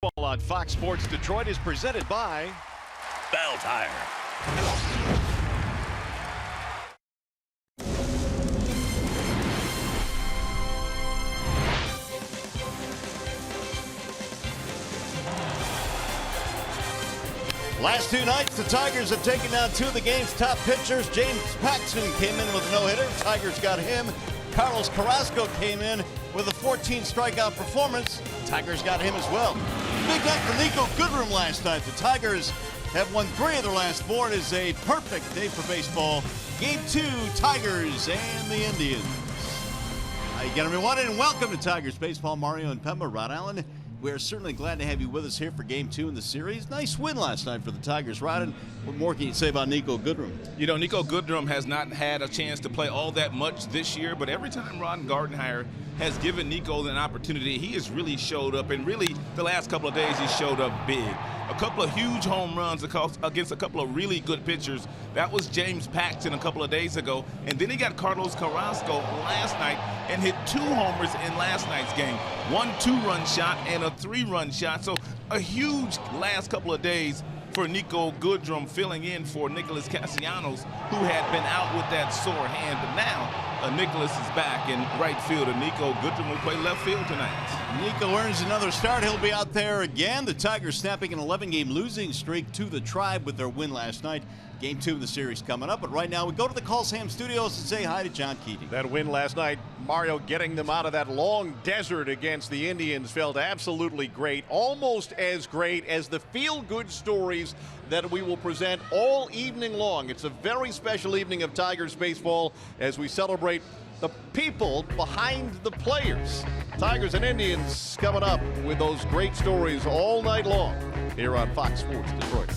Baseball on Fox Sports Detroit is presented by Bell Tire. Last two nights, the Tigers have taken down two of the game's top pitchers. James Paxton came in with a no-hitter. Tigers got him. Carlos Carrasco came in with a 14-strikeout performance. Tigers got him as well. Big night for Nico Goodrum last night. The Tigers have won 3 of their last 4. It is a perfect day for baseball. Game 2, Tigers and the Indians. How you doing, everyone, and welcome to Tigers Baseball. Mario and Pemba, Rod Allen. We're certainly glad to have you with us here for Game 2 in the series. Nice win last night for the Tigers. Rod, and what more can you say about Nico Goodrum? You know, Nico Goodrum has not had a chance to play all that much this year, but every time Ron Gardenhire has given Nico an opportunity, he has really showed up, and really the last couple of days he showed up big. A couple of huge home runs against a couple of really good pitchers. That was James Paxton a couple of days ago, and then he got Carlos Carrasco last night and hit 2 homers in last night's game. 1 2-run shot and a 3-run shot. So a huge last couple of days for Nico Goodrum, filling in for Nicholas Castellanos, who had been out with that sore hand. But now Nicholas is back in right field, and Nico Goodrum will play left field tonight. Nico earns another start. He'll be out there again. The Tigers snapping an 11-game losing streak to the Tribe with their win last night. Game 2 of the series coming up. But right now we go to the Colsham Studios and say hi to John Keating. That win last night, Mario, getting them out of that long desert against the Indians felt absolutely great. Almost as great as the feel-good stories that we will present all evening long. It's a very special evening of Tigers baseball as we celebrate the people behind the players. Tigers and Indians coming up with those great stories all night long here on Fox Sports Detroit.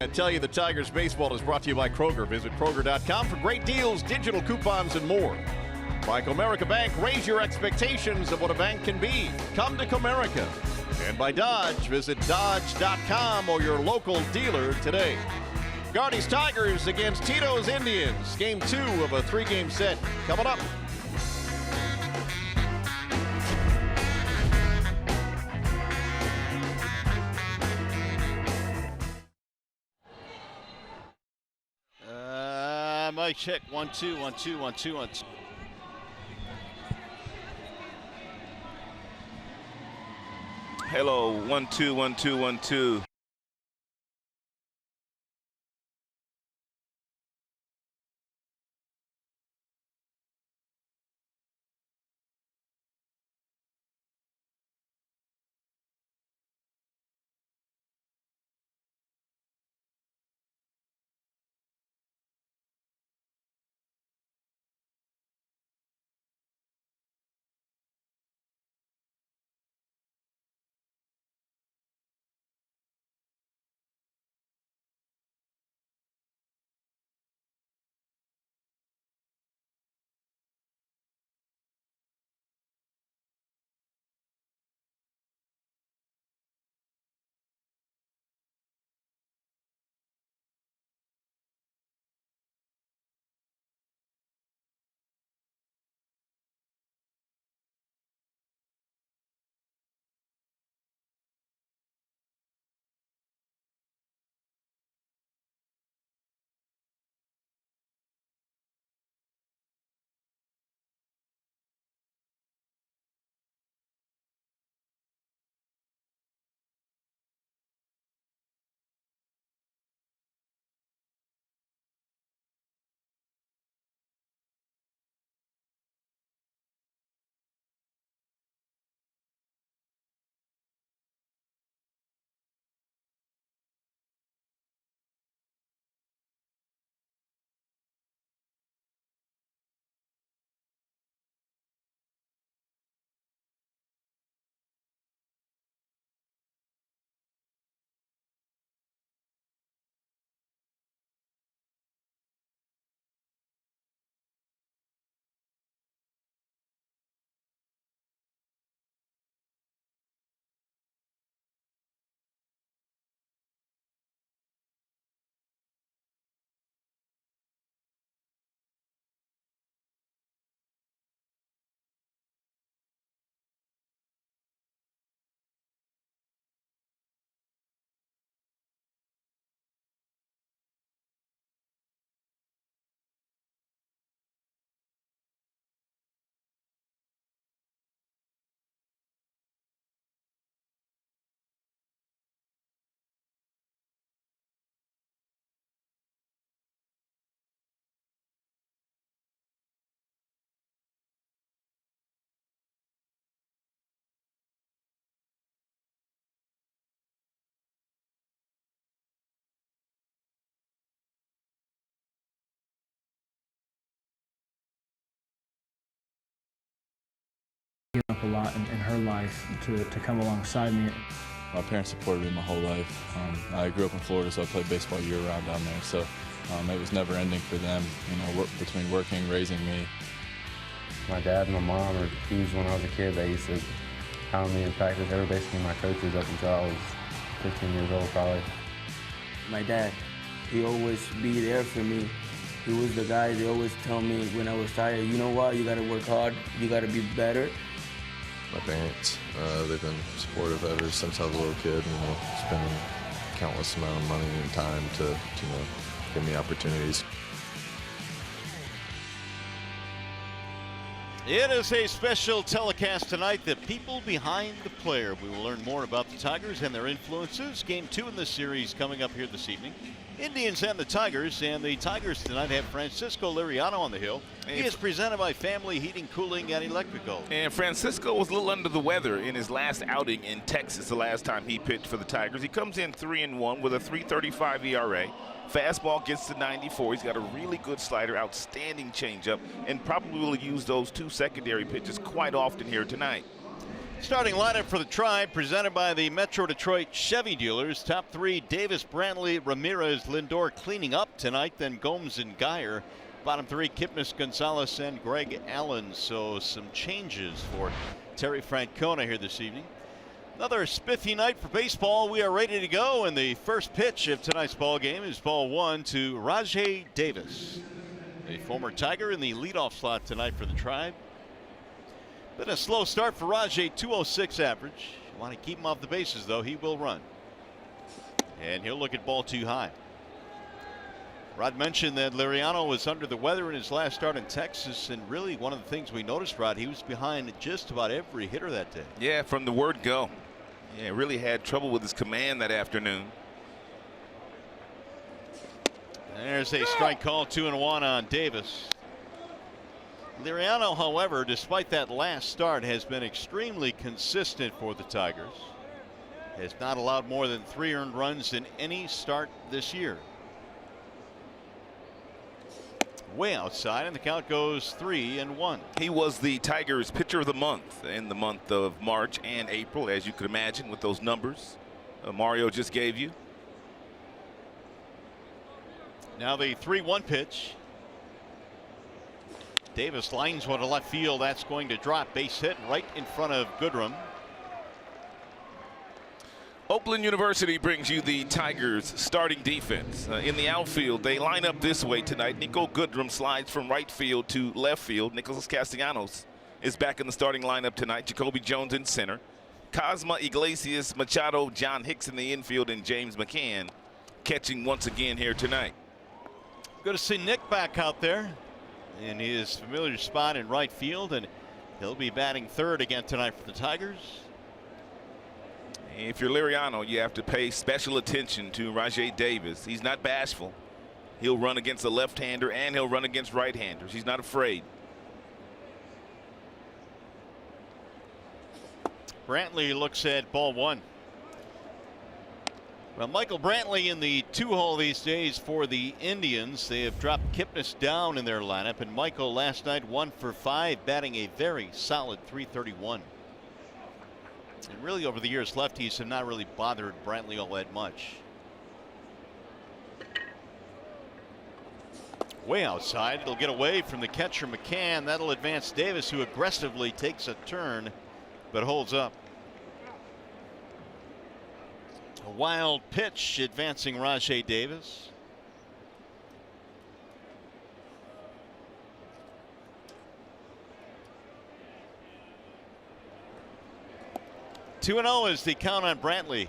I tell you, the Tigers baseball is brought to you by Kroger. Visit Kroger.com for great deals, digital coupons, and more. By Comerica Bank, raise your expectations of what a bank can be. Come to Comerica. And by Dodge, visit Dodge.com or your local dealer today. Gardy's Tigers against Tito's Indians. Game 2 of a 3-game set coming up. Mic check. 1 2 1 2 1 2 1 2. Hello, 1 2 1 2 1 2. Up a lot in her life to come alongside me. My parents supported me my whole life. I grew up in Florida, so I played baseball year-round down there. So it was never ending for them, between working, raising me. My dad and my mom were huge when I was a kid. They used to pound me in practice. They were basically my coaches up until I was 15 years old, probably. My dad, he always be there for me. He was the guy that always tell me when I was tired, you know what, you gotta work hard, you gotta be better. My parents, they've been supportive ever since I was a little kid, spending countless amount of money and time to give me opportunities. It is a special telecast tonight, the people behind the player. We will learn more about the Tigers and their influences. Game 2 in the series coming up here this evening. Indians and the Tigers tonight have Francisco Liriano on the hill. He is presented by Family Heating, Cooling, and Electrical. And Francisco was a little under the weather in his last outing in Texas the last time he pitched for the Tigers. He comes in 3-1 with a 3.35 ERA. Fastball gets to 94. He's got a really good slider, outstanding changeup, and probably will use those 2 secondary pitches quite often here tonight. Starting lineup for the Tribe, presented by the Metro Detroit Chevy dealers. Top 3, Davis, Brantley, Ramirez, Lindor cleaning up tonight, then Gomes and Geyer. Bottom 3, Kipnis, Gonzalez, and Greg Allen. So some changes for Terry Francona here this evening. Another spiffy night for baseball. We are ready to go, and the first pitch of tonight's ball game is ball one to Rajai Davis, a former Tiger in the leadoff slot tonight for the Tribe. Been a slow start for Rajai, 206 average. You want to keep him off the bases, though. He will run. And he'll look at ball too high. Rod mentioned that Liriano was under the weather in his last start in Texas, and really one of the things we noticed, Rod, he was behind just about every hitter that day. Yeah, from the word go. Yeah, really had trouble with his command that afternoon. There's a strike call, 2-1 on Davis. Liriano, however, despite that last start, has been extremely consistent for the Tigers. Has not allowed more than 3 earned runs in any start this year. Way outside, and the count goes 3-1. He was the Tigers pitcher of the month in the month of March and April, as you could imagine with those numbers Mario just gave you. Now the 3-1 pitch. Davis lines one to left field. That's going to drop. Base hit right in front of Goodrum. Oakland University brings you the Tigers starting defense. In the outfield, they line up this way tonight. Nico Goodrum slides from right field to left field. Nicholas Castellanos is back in the starting lineup tonight. Jacoby Jones in center. Cosma, Iglesias, Machado, John Hicks in the infield, and James McCann catching once again here tonight. Good to see Nick back out there in his familiar spot in right field, and he'll be batting third again tonight for the Tigers. If you're Liriano, you have to pay special attention to Rajai Davis. He's not bashful. He'll run against a left-hander and he'll run against right-handers. He's not afraid. Brantley looks at ball one. Well, Michael Brantley in the 2-hole these days for the Indians. They have dropped Kipnis down in their lineup, and Michael last night 1 for 5, batting a very solid .331. And really over the years, lefties have not really bothered Brantley all that much. Way outside. It'll get away from the catcher McCann. That'll advance Davis, who aggressively takes a turn but holds up. A wild pitch advancing Rajai Davis. (2-0) is the count on Brantley.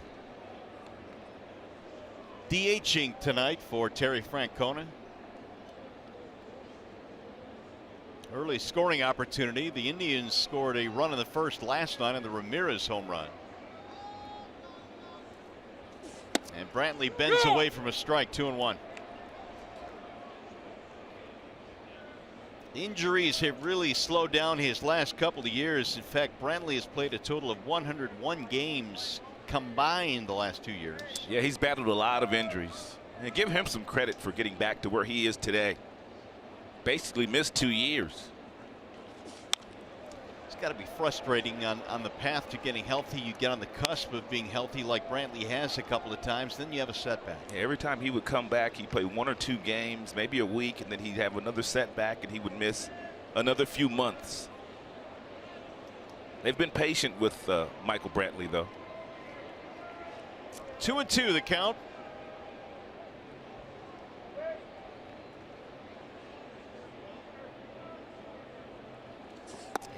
DHing tonight for Terry Francona. Early scoring opportunity. The Indians scored a run in the first last night on the Ramirez home run. And Brantley bends away from a strike. 2-1. Injuries have really slowed down his last couple of years. In fact, Brantley has played a total of 101 games combined the last 2 years. Yeah, he's battled a lot of injuries. And give him some credit for getting back to where he is today. Basically missed 2 years. It's got to be frustrating on the path to getting healthy. You get on the cusp of being healthy like Brantley has a couple of times, then you have a setback. Yeah, every time he would come back, he'd play 1 or 2 games, maybe a week, and then he'd have another setback and he would miss another few months. They've been patient with Michael Brantley, though. 2-2 the count.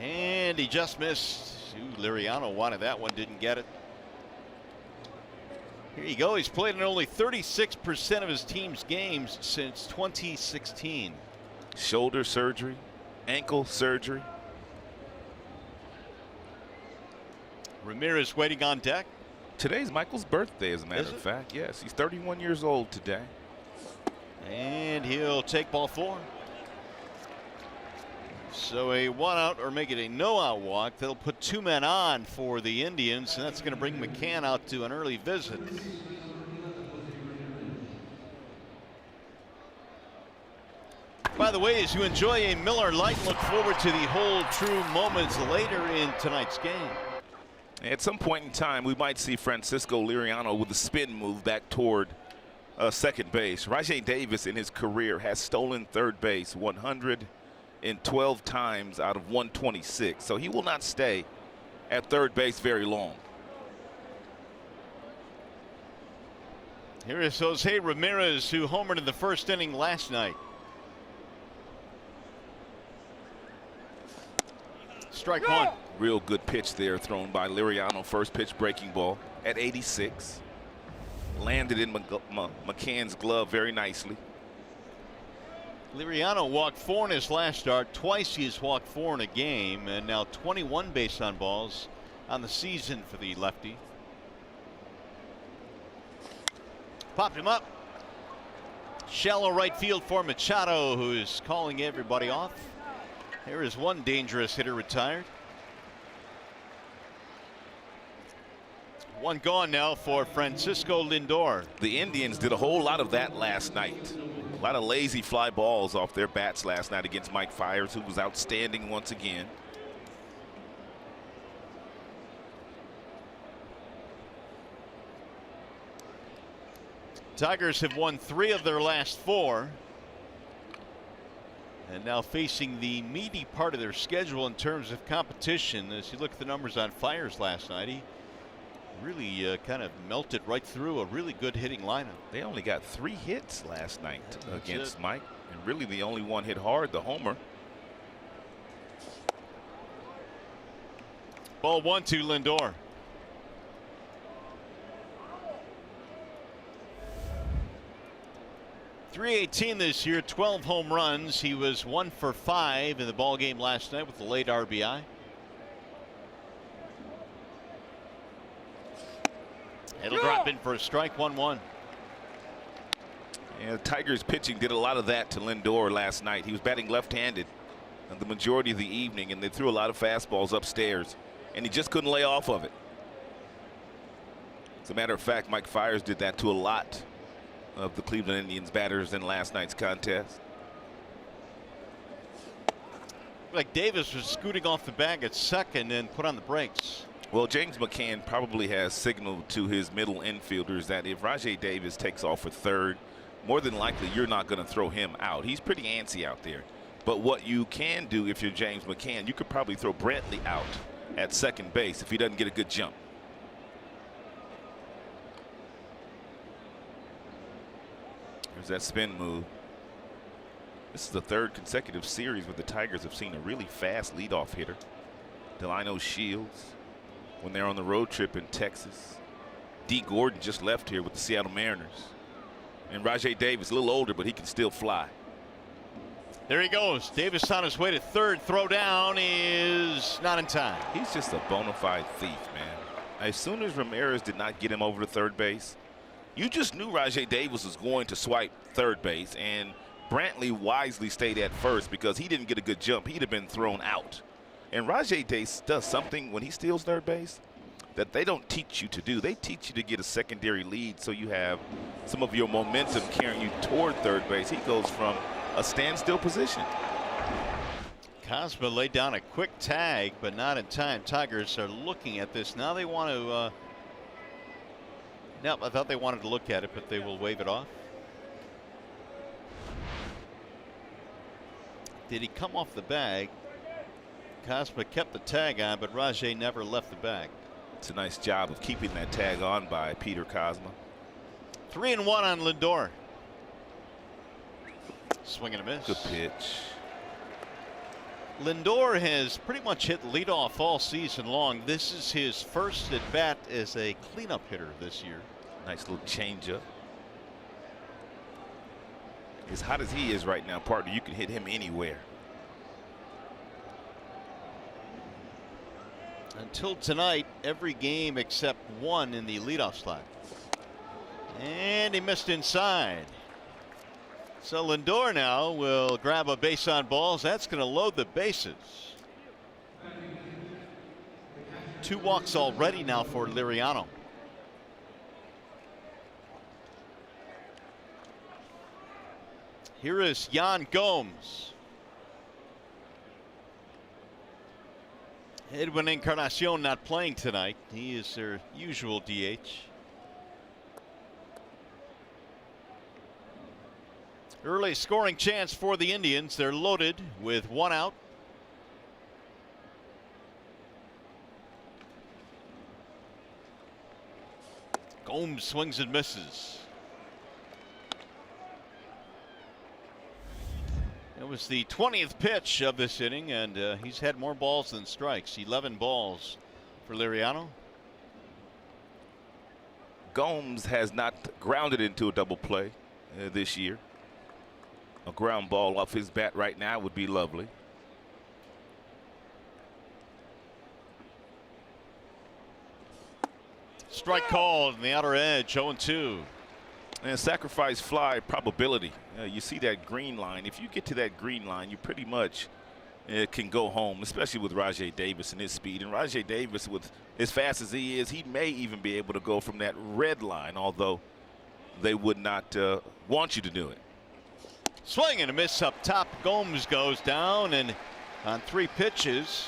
And he just missed. Ooh, Liriano wanted that one, didn't get it. Here you go. He's played in only 36% of his team's games since 2016. Shoulder surgery, ankle surgery. Ramirez waiting on deck. Today's Michael's birthday, as a matter of fact. Yes, he's 31 years old today. And he'll take ball 4. So a 1-out, or make it a no-out walk. That'll put 2 men on for the Indians, and that's going to bring McCann out to an early visit. By the way, as you enjoy a Miller Lite, look forward to the whole true moments later in tonight's game. At some point in time, we might see Francisco Liriano with a spin move back toward second base. Rajai Davis in his career has stolen third base 112 times out of 126. So he will not stay at third base very long. Here is Jose Ramirez, who homered in the first inning last night. Strike one. Real good pitch there thrown by Liriano. First pitch breaking ball at 86. Landed in McCann's glove very nicely. Liriano walked 4 in his last start. Twice he's walked 4 in a game, and now 21 base on balls on the season for the lefty. Popped him up. Shallow right field for Machado, who's calling everybody off. Here is one dangerous hitter retired. One gone now for Francisco Lindor. The Indians did a whole lot of that last night. A lot of lazy fly balls off their bats last night against Mike Fiers, who was outstanding once again. Tigers have won 3 of their last 4. And now facing the meaty part of their schedule in terms of competition. As you look at the numbers on Fiers last night, he really kind of melted right through a really good hitting lineup. They only got 3 hits last night against Mike, and really the only one hit hard, the homer. Ball 1 to Lindor. .318 this year, 12 home runs. He was 1 for 5 in the ball game last night with the late RBI. It'll drop in for a strike. 1-1. Yeah, the Tigers pitching did a lot of that to Lindor last night. He was batting left-handed the majority of the evening, and they threw a lot of fastballs upstairs, and he just couldn't lay off of it. As a matter of fact, Mike Fiers did that to a lot of the Cleveland Indians batters in last night's contest. Like Davis was scooting off the bag at second and put on the brakes. Well, James McCann probably has signaled to his middle infielders that if Rajai Davis takes off for third, more than likely you're not going to throw him out. He's pretty antsy out there. But what you can do if you're James McCann, you could probably throw Brantley out at second base if he doesn't get a good jump. There's that spin move. This is the 3rd consecutive series where the Tigers have seen a really fast leadoff hitter. Delino Shields when they're on the road trip in Texas. D. Gordon just left here with the Seattle Mariners. And Rajai Davis, a little older, but he can still fly. There he goes. Davis on his way to third. Throw down is not in time. He's just a bona fide thief, man. As soon as Ramirez did not get him over to third base, you just knew Rajai Davis was going to swipe third base, and Brantley wisely stayed at first because he didn't get a good jump. He'd have been thrown out. And Rajai Davis does something when he steals third base that they don't teach you to do. They teach you to get a secondary lead so you have some of your momentum carrying you toward third base. He goes from a standstill position. Cosma laid down a quick tag, but not in time. Tigers are looking at this. Now they want to no, I thought they wanted to look at it, but they will wave it off. Did he come off the bag? Cosma kept the tag on, but Rajai never left the bag. It's a nice job of keeping that tag on by Peter Cosma. 3-1 on Lindor. Swing and a miss. Good pitch. Lindor has pretty much hit leadoff all season long. This is his first at bat as a cleanup hitter this year. Nice little changeup. As hot as he is right now, partner, you can hit him anywhere. Until tonight, every game except one in the leadoff slot. And he missed inside. So Lindor now will grab a base on balls. That's going to load the bases. 2 walks already now for Liriano. Here is Yan Gomes. Edwin Encarnacion not playing tonight. He is their usual DH. Early scoring chance for the Indians. They're loaded with 1 out. Gomes swings and misses. was the 20th pitch of this inning, and he's had more balls than strikes. 11 balls for Liriano. Gomes has not grounded into a double play this year. A ground ball off his bat right now would be lovely. Strike called in the outer edge, 0-2. And sacrifice fly probability. You see that green line. If you get to that green line, you pretty much can go home, especially with Rajai Davis and his speed. And Rajai Davis, with as fast as he is, he may even be able to go from that red line, although they would not want you to do it. Swing and a miss up top. Gomes goes down, and on 3 pitches,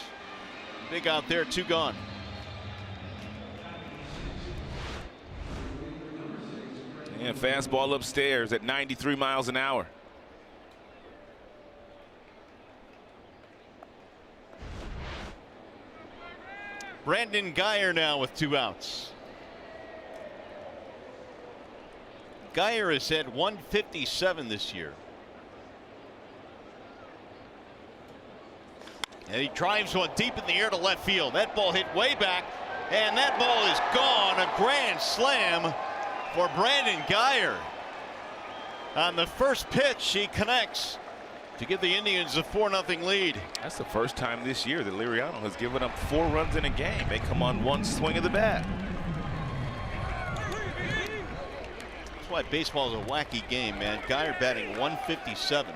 big out there, 2 gone. And fastball upstairs at 93 miles an hour. Brandon Guyer now with 2 outs. Guyer has had 157 this year. And he drives one deep in the air to left field. That ball hit way back, and that ball is gone. A grand slam for Brandon Guyer. On the first pitch, he connects to give the Indians a 4-0 lead. That's the first time this year that Liriano has given up 4 runs in a game. They come on 1 swing of the bat. That's why baseball is a wacky game, man. Guyer batting 157.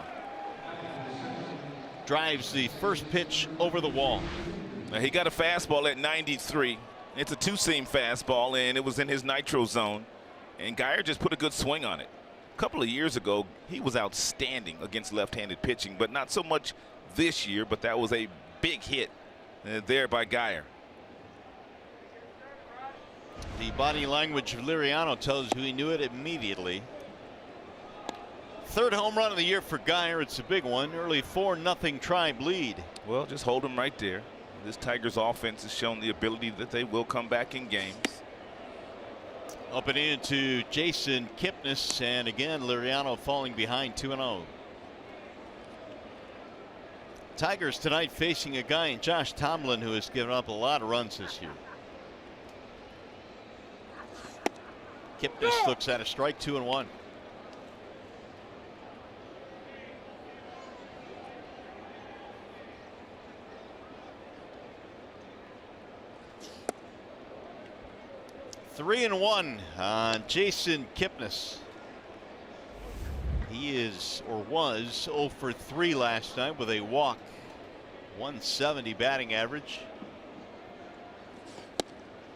Drives the first pitch over the wall. Now he got a fastball at 93. It's a 2-seam fastball, and it was in his nitro zone. And Guyer just put a good swing on it. A couple of years ago, he was outstanding against left-handed pitching, but not so much this year. But that was a big hit there by Guyer. The body language of Liriano tells you he knew it immediately. 3rd home run of the year for Guyer. It's a big one. Early 4-0 Tribe lead. Well, just hold him right there. This Tigers offense has shown the ability that they will come back in games. Up and into Jason Kipnis, and again Liriano falling behind 2-0. Tigers tonight facing a guy in Josh Tomlin who has given up a lot of runs this year. Kipnis looks at a strike, 2-1. Three and 1 on Jason Kipnis. He is, or was, 0 for 3 last night with a walk. 170 batting average.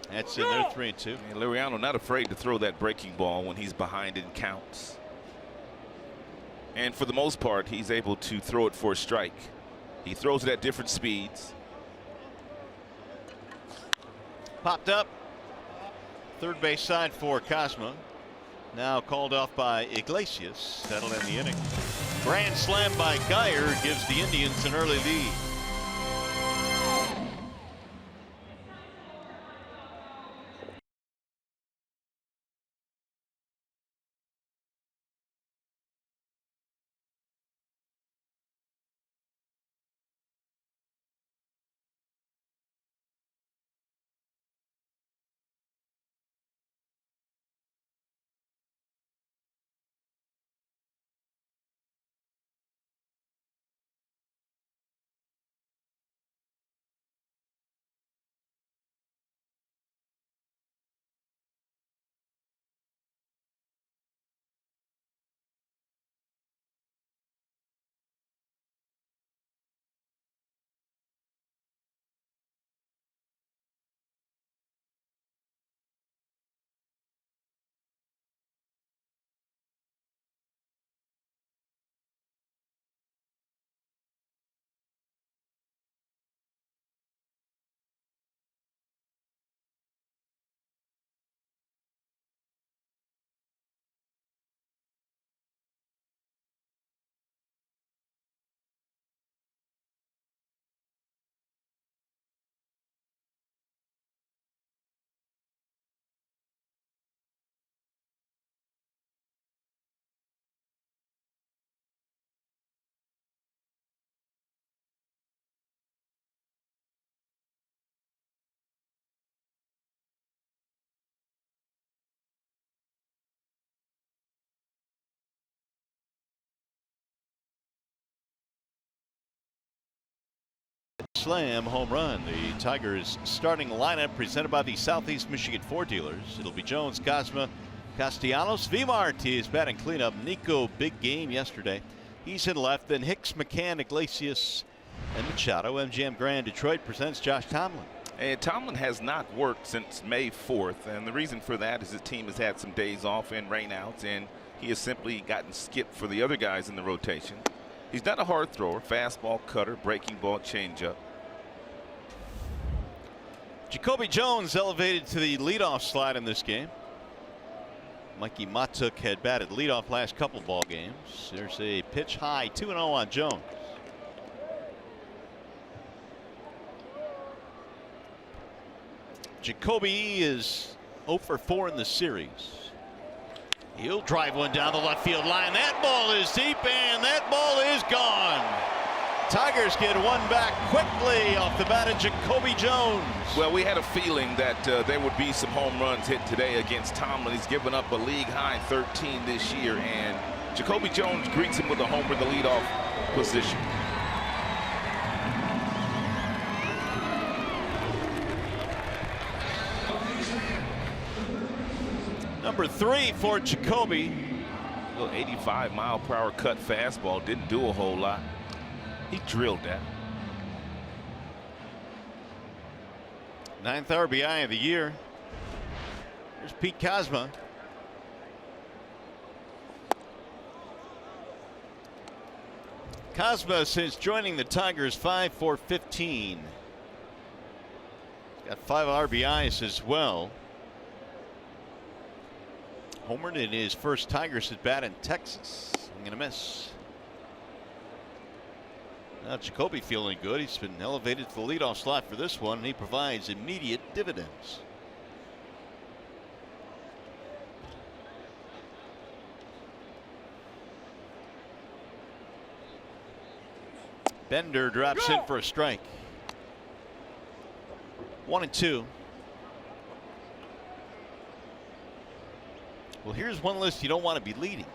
That's in there, 3-2. And Liriano not afraid to throw that breaking ball when he's behind in counts. And for the most part, he's able to throw it for a strike. He throws it at different speeds. Popped up. Third base side for Cosma. Now called off by Iglesias. That'll end the inning. Grand slam by Guyer gives the Indians an early lead. slam home run. The Tigers starting lineup presented by the Southeast Michigan Ford dealers. It'll be Jones, Cosma, Castellanos. Vimart is batting cleanup. Nico, big game yesterday. He's in left. Then Hicks, McCann, Iglesias, and Machado. MGM Grand Detroit presents Josh Tomlin. And Tomlin has not worked since May 4th, and the reason for that is his team has had some days off and rainouts, and he has simply gotten skipped for the other guys in the rotation. He's not a hard thrower. Fastball, cutter, breaking ball, changeup. Jacoby Jones elevated to the leadoff slot in this game. Mikey Matuk had batted leadoff last couple ball games. There's a pitch high, 2-0 on Jones. Jacoby is 0 for 4 in the series. He'll drive one down the left field line. That ball is deep, and that ball is gone. Tigers get one back quickly off the bat of Jacoby Jones. Well, we had a feeling that there would be some home runs hit today against Tomlin. He's given up a league high 13 this year, and Jacoby Jones greets him with a homer in the leadoff position. Number 3 for Jacoby. A little 85-mile-per-hour cut fastball. Didn't do a whole lot. He drilled that. 9th RBI of the year. Here's Pete Cosma. Cosma, since joining the Tigers, 5 for 15. Got 5 RBIs as well. Homered in his first Tigers at bat in Texas. I'm going to miss. Now Jacoby feeling good. He's been elevated to the leadoff slot for this one, and he provides immediate dividends. Bender drops in for a strike. 1-2. Well, here's one list you don't want to be leading.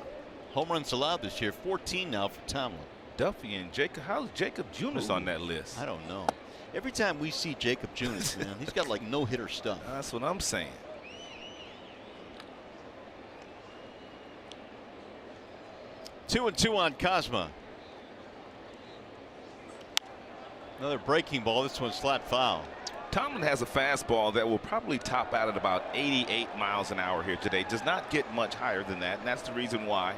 Home runs allowed this year, 14 now for Tomlin. Duffy and Jacob. How's Jacob Junis on that list? I don't know. Every time we see Jacob Junis, man, he's got like no-hitter stuff. That's what I'm saying. 2-2 on Cosma. Another breaking ball. This one's flat foul. Tomlin has a fastball that will probably top out at about 88 miles an hour here today. Does not get much higher than that, and that's the reason why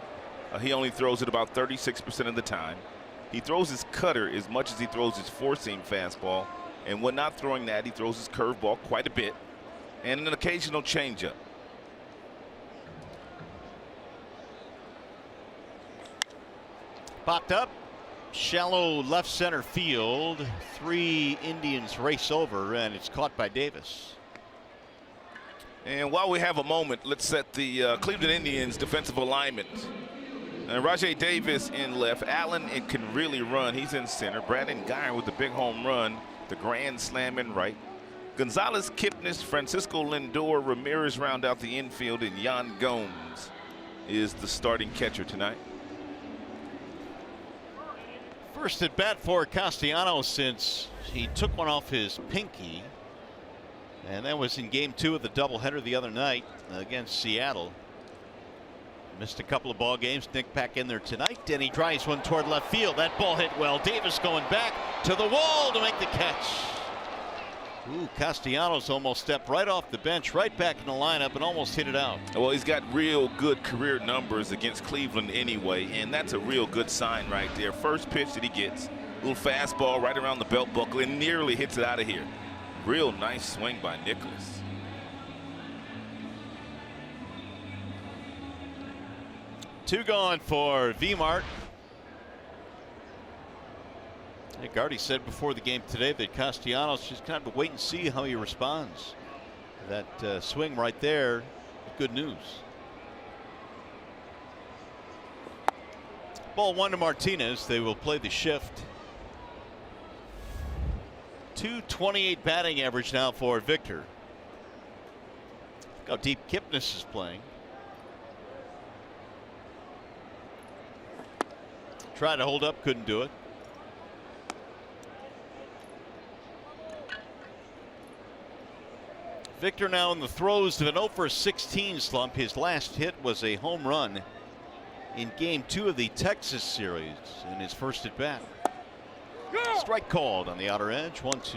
he only throws it about 36% of the time. He throws his cutter as much as he throws his four-seam fastball, and when not throwing that, he throws his curveball quite a bit, and an occasional changeup. Popped up. Shallow left center field. 3 Indians race over, and it's caught by Davis. And while we have a moment, let's set the Cleveland Indians defensive alignment. And Rajay Davis in left. Allen, it can really run. He's in center. Brandon Guyer with the big home run. The grand slam in right. Gonzalez, Kipnis, Francisco Lindor, Ramirez round out the infield, and Yan Gomes is the starting catcher tonight. First at bat for Castellanos since he took one off his pinky, and that was in game 2 of the doubleheader the other night against Seattle. Missed a couple of ball games. Nick back in there tonight, and he drives one toward left field. That ball hit well. Davis going back to the wall to make the catch. Ooh, Castellanos almost stepped right off the bench, right back in the lineup, and almost hit it out. Well, he's got real good career numbers against Cleveland anyway, and that's a real good sign right there. First pitch that he gets, little fastball right around the belt buckle, and nearly hits it out of here. Real nice swing by Nicholas. Two gone for Vimart. I think Artie said before the game today that Castellanos just kind of wait and see how he responds. That swing right there, good news. Ball 1 to Martinez. They will play the shift. .228 batting average now for Victor. Look how deep Kipnis is playing. Tried to hold up, couldn't do it. Victor now in the throes of an 0 for 16 slump. His last hit was a home run in game 2 of the Texas series in his first at bat. Strike called on the outer edge. 1-2.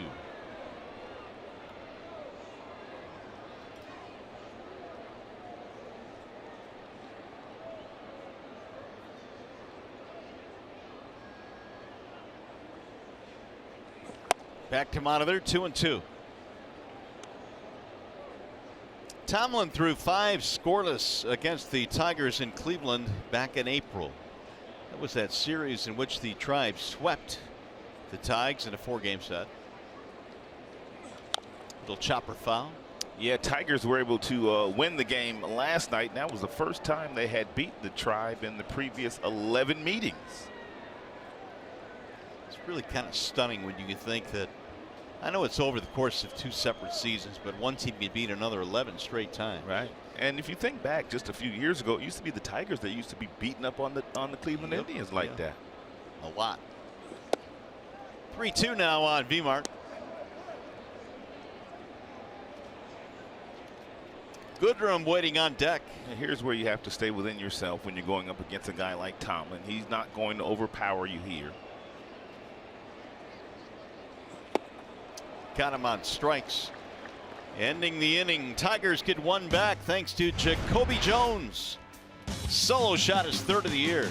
Back to monitor. 2-2. Tomlin threw 5 scoreless against the Tigers in Cleveland back in April. That was that series in which the Tribe swept the Tigers in a 4-game set. Little chopper foul. Yeah, Tigers were able to win the game last night. That was the first time they had beat the Tribe in the previous 11 meetings. It's really kind of stunning when you can think that, I know it's over the course of 2 separate seasons, but one team can beat another 11 straight times. Right. And if you think back just a few years ago, it used to be the Tigers that used to be beating up on the Cleveland Indians like that. A lot. 3-2 now on V-Mart. Goodrum waiting on deck. And here's where you have to stay within yourself when you're going up against a guy like Tomlin. He's not going to overpower you here. Got him on strikes. Ending the inning. Tigers get 1 back thanks to Jacoby Jones. Solo shot his 3rd of the year.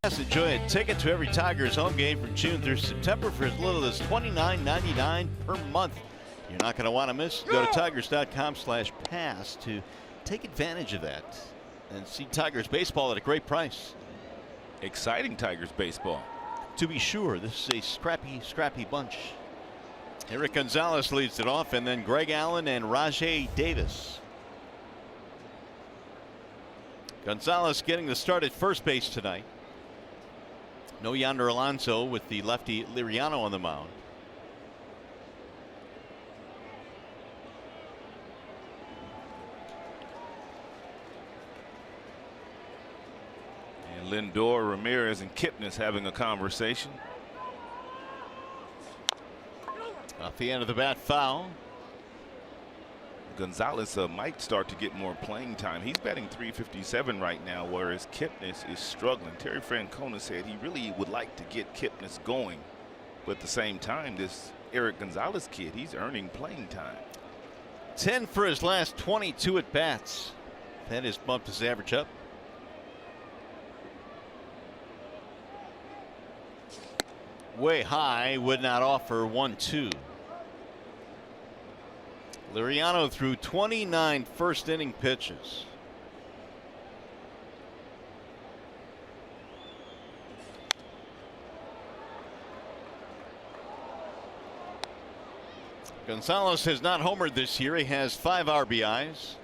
Pass, enjoy a ticket to every Tigers home game from June through September for as little as $29.99 per month. You're not going to want to miss. Go to tigers.com/pass to take advantage of that and see Tigers baseball at a great price. Exciting Tigers baseball. To be sure, this is a scrappy bunch. Eric Gonzalez leads it off, and then Greg Allen and Rajay Davis. Gonzalez getting the start at first base tonight. No Yonder Alonso with the lefty Liriano on the mound. And Lindor, Ramirez, and Kipnis having a conversation. Off the end of the bat, foul. Gonzalez might start to get more playing time. He's batting .357 right now, whereas Kipnis is struggling. Terry Francona said he really would like to get Kipnis going, but at the same time, this Eric Gonzalez kid, he's earning playing time. 10 for his last 22 at bats. That has bumped his average up. Way high, would not offer. 1-2. Liriano threw 29 first inning pitches. Gonzalez has not homered this year. He has 5 RBIs.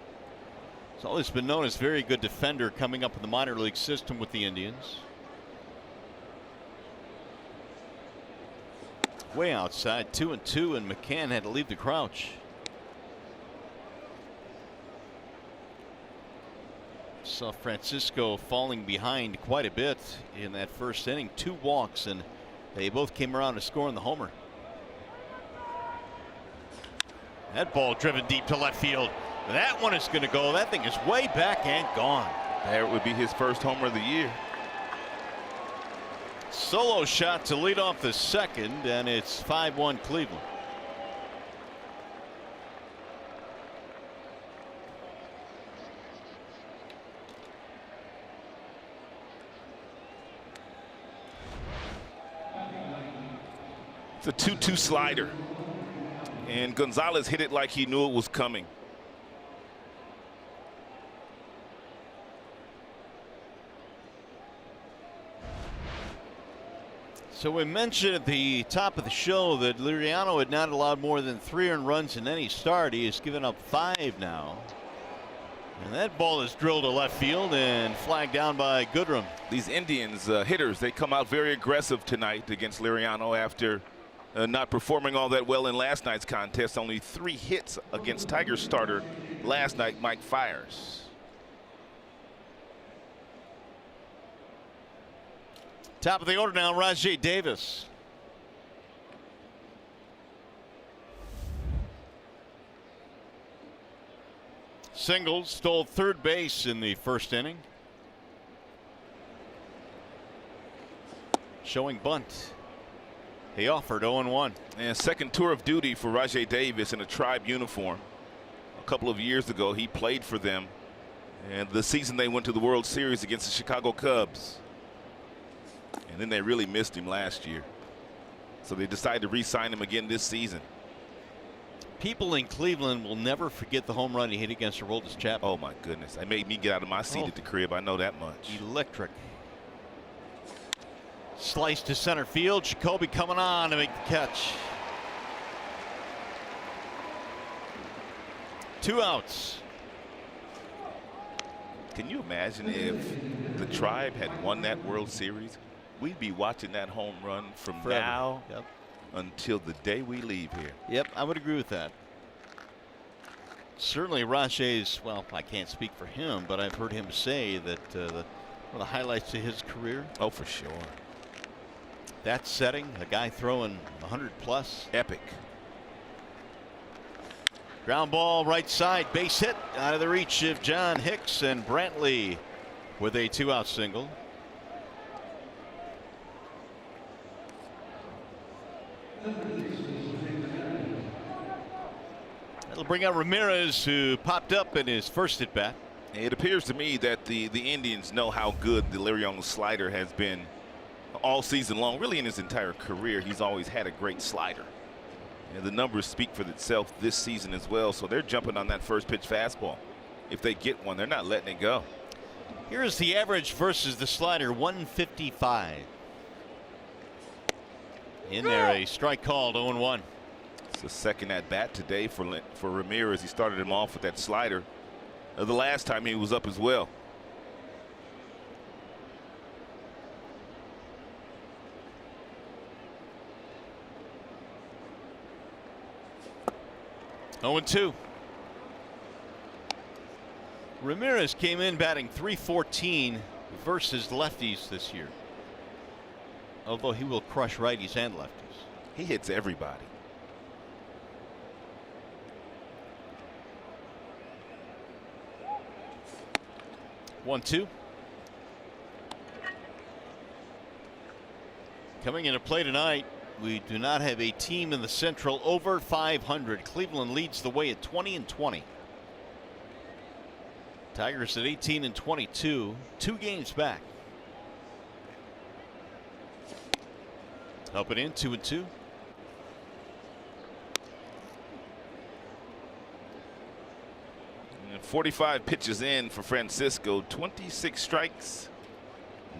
He's always been known as a very good defender coming up in the minor league system with the Indians. Way outside, 2-2, and McCann had to leave the crouch. Saw Francisco falling behind quite a bit in that first inning. 2 walks, and they both came around to score in the homer. That ball driven deep to left field. That one is going to go. That thing is way back and gone. That would be his first homer of the year. Solo shot to lead off the second, and it's 5-1 Cleveland. It's a 2-2 slider, and Gonzalez hit it like he knew it was coming. So we mentioned at the top of the show that Liriano had not allowed more than 3 earned runs in any start. He has given up 5 now. And that ball is drilled to left field and flagged down by Goodrum. These Indians hitters, they come out very aggressive tonight against Liriano after not performing all that well in last night's contest. Only 3 hits against Tigers starter last night, Mike Fiers. Top of the order now, Rajai Davis. Singles, stole third base in the first inning. Showing bunt. He offered 0-1. And second tour of duty for Rajai Davis in a Tribe uniform. A couple of years ago, he played for them. And the season they went to the World Series against the Chicago Cubs. And then they really missed him last year. So they decided to re-sign him again this season. People in Cleveland will never forget the home run he hit against Aroldis Chapman. Oh my goodness. It made me get out of my seat at the crib. I know that much. Electric. Slice to center field. Jacoby coming on to make the catch. 2 outs. Can you imagine if the Tribe had won that World Series? We'd be watching that home run from Forever. now until the day we leave here. Yep, I would agree with that. Certainly Rajai's, well, I can't speak for him, but I've heard him say that one of the highlights of his career. Oh, for sure. That setting, a guy throwing 100 plus. Epic. Ground ball right side, base hit out of the reach of John Hicks, and Brantley with a 2-out single. That'll bring out Ramirez, who popped up in his first at bat. It appears to me that the Indians know how good the Liriano slider has been all season long. Really in his entire career, he's always had a great slider. And the numbers speak for itself this season as well. So they're jumping on that first pitch fastball. If they get one, they're not letting it go. Here's the average versus the slider, 155. In there, a strike called, 0-1. It's the second at bat today for Ramirez. He started him off with that slider. The last time he was up as well. Oh, 0-2. Ramirez came in batting .314 versus lefties this year. Although he will crush righties and lefties. He hits everybody. 1-2. Coming into play tonight, we do not have a team in the Central over 500. Cleveland leads the way at 20-20. Tigers at 18-22, 2 games back. Up and in, 2-2. 45 pitches in for Francisco, 26 strikes,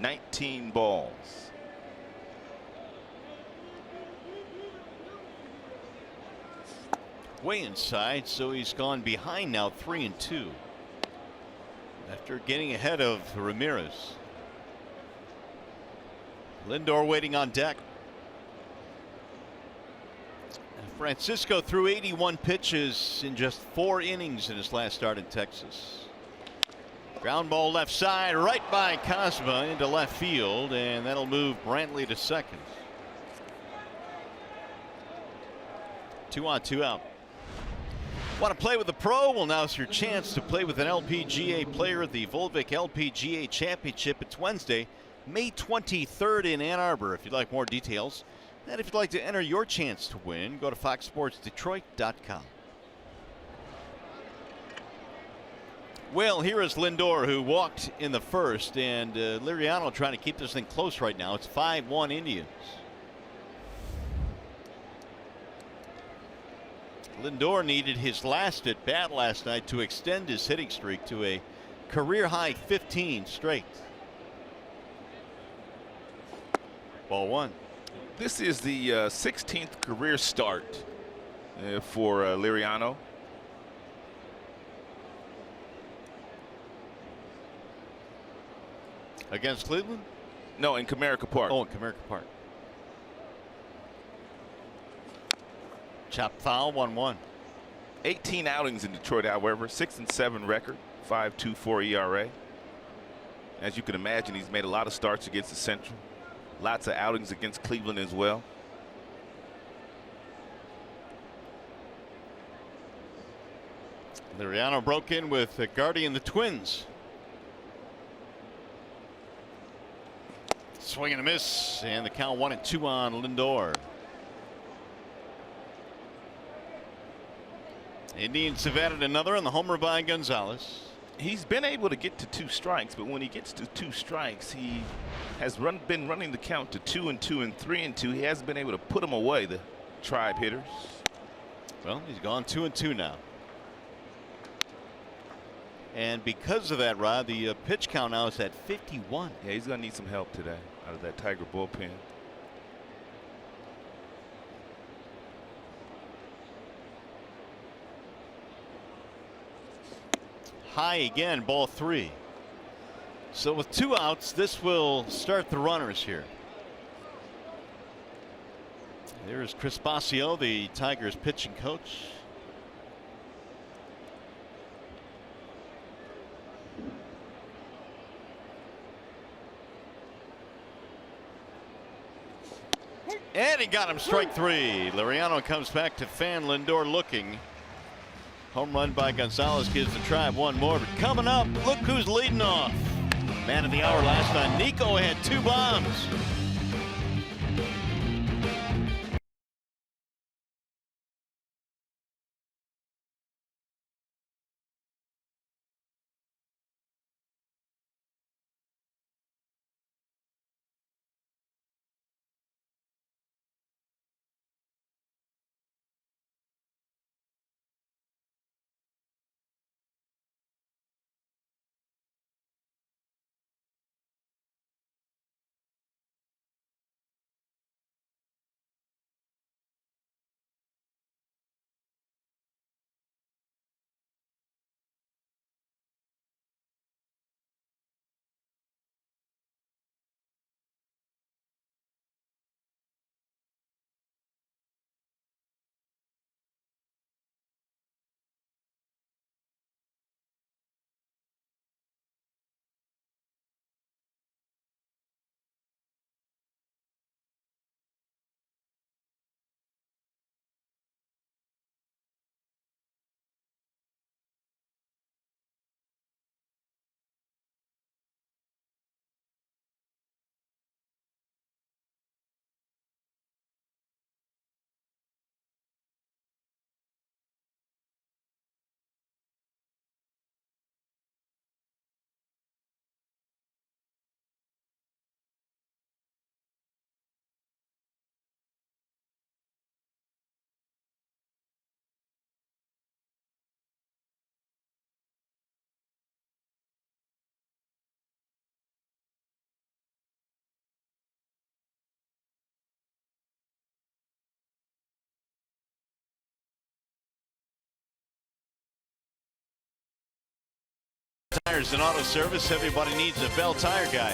19 balls. way inside, so he's gone behind now 3-2 after getting ahead of Ramirez. Lindor waiting on deck. Francisco threw 81 pitches in just 4 innings in his last start in Texas. Ground ball left side, right by Cosma into left field, and that'll move Brantley to second. 2 on, 2 out. Want to play with a pro? Well, now's your chance to play with an LPGA player. The Volvic LPGA Championship. It's Wednesday, May 23rd in Ann Arbor. If you'd like more details, and if you'd like to enter your chance to win, go to foxsportsdetroit.com. Well, here is Lindor, who walked in the first, and Liriano trying to keep this thing close right now. It's 5-1 Indians. Lindor needed his last at bat last night to extend his hitting streak to a career high 15 straight. Ball 1. This is the 16th career start for Liriano. Against Cleveland? No, in Comerica Park. Oh, in Comerica Park. Chopped foul, 1-1. 18 outings in Detroit, however, 6-7 record, 5.24 ERA. As you can imagine, he's made a lot of starts against the Central. Lots of outings against Cleveland as well. Liriano broke in with Guardian the Twins. Swing and a miss, and the count 1-2 on Lindor. Indians have added another on the homer by Gonzalez. He's been able to get to 2 strikes, but when he gets to 2 strikes, he has been running the count to 2-2 and 3-2. He hasn't been able to put them away, the Tribe hitters. Well, he's gone 2-2 now. And because of that, Rod, the pitch count now is at 51. Yeah, he's going to need some help today out of that Tiger bullpen. High again, ball 3. So with 2 outs, this will start the runners here. There's Chris Bosio, the Tigers pitching coach. And he got him, strike 3. Liriano comes back to fan. Lindor looking. Home run by Gonzalez gives the Tribe 1 more. But coming up, look who's leading off. Man of the hour last night. Nico had 2 bombs. Tires and Auto Service. Everybody needs a Bell Tire guy.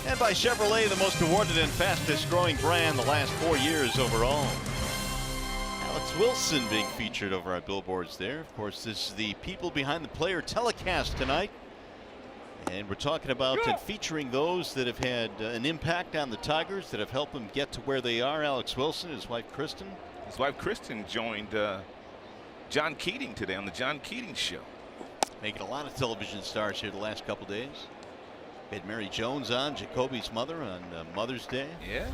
And by Chevrolet, the most awarded and fastest growing brand the last 4 years overall. Alex Wilson being featured over our billboards there. Of course, this is the People Behind the Player telecast tonight. And we're talking about and featuring those that have had an impact on the Tigers, that have helped them get to where they are. Alex Wilson, his wife Kristen. His wife Kristen joined John Keating today on the John Keating Show. Making a lot of television stars here the last couple days. We had Mary Jones on, Jacoby's mother, on Mother's Day. Yeah.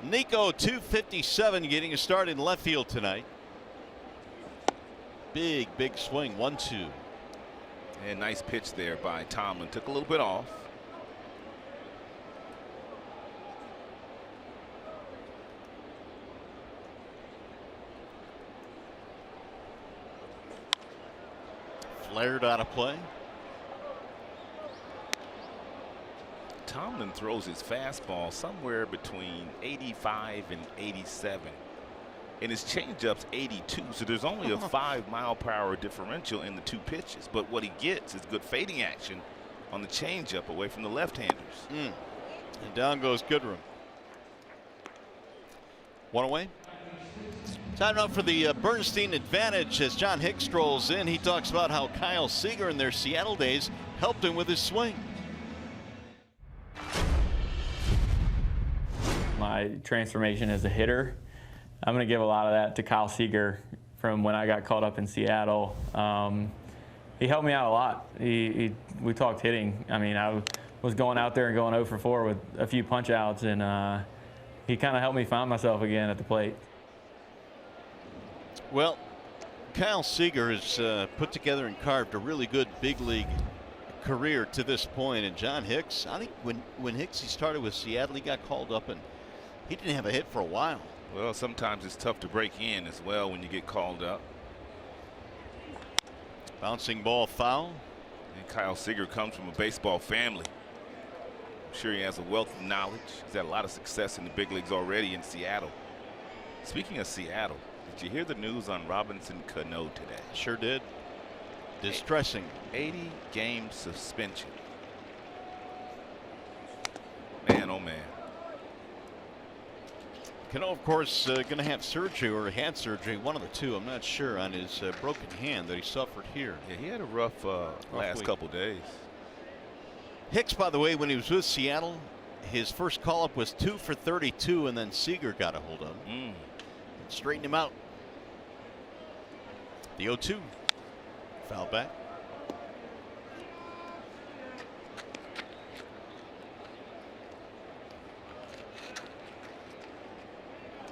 Nico, 257, getting a start in left field tonight. Big swing, 1-2. And nice pitch there by Tomlin. Took a little bit off. Flared out of play. Tomlin throws his fastball somewhere between 85 and 87. And his changeup's 82, so there's only a 5-mile-per-hour differential in the two pitches. But what he gets is good fading action on the changeup away from the left-handers. And down goes Goodrum. One away. Time now for the Bernstein advantage as John Hicks strolls in. He talks about how Kyle Seager in their Seattle days helped him with his swing. My transformation as a hitter, I'm going to give a lot of that to Kyle Seager from when I got called up in Seattle. He helped me out a lot. We talked hitting. I mean, I was going out there and going 0 for 4 with a few punch outs, and he kind of helped me find myself again at the plate. Well, Kyle Seager has put together and carved a really good big league career to this point. And John Hicks, I think when Hicks started with Seattle, he got called up and he didn't have a hit for a while. Well, sometimes it's tough to break in as well when you get called up. Bouncing ball foul. And Kyle Seager comes from a baseball family. I'm sure he has a wealth of knowledge. He's had a lot of success in the big leagues already in Seattle. Speaking of Seattle, did you hear the news on Robinson Cano today? Sure did. Distressing. 80-game suspension. Man, oh man. Cano, of course, going to have surgery, or had surgery, one of the two, I'm not sure, on his broken hand that he suffered here. Yeah, he had a rough last week. couple days. Hicks, by the way, when he was with Seattle, his first call-up was 2 for 32, and then Seager got a hold of him and straightened him out. The 0-2. Foul back.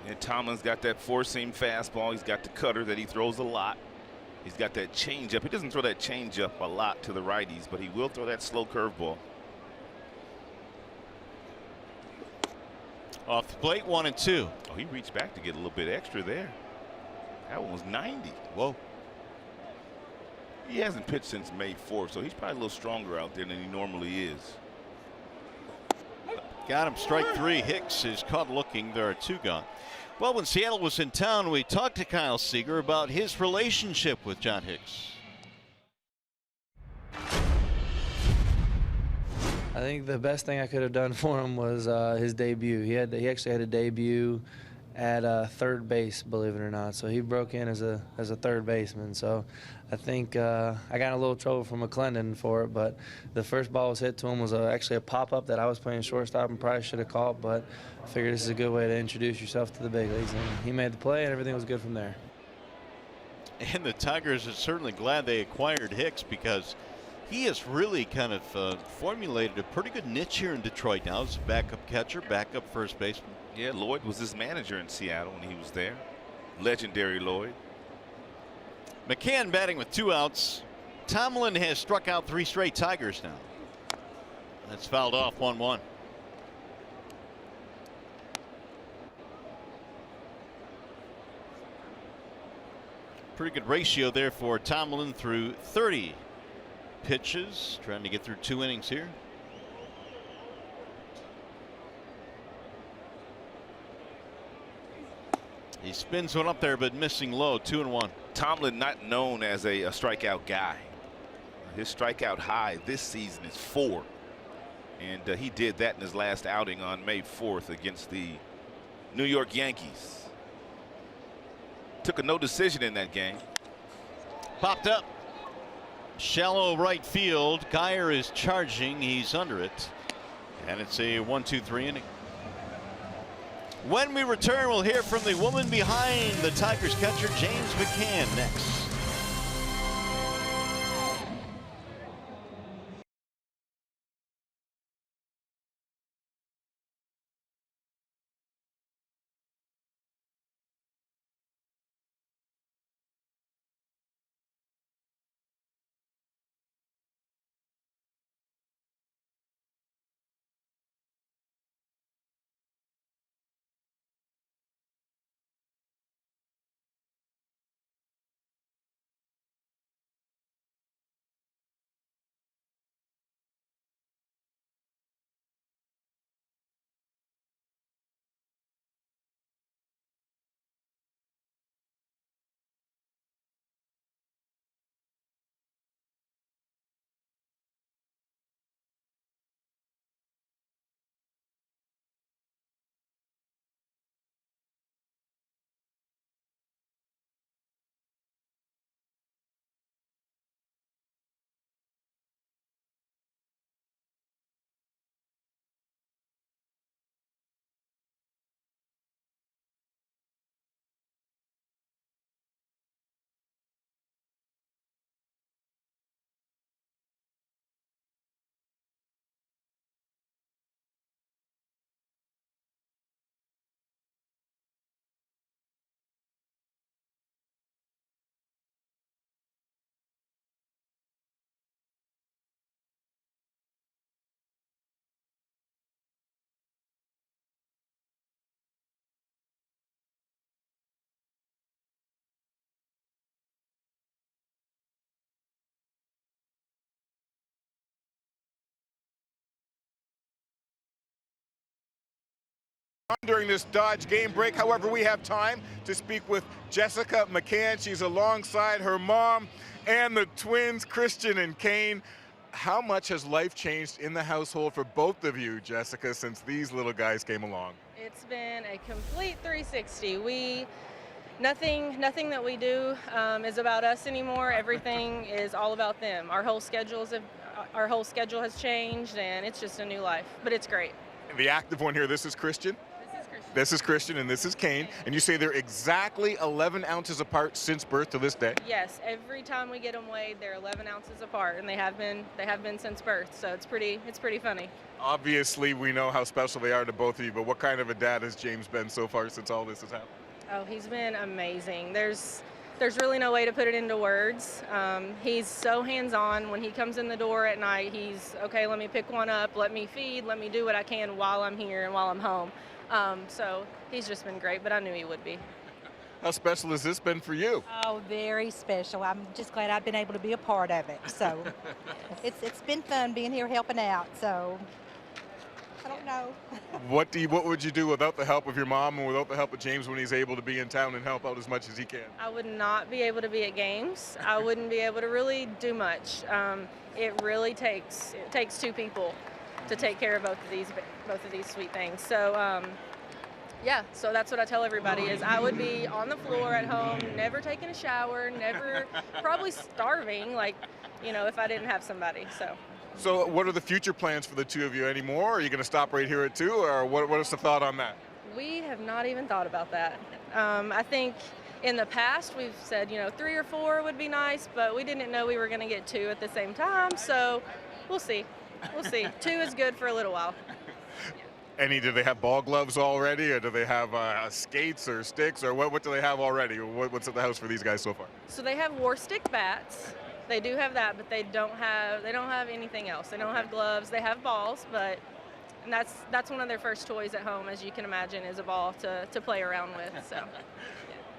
And Tomlin's got that four-seam fastball. He's got the cutter that he throws a lot. He's got that changeup. He doesn't throw that changeup a lot to the righties, but he will throw that slow curveball. Off the plate, 1-2. Oh, he reached back to get a little bit extra there. That one was 90. Whoa. He hasn't pitched since May 4th, so he's probably a little stronger out there than he normally is. Got him, strike 3. Hicks is caught looking. There are 2 gone. Well, when Seattle was in town, we talked to Kyle Seager about his relationship with John Hicks. I think the best thing I could have done for him was his debut. He actually had a debut at third base, believe it or not. So he broke in as a third baseman. So I think I got in a little trouble from McClendon for it, but the first ball was hit to him was actually a pop-up that I was playing shortstop and probably should have caught, but I figured this is a good way to introduce yourself to the big leagues. And he made the play, and everything was good from there. And the Tigers are certainly glad they acquired Hicks, because he has really kind of formulated a pretty good niche here in Detroit now as a backup catcher, backup first baseman. Yeah, Lloyd was his manager in Seattle when he was there. Legendary Lloyd. McCann batting with 2 outs. Tomlin has struck out 3 straight Tigers now. That's fouled off, 1-1. Pretty good ratio there for Tomlin through 30 pitches, trying to get through 2 innings here. He spins one up there, but missing low, 2-1. Tomlin not known as a strikeout guy. His strikeout high this season is 4. And he did that in his last outing on May 4th against the New York Yankees. Took a no decision in that game. Popped up. Shallow right field. Geyer is charging. He's under it. And it's a 1-2-3 inning. When we return, we'll hear from the woman behind the Tigers catcher, James McCann, next. During this Dodge game break. However, we have time to speak with Jessica McCann. She's alongside her mom and the twins, Christian and Kane. How much has life changed in the household for both of you, Jessica, since these little guys came along? It's been a complete 360. Nothing that we do is about us anymore. Everything is all about them. Our whole schedule has changed, and it's just a new life. But it's great. The active one here, this is Christian. This is Christian, and this is Kane. And you say they're exactly 11 ounces apart since birth to this day? Yes, every time we get them weighed, they're 11 ounces apart, and they have been since birth. So it's pretty funny. Obviously, we know how special they are to both of you, but what kind of a dad has James been so far since all this has happened? Oh, he's been amazing. There's really no way to put it into words. He's so hands-on. When he comes in the door at night, he's, okay, let me pick one up, let me feed, let me do what I can while I'm here and while I'm home. So he's just been great, but I knew he would be. How special has this been for you? Oh, very special. I'm just glad I've been able to be a part of it. So it's been fun being here helping out. So I don't know. What would you do without the help of your mom and without the help of James when he's able to be in town and help out as much as he can? I would not be able to be at games. I wouldn't be able to really do much. It really takes two people to take care of both of these sweet things. So yeah, so that's what I tell everybody is I would be on the floor at home, never taking a shower, never probably starving, like, you know, if I didn't have somebody. So what are the future plans for the two of you anymore? Are you going to stop right here at 2, or what is the thought on that? We have not even thought about that. I think in the past we've said, you know, 3 or 4 would be nice, but we didn't know we were going to get 2 at the same time, so we'll see. We'll see. 2 is good for a little while. Do they have ball gloves already, or do they have skates or sticks, or what do they have already? What's at the house for these guys so far? So they have war stick bats. They do have that, but they don't have anything else. They don't have gloves. They have balls, and that's one of their first toys at home, as you can imagine, is a ball to play around with. So. Yeah.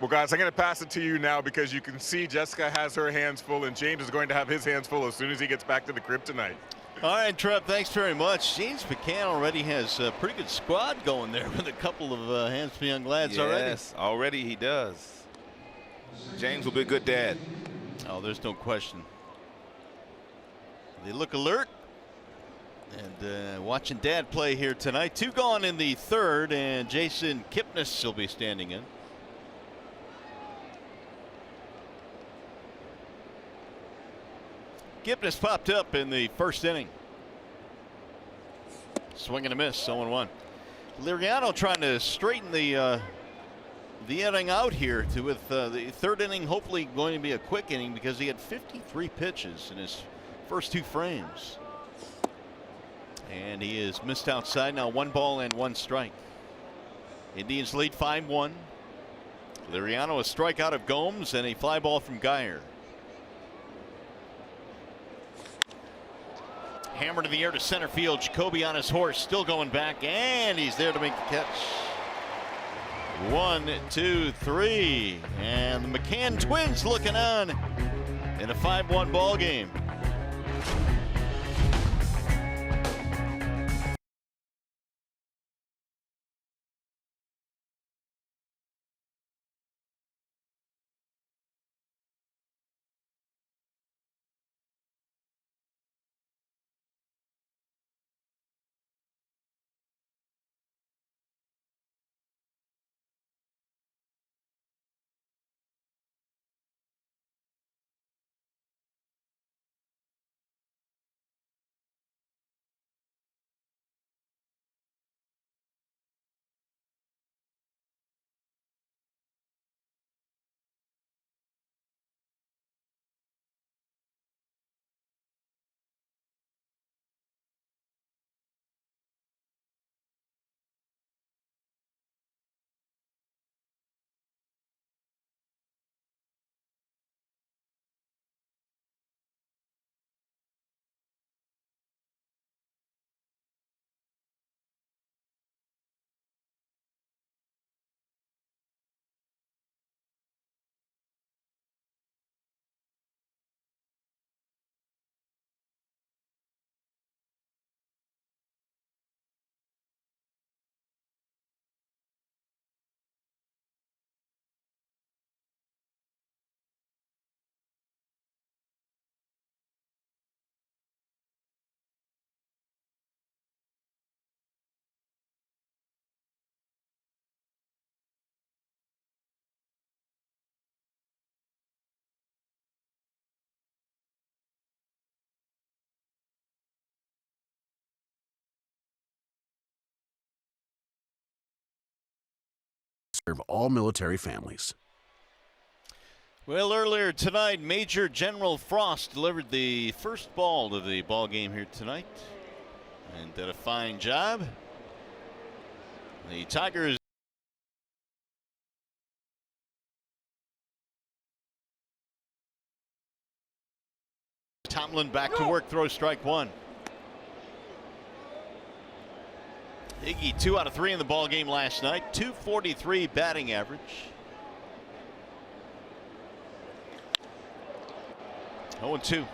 Well, guys, I'm going to pass it to you now because you can see Jessica has her hands full, and James is going to have his hands full as soon as he gets back to the crib tonight. All right, Trev, thanks very much. James McCann already has a pretty good squad going there with a couple of handsome young lads already. Yes, already he does. James will be a good dad. Oh, there's no question. They look alert. And watching Dad play here tonight. 2 gone in the third, and Jason Kipnis will be standing in. Kipnis popped up in the first inning. Swing and a miss, 0-1. Liriano trying to straighten the inning out here with the third inning hopefully going to be a quick inning because he had 53 pitches in his first 2 frames. And he is missed outside now. 1 ball and 1 strike. Indians lead 5-1. Liriano a strikeout of Gomes and a fly ball from Geyer. Hammered in the air to center field. Jacoby on his horse, still going back, and he's there to make the catch. 1, 2, 3, and the McCann twins looking on in a 5-1 ball game. Serve all military families. Well, earlier tonight, Major General Frost delivered the first ball to the ball game here tonight and did a fine job. The Tigers Tomlin back to work, throw strike 1. Iggy 2 out of 3 in the ball game last night. 243 batting average. 0-2.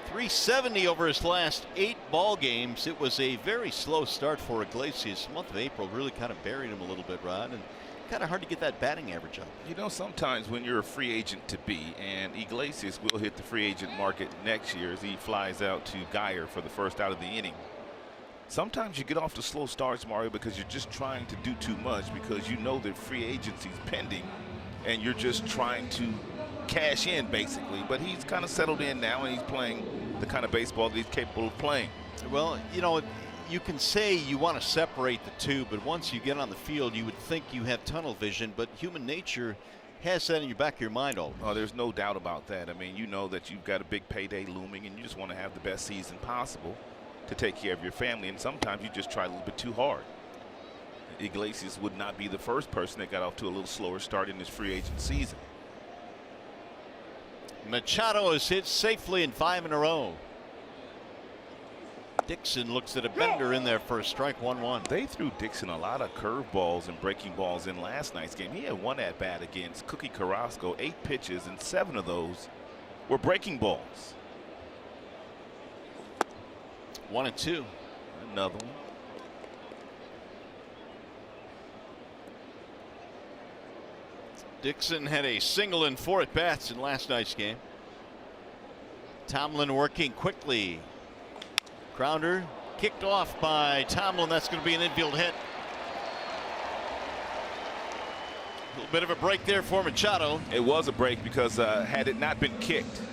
370 over his last 8 ball games. It was a very slow start for Iglesias. The month of April really kind of buried him a little bit, Rod, and kind of hard to get that batting average up. You know, sometimes when you're a free agent to be, and Iglesias will hit the free agent market next year as he flies out to Geyer for the first out of the inning. Sometimes you get off to slow starts, Mario, because you're just trying to do too much because you know that free agency's pending and you're just trying to cash in basically. But he's kind of settled in now and he's playing the kind of baseball that he's capable of playing. Well, you know, you can say you want to separate the two, but once you get on the field, you would think you have tunnel vision, but human nature has that in your back of your mind always. Oh, there's no doubt about that. I mean, you know that you've got a big payday looming and you just want to have the best season possible to take care of your family, and sometimes you just try a little bit too hard. Iglesias would not be the first person that got off to a little slower start in his free agent season. Machado has hit safely in 5 in a row. Dixon looks at a bender in there for a strike. 1-1. They threw Dixon a lot of curveballs and breaking balls in last night's game. He had 1 at bat against Cookie Carrasco, 8 pitches, and 7 of those were breaking balls. 1-2. Another one. Dixon had a single and 4 at bats in last night's game. Tomlin working quickly. Grounder kicked off by Tomlin. That's going to be an infield hit. A little bit of a break there for Machado. It was a break because had it not been kicked,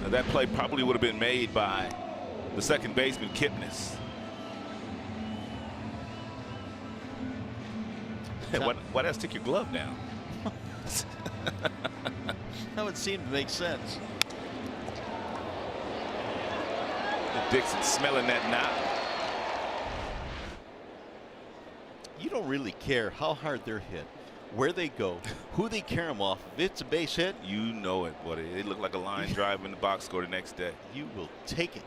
that play probably would have been made by the second baseman, Kipnis. Why does stick your glove down? That would seem to make sense. Dixon smelling that knot. You don't really care how hard they're hit, where they go, who they carry them off. If it's a base hit, you know it, buddy. It looked like a line drive in the box score the next day. You will take it.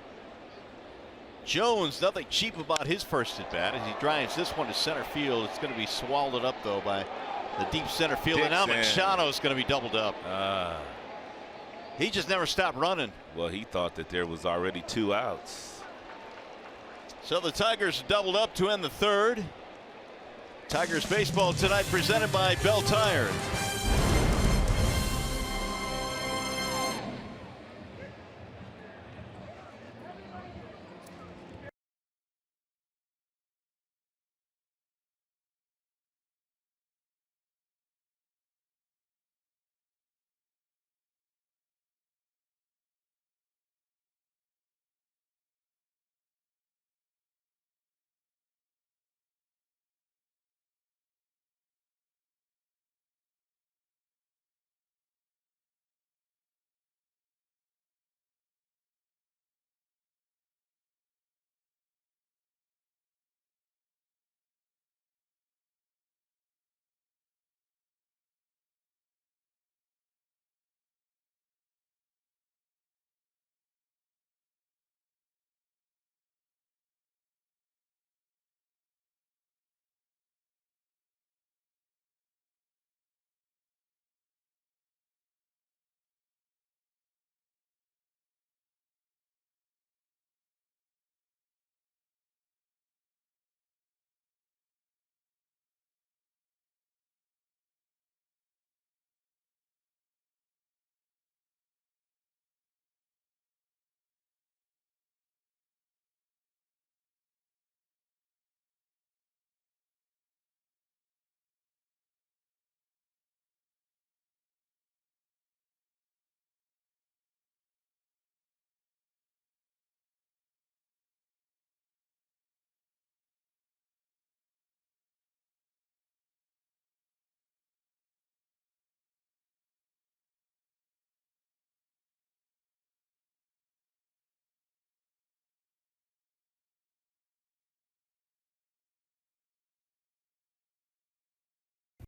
Jones, nothing cheap about his first at bat as he drives this one to center field. It's going to be swallowed up though by the deep center field. And now Machado is going to be doubled up. He just never stopped running. Well, he thought that there was already 2 outs. So the Tigers doubled up to end the third. Tigers baseball tonight presented by Bell Tire.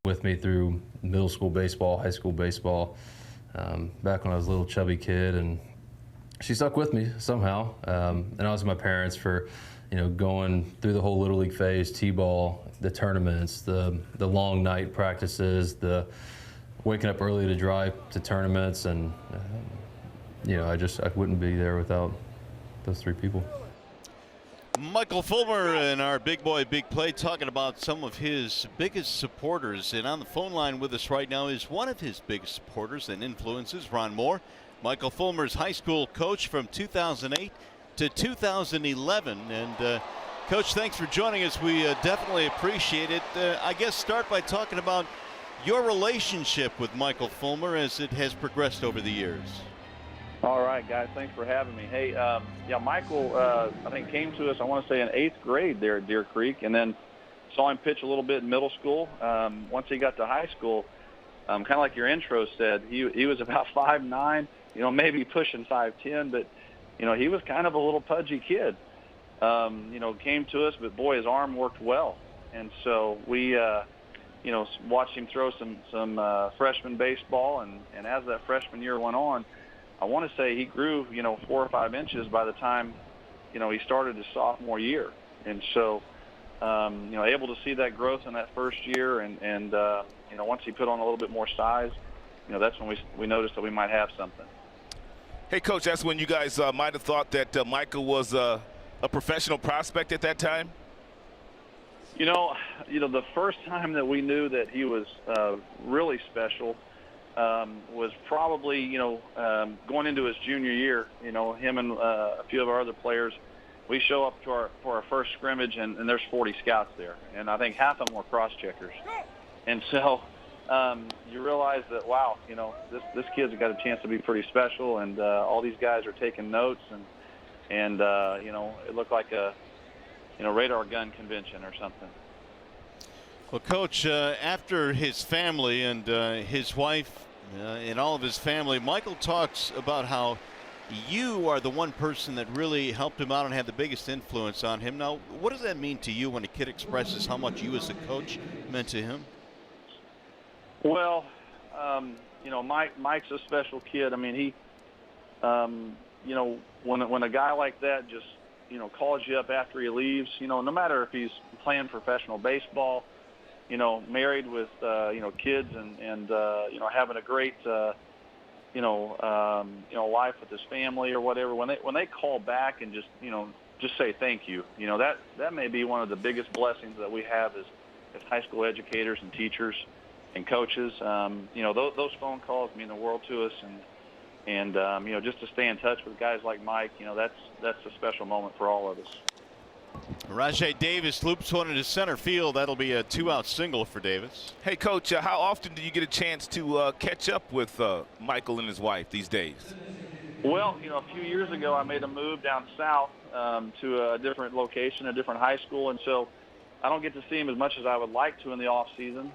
With me through middle school baseball, high school baseball, back when I was a little chubby kid, and she stuck with me somehow. And I was with my parents for, going through the whole Little League phase, T-ball, the tournaments, the long night practices, the waking up early to drive to tournaments, and I wouldn't be there without those 3 people. Michael Fulmer and our Big Boy Big Play talking about some of his biggest supporters, and on the phone line with us right now is one of his biggest supporters and influences, Ron Moore. Michael Fulmer's high school coach from 2008 to 2011. And Coach, thanks for joining us. We definitely appreciate it. I guess start by talking about your relationship with Michael Fulmer as it has progressed over the years. All right, guys, thanks for having me. Hey, Michael, I think came to us, I want to say in 8th grade there at Deer Creek, and then saw him pitch a little bit in middle school. Once he got to high school, kind of like your intro said, he was about 5'9", maybe pushing 5'10", but, he was kind of a little pudgy kid. Came to us, but boy, his arm worked well. And so we, watched him throw some freshman baseball, and as that freshman year went on, I want to say he grew, 4 or 5 inches by the time, he started his sophomore year. And so, able to see that growth in that first year. And once he put on a little bit more size, that's when we noticed that we might have something. Hey, Coach, that's when you guys might have thought that Michael was a professional prospect at that time? The first time that we knew that he was really special, was probably, going into his junior year, him and a few of our other players, we show up for our first scrimmage, and there's 40 scouts there. And I think half of them were cross-checkers. And so you realize that, wow, this kid's got a chance to be pretty special, and all these guys are taking notes, and it looked like a, radar gun convention or something. Well, Coach, after his family and his wife and all of his family, Michael talks about how you are the one person that really helped him out and had the biggest influence on him. Now, what does that mean to you when a kid expresses how much you as a coach meant to him? Well, Mike's a special kid. I mean, he, when a guy like that just, calls you up after he leaves, no matter if he's playing professional baseball, married with, kids and having a great, life with his family or whatever, when they call back and just say thank you, that may be one of the biggest blessings that we have as high school educators and teachers and coaches. Those phone calls mean the world to us, and just to stay in touch with guys like Mike, that's a special moment for all of us. Rajay Davis loops one into center field. That'll be a 2-out single for Davis. Hey, Coach, how often do you get a chance to catch up with Michael and his wife these days? Well, a few years ago, I made a move down south to a different location, a different high school, and so I don't get to see him as much as I would like to in the off season.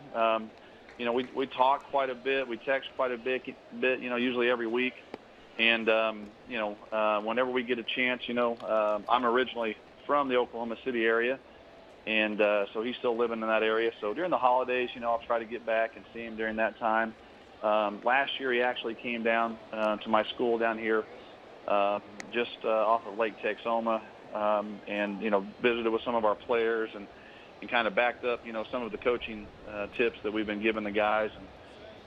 We talk quite a bit. We text quite a bit, usually every week. And, whenever we get a chance, I'm originally from the Oklahoma City area, and so he's still living in that area. So during the holidays, I'll try to get back and see him during that time. Last year, he actually came down to my school down here just off of Lake Texoma, and, visited with some of our players and kind of backed up, some of the coaching tips that we've been giving the guys.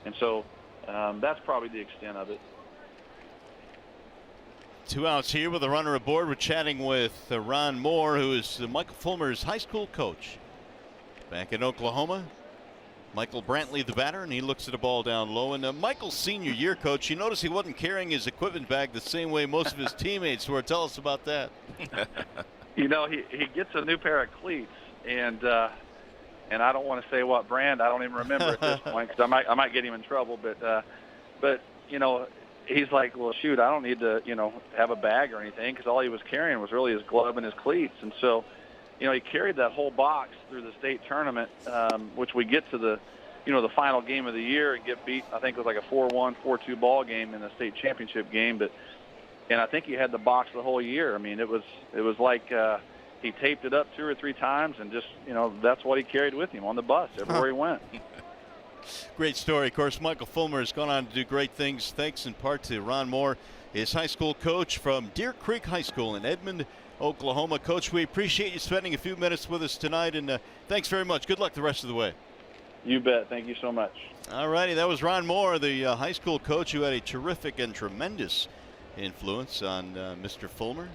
And so that's probably the extent of it. 2 outs here with a runner aboard. We're chatting with Ron Moore, who is Michael Fulmer's high school coach back in Oklahoma. Michael Brantley, the batter, and he looks at the ball down low. And Michael's senior year, Coach, you notice he wasn't carrying his equipment bag the same way most of his teammates were. Tell us about that. He gets a new pair of cleats, and I don't want to say what brand. I don't even remember at this point because I might get him in trouble. But he's like, well, shoot, I don't need to have a bag or anything, because all he was carrying was really his glove and his cleats. And so he carried that whole box through the state tournament, which we get to the the final game of the year and get beat. I think it was like a 4-1, 4-2 ball game in the state championship game. And I think he had the box the whole year. I mean, it was like he taped it up 2 or 3 times, and just that's what he carried with him on the bus everywhere he went. Great story. Of course, Michael Fulmer has gone on to do great things, thanks in part to Ron Moore, his high school coach from Deer Creek High School in Edmond, Oklahoma. Coach, we appreciate you spending a few minutes with us tonight, and thanks very much. Good luck the rest of the way. You bet. Thank you so much. All righty. That was Ron Moore, the high school coach who had a terrific and tremendous influence on Mr. Fulmer.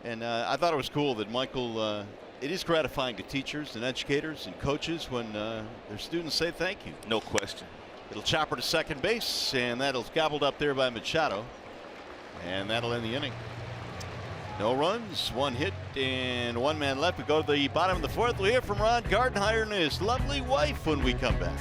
And I thought it was cool that Michael, it is gratifying to teachers and educators and coaches when their students say thank you. No question. It'll chopper to second base, and that'll gobbled up there by Machado. And that'll end the inning. No runs, 1 hit, and 1 man left. We go to the bottom of the 4th. We'll hear from Ron Gardenhire and his lovely wife when we come back.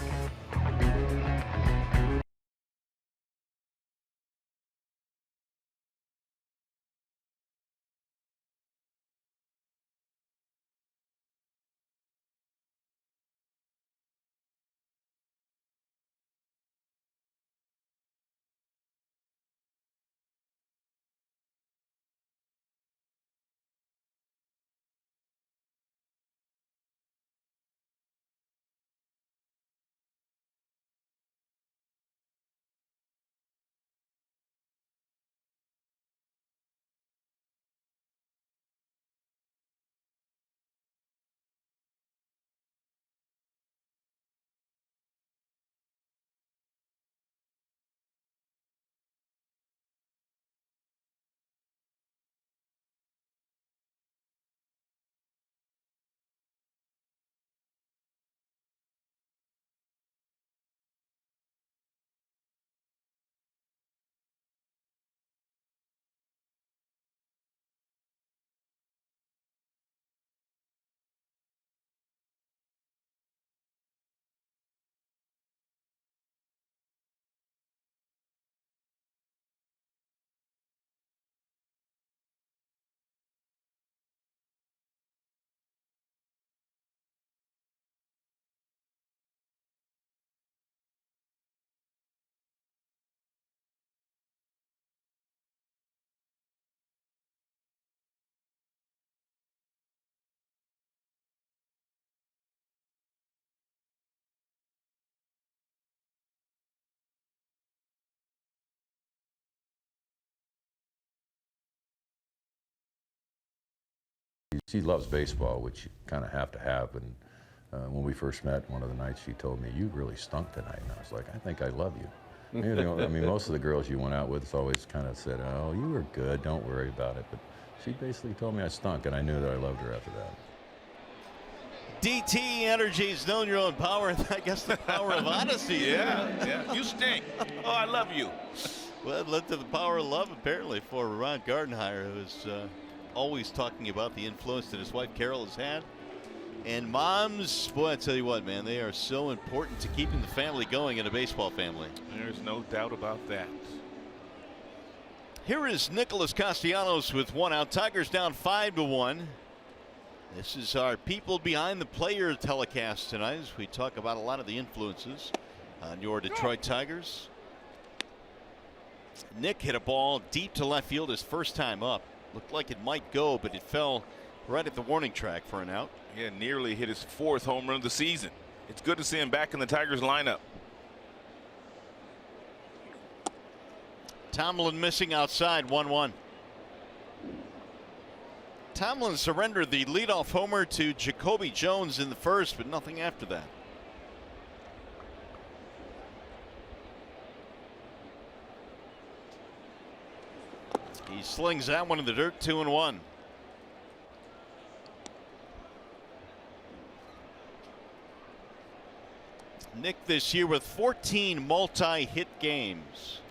she loves baseball, which you kind of have to have. And when we first met, one of the nights she told me, "You really stunk tonight." And I was like, "I think I love you." You know, I mean, most of the girls you went out with always kind of said, "Oh, you were good, don't worry about it." But she basically told me I stunk, and I knew that I loved her after that. DT Energy's known your own power, and I guess the power of honesty. Yeah. You stink. Oh, I love you. Well, it led to the power of love, apparently, for Ron Gardenhire, who's always talking about the influence that his wife Carol has had. And moms, boy, I tell you what, man, they are so important to keeping the family going in a baseball family. There's no doubt about that. Here is Nicholas Castellanos with one out. Tigers down 5-1. This is our people behind the player telecast tonight as we talk about a lot of the influences on your Detroit Tigers. Nick hit a ball deep to left field his first time up. Looked like it might go, but it fell right at the warning track for an out. Yeah, nearly hit his 4th home run of the season. It's good to see him back in the Tigers lineup. Tomlin missing outside, 1-1. Tomlin surrendered the leadoff homer to Jacoby Jones in the first, but nothing after that. He slings that one in the dirt, 2-1. Nick this year with 14 multi-hit games.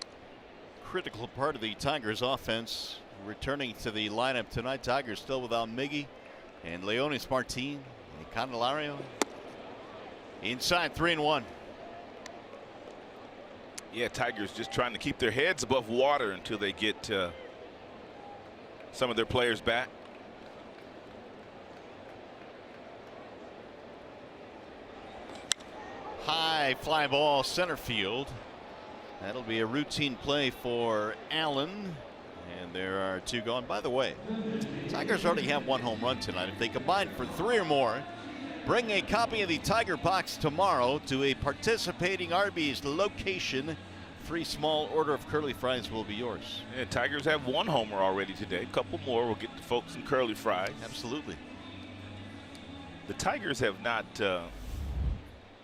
Critical part of the Tigers offense. Returning to the lineup tonight. Tigers still without Miggy and Leonis Martin and Candelario. Inside, 3-1. Yeah, Tigers just trying to keep their heads above water until they get some of their players back. High fly ball center field. That'll be a routine play for Allen. And there are 2 gone. By the way, Tigers already have 1 home run tonight. If they combine for 3 or more, bring a copy of the Tiger Box tomorrow to a participating Arby's location. Free small order of curly fries will be yours. Yeah, Tigers have 1 homer already today. A couple more will get the folks some curly fries. Absolutely. The Tigers have not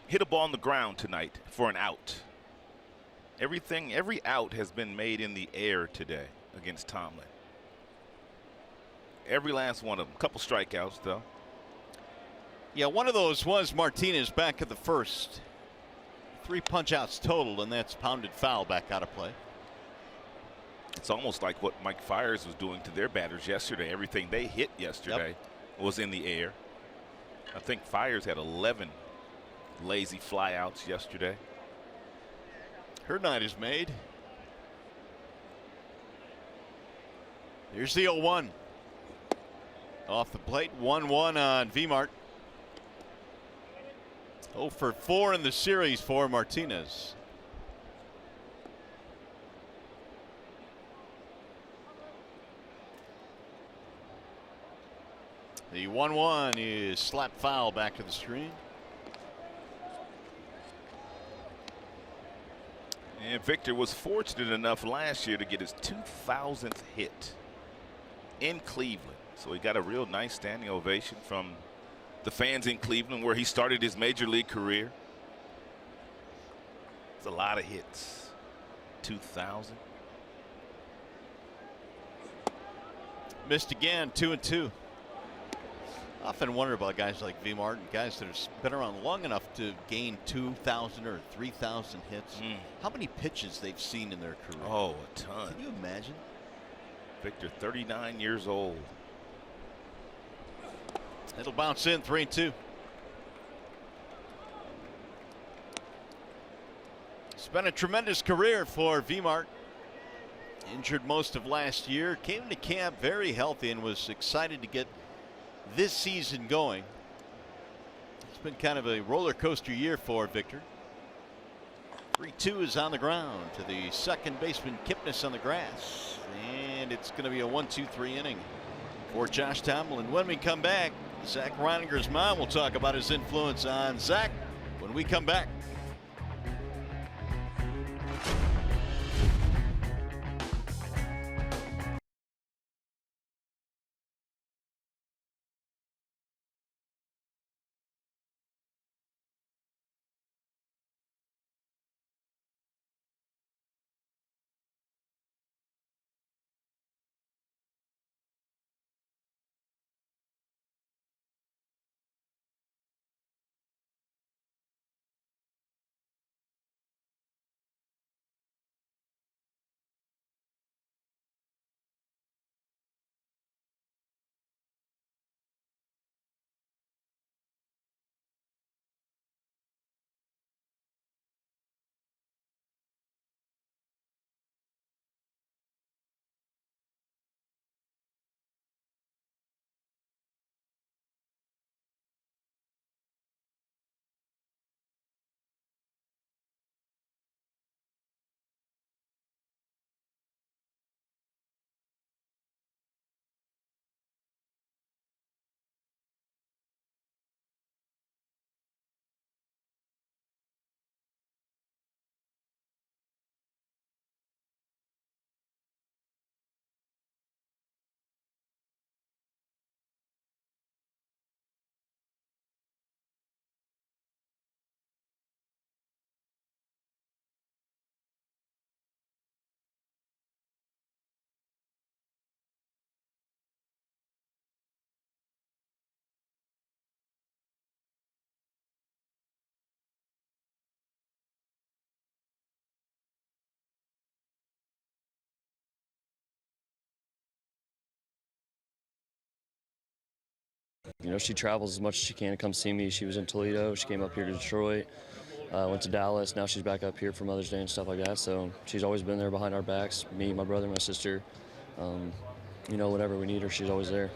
hit a ball on the ground tonight for an out. Every out has been made in the air today against Tomlin. Every last one of them. A couple strikeouts, though. Yeah, one of those was Martinez back at the first. 3 punch outs total, and that's pounded foul back out of play. It's almost like what Mike Fiers was doing to their batters yesterday. Everything they hit yesterday was in the air. I think Fiers had 11 lazy flyouts yesterday. Her night is made. Here's the 0-1. Off the plate, 1-1 on Vmart. 0 for 4 in the series for Martinez. The 1-1 is slap foul back to the screen. And Victor was fortunate enough last year to get his 2,000th hit in Cleveland. So he got a real nice standing ovation from the fans in Cleveland, where he started his major league career. It's a lot of hits. 2,000. Missed again, 2-2. Often wonder about guys like V. Martin, guys that have been around long enough to gain 2,000 or 3,000 hits. How many pitches they've seen in their career? Oh, a ton. Can you imagine? Victor, 39 years old. It'll bounce in, 3-2. It's been a tremendous career for V-Mart. Injured most of last year, came to camp very healthy and was excited to get this season going. It's been kind of a roller coaster year for Victor. 3-2 is on the ground to the second baseman, Kipnis on the grass. And it's going to be a 1-2-3 inning for Josh Tomlin. When we come back, Zach Reininger's mom will talk about his influence on Zach when we come back. You know, she travels as much as she can to come see me. She was in Toledo. She came up here to Detroit. Went to Dallas. Now she's back up here for Mother's Day and stuff like that. So she's always been there behind our backs. Me, my brother, my sister. You know, whenever we need her, she's always there.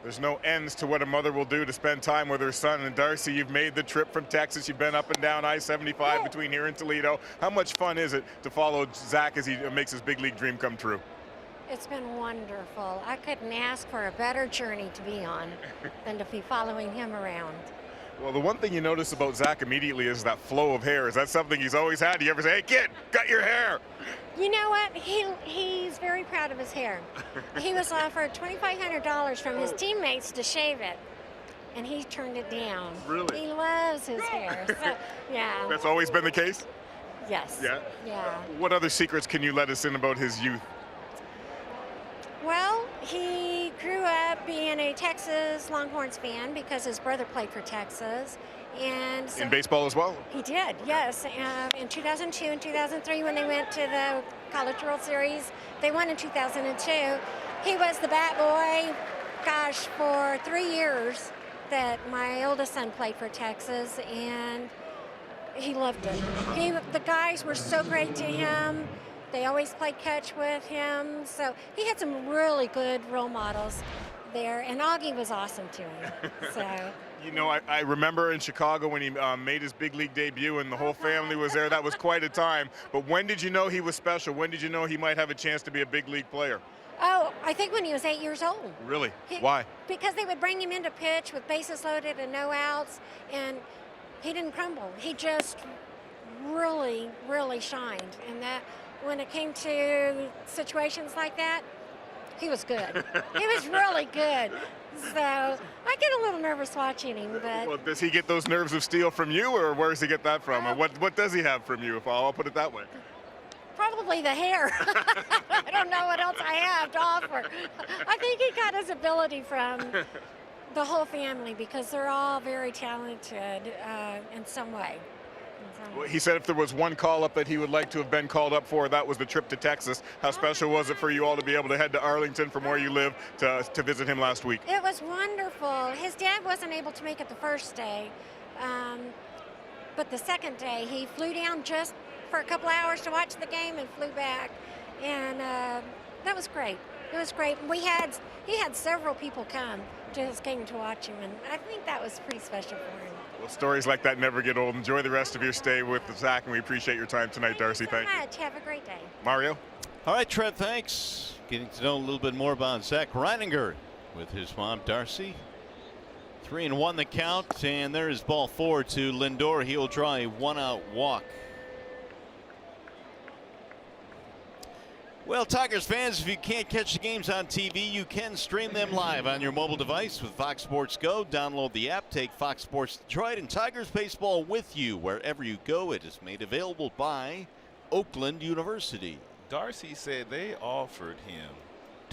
There's no ends to what a mother will do to spend time with her son. And Darcy, you've made the trip from Texas. You've been up and down I-75 between here and Toledo. How much fun is it to follow Zach as he makes his big league dream come true? It's been wonderful. I couldn't ask for a better journey to be on than to be following him around. Well, the one thing you notice about Zach immediately is that flow of hair. Is that something he's always had? Do you ever say, hey, kid, cut your hair? You know what? He's very proud of his hair. He was offered $2,500 from his teammates to shave it, and he turned it down. Really? He loves his hair. So, yeah. That's always been the case? Yes. Yeah? Yeah. What other secrets can you let us in about his youth? Well, he grew up being a Texas Longhorns fan because his brother played for Texas. And so In baseball as well? He did, yes. In 2002 and 2003, when they went to the College World Series, they won in 2002. He was the bat boy, gosh, for 3 years that my oldest son played for Texas, and he loved it. The guys were so great to him. They always played catch with him, so he had some really good role models there, and Augie was awesome to him. So. You know, I remember in Chicago when he made his big league debut and the whole family was there. That was quite a time. But when did you know he was special? When did you know he might have a chance to be a big league player? Oh, I think when he was 8 years old. Really? Why? Because they would bring him in to pitch with bases loaded and no outs, and he didn't crumble. He just really, really shined. And that when it came to situations like that, he was good. He was really good. So I get a little nervous watching him, but. Well, does he get those nerves of steel from you, or where does he get that from? Or what does he have from you, if I'll put it that way? Probably the hair. I don't know what else I have to offer. I think he got his ability from the whole family because they're all very talented in some way. Well, he said if there was one call-up that he would like to have been called up for, that was the trip to Texas. How special was it for you all to be able to head to Arlington from where you live to visit him last week? It was wonderful. His dad wasn't able to make it the first day, but the second day he flew down just for a couple hours to watch the game and flew back, and that was great. It was great. He had several people come to his game to watch him, and I think that was pretty special for him. Well, stories like that never get old. Enjoy the rest of your stay with Zach, and we appreciate your time tonight, Darcy. Thank you so much. Have a great day. Mario? All right, Trev, thanks. Getting to know a little bit more about Zach Reininger with his mom, Darcy. 3-1 the count, and there is ball 4 to Lindor. He will draw a 1-out walk. Well, Tigers fans, if you can't catch the games on TV, you can stream them live on your mobile device with Fox Sports Go. Download the app, take Fox Sports Detroit and Tigers baseball with you wherever you go. It is made available by Oakland University. Darcy said they offered him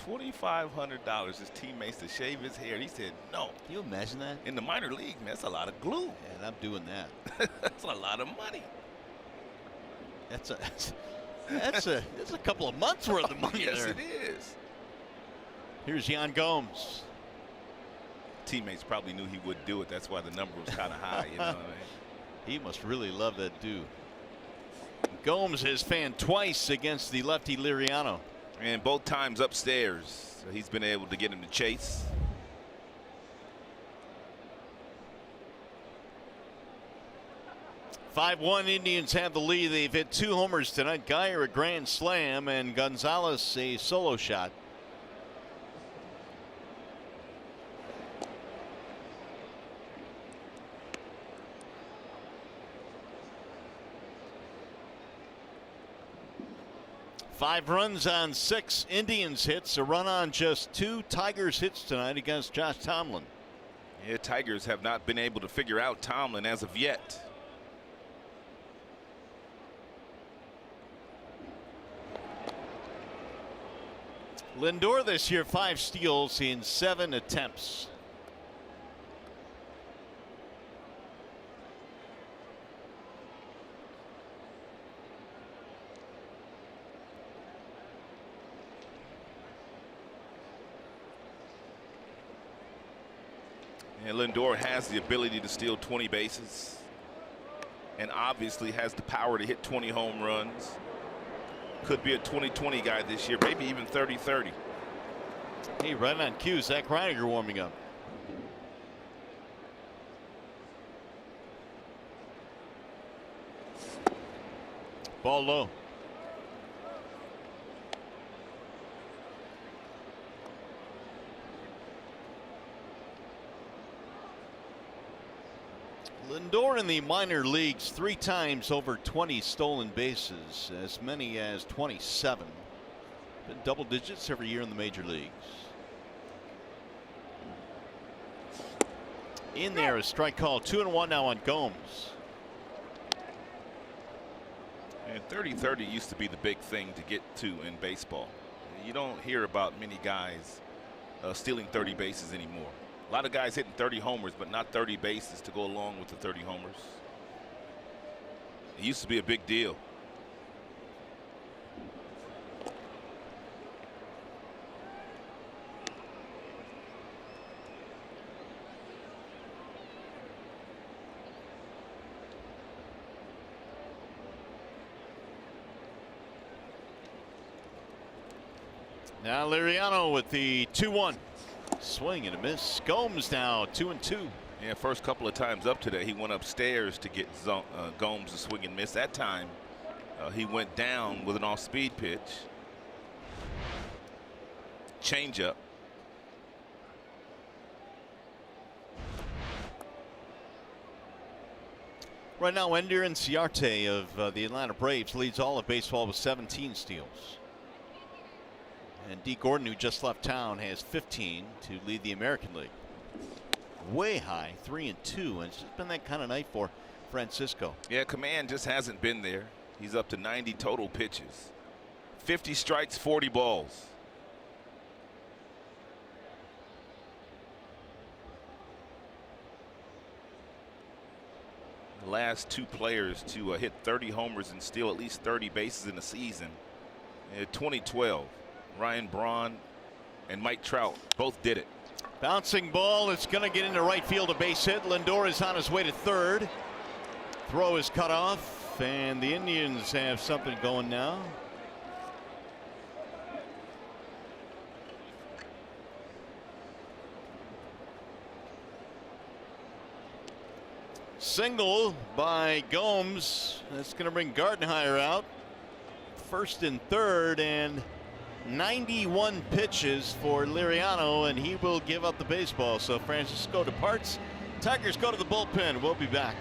$2,500, his teammates, to shave his hair. He said no. Can you imagine that? In the minor league, man, that's a lot of glue. And I'm doing that. That's a lot of money. That's a couple of months worth of money. Yes, there. it is. Here's Yan Gomes. Teammates probably knew he would do it. That's why the number was kind of high. You know what I mean? He must really love that dude. Gomes has fanned twice against the lefty Liriano. And both times upstairs. So he's been able to get him to chase. (5-1) Indians have the lead. They've hit 2 homers tonight. Geyer a grand slam and Gonzalez a solo shot. Five runs on 6 Indians hits, a run on just 2 Tigers hits tonight against Josh Tomlin. Yeah, Tigers have not been able to figure out Tomlin as of yet. Lindor this year 5 steals in 7 attempts. And Lindor has the ability to steal 20 bases and obviously has the power to hit 20 home runs. Could be a 20-20 guy this year, maybe even 30-30. Hey, right on cue, Zach Reiniger warming up. Ball low. Lindor in the minor leagues 3 times over 20 stolen bases, as many as 27. Been double digits every year in the major leagues. In there, a strike call, 2-1 now on Gomes. And 30-30 used to be the big thing to get to in baseball. You don't hear about many guys stealing 30 bases anymore. A lot of guys hitting 30 homers, but not 30 bases to go along with the 30 homers. It used to be a big deal. Now Liriano with the 2-1. Swing and a miss. Gomes now 2-2. Yeah, first couple of times up today, he went upstairs to get Gomes to swing and miss. That time, he went down with an off-speed pitch. Changeup. Right now, Ender Inciarte of the Atlanta Braves leads all of baseball with 17 steals. And D. Gordon, who just left town, has 15 to lead the American League. Way high, 3-2, and it's just been that kind of night for Francisco. Yeah, command just hasn't been there. He's up to 90 total pitches. 50 strikes, 40 balls. The last 2 players to hit 30 homers and steal at least 30 bases in a season. In 2012, Ryan Braun and Mike Trout both did it. Bouncing ball, it's going to get into right field, a base hit. Lindor is on his way to third. Throw is cut off, and the Indians have something going now. Single by Gomes. That's going to bring Gardenhire out. First and third, and 91 pitches for Liriano, and he will give up the baseball. So Francisco departs. Tigers go to the bullpen. We'll be back.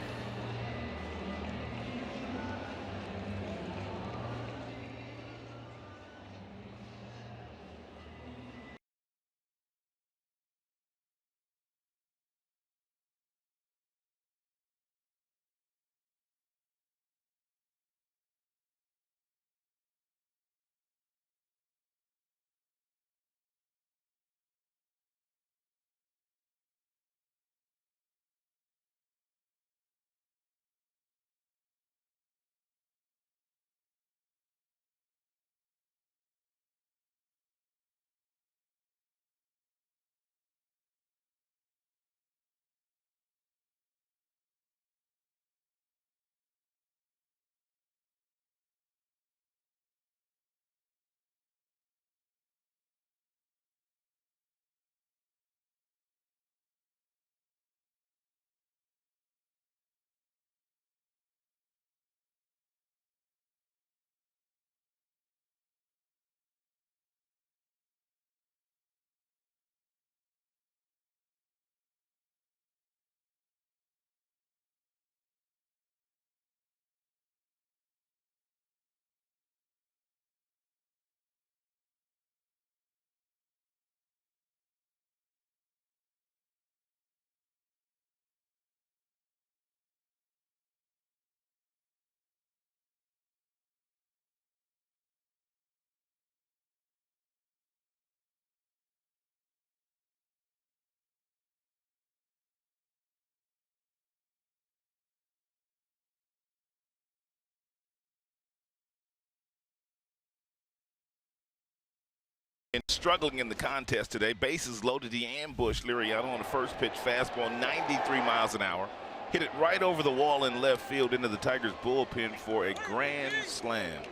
Struggling in the contest today. Bases loaded. He ambushed Liriano on the first pitch. Fastball 93 miles an hour. Hit it right over the wall in left field into the Tigers bullpen for a grand slam.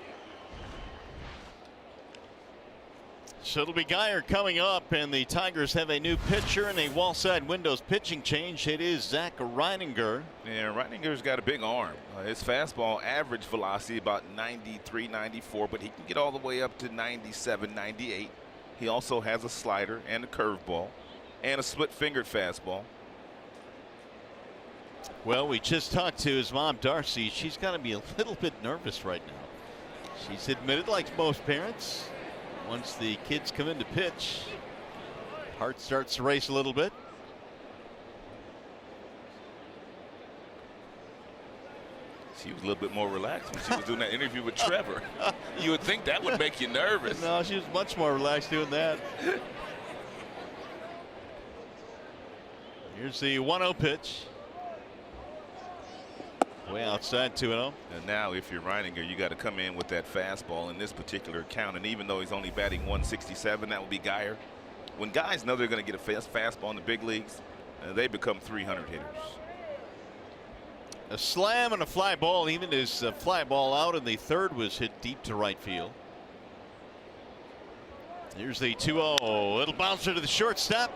So it'll be Geyer coming up, and the Tigers have a new pitcher and a wall-side windows pitching change. It is Zach Reininger. Yeah, Reininger's got a big arm. His fastball average velocity about 93, 94, but he can get all the way up to 97, 98. He also has a slider and a curveball and a split-fingered fastball. Well, we just talked to his mom, Darcy. She's got to be a little bit nervous right now. She's admitted, like most parents, once the kids come in to pitch, heart starts to race a little bit. She was a little bit more relaxed when she was doing that interview with Trevor. You would think that would make you nervous. No, she was much more relaxed doing that. Here's the 1-0 pitch. Way outside, 2-0. And now if you're Reininger, you got to come in with that fastball in this particular count. And even though he's only batting 167, that would be Geyer. When guys know they're going to get a fastball in the big leagues, they become 300 hitters. A slam and a fly ball. Even his fly ball out in the third was hit deep to right field. Here's the 2-0. It'll bounce to the shortstop.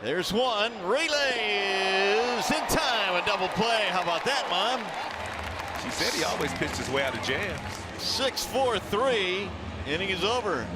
There's one. Relay is in time. A double play. How about that, Mom? She said he always pitched his way out of jams. 6-4-3. Inning is over.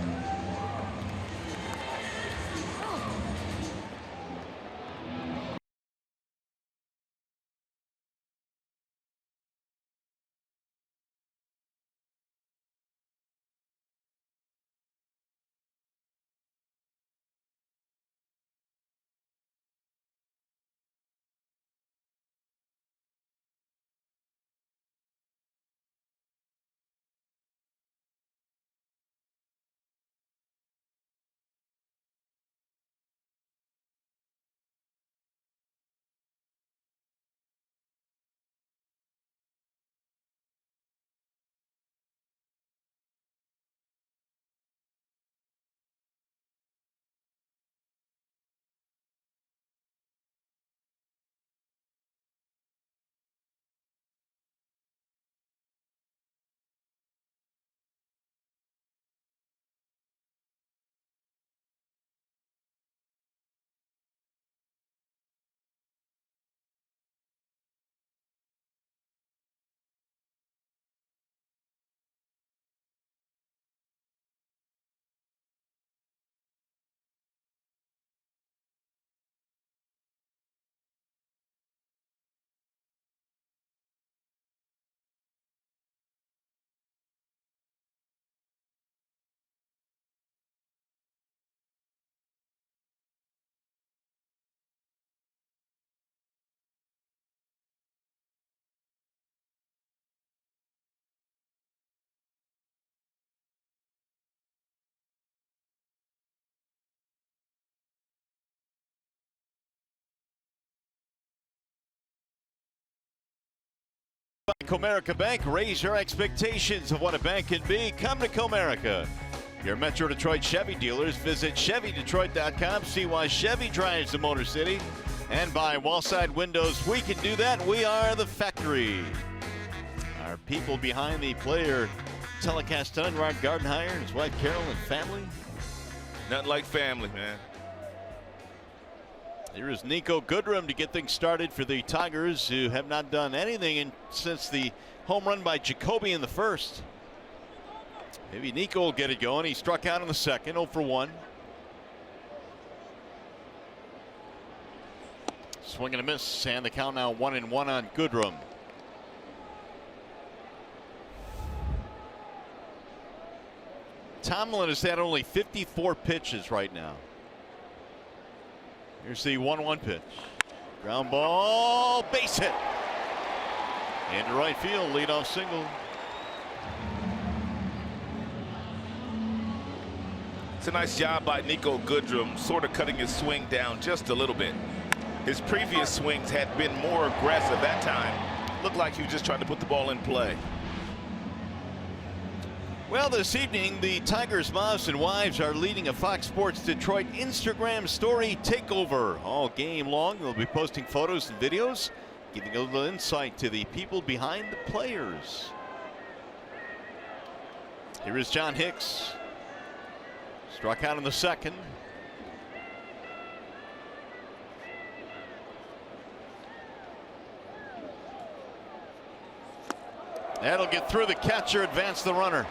Comerica Bank, raise your expectations of what a bank can be. Come to Comerica. Your Metro Detroit Chevy dealers. Visit ChevyDetroit.com. See why Chevy drives the Motor City. And by Wallside Windows, we can do that. We are the factory. Our people behind the player telecast tonight, Rod Gardenhire, his wife Carol, and family. Nothing like family, man. Here is Nico Goodrum to get things started for the Tigers, who have not done anything since the home run by Jacoby in the first. Maybe Nico will get it going. He struck out in the second, 0 for 1. Swing and a miss, and the count now 1-1 on Goodrum. Tomlin has had only 54 pitches right now. Here's the 1-1 pitch. Ground ball, base hit. Into right field, leadoff single. It's a nice job by Nico Goodrum, sort of cutting his swing down just a little bit. His previous swings had been more aggressive that time. Looked like he was just trying to put the ball in play. Well, this evening, the Tigers' moms and wives are leading a Fox Sports Detroit Instagram story takeover. All game long, they'll be posting photos and videos, giving a little insight to the people behind the players. Here is John Hicks. Struck out in the second. That'll get through the catcher, advance the runner.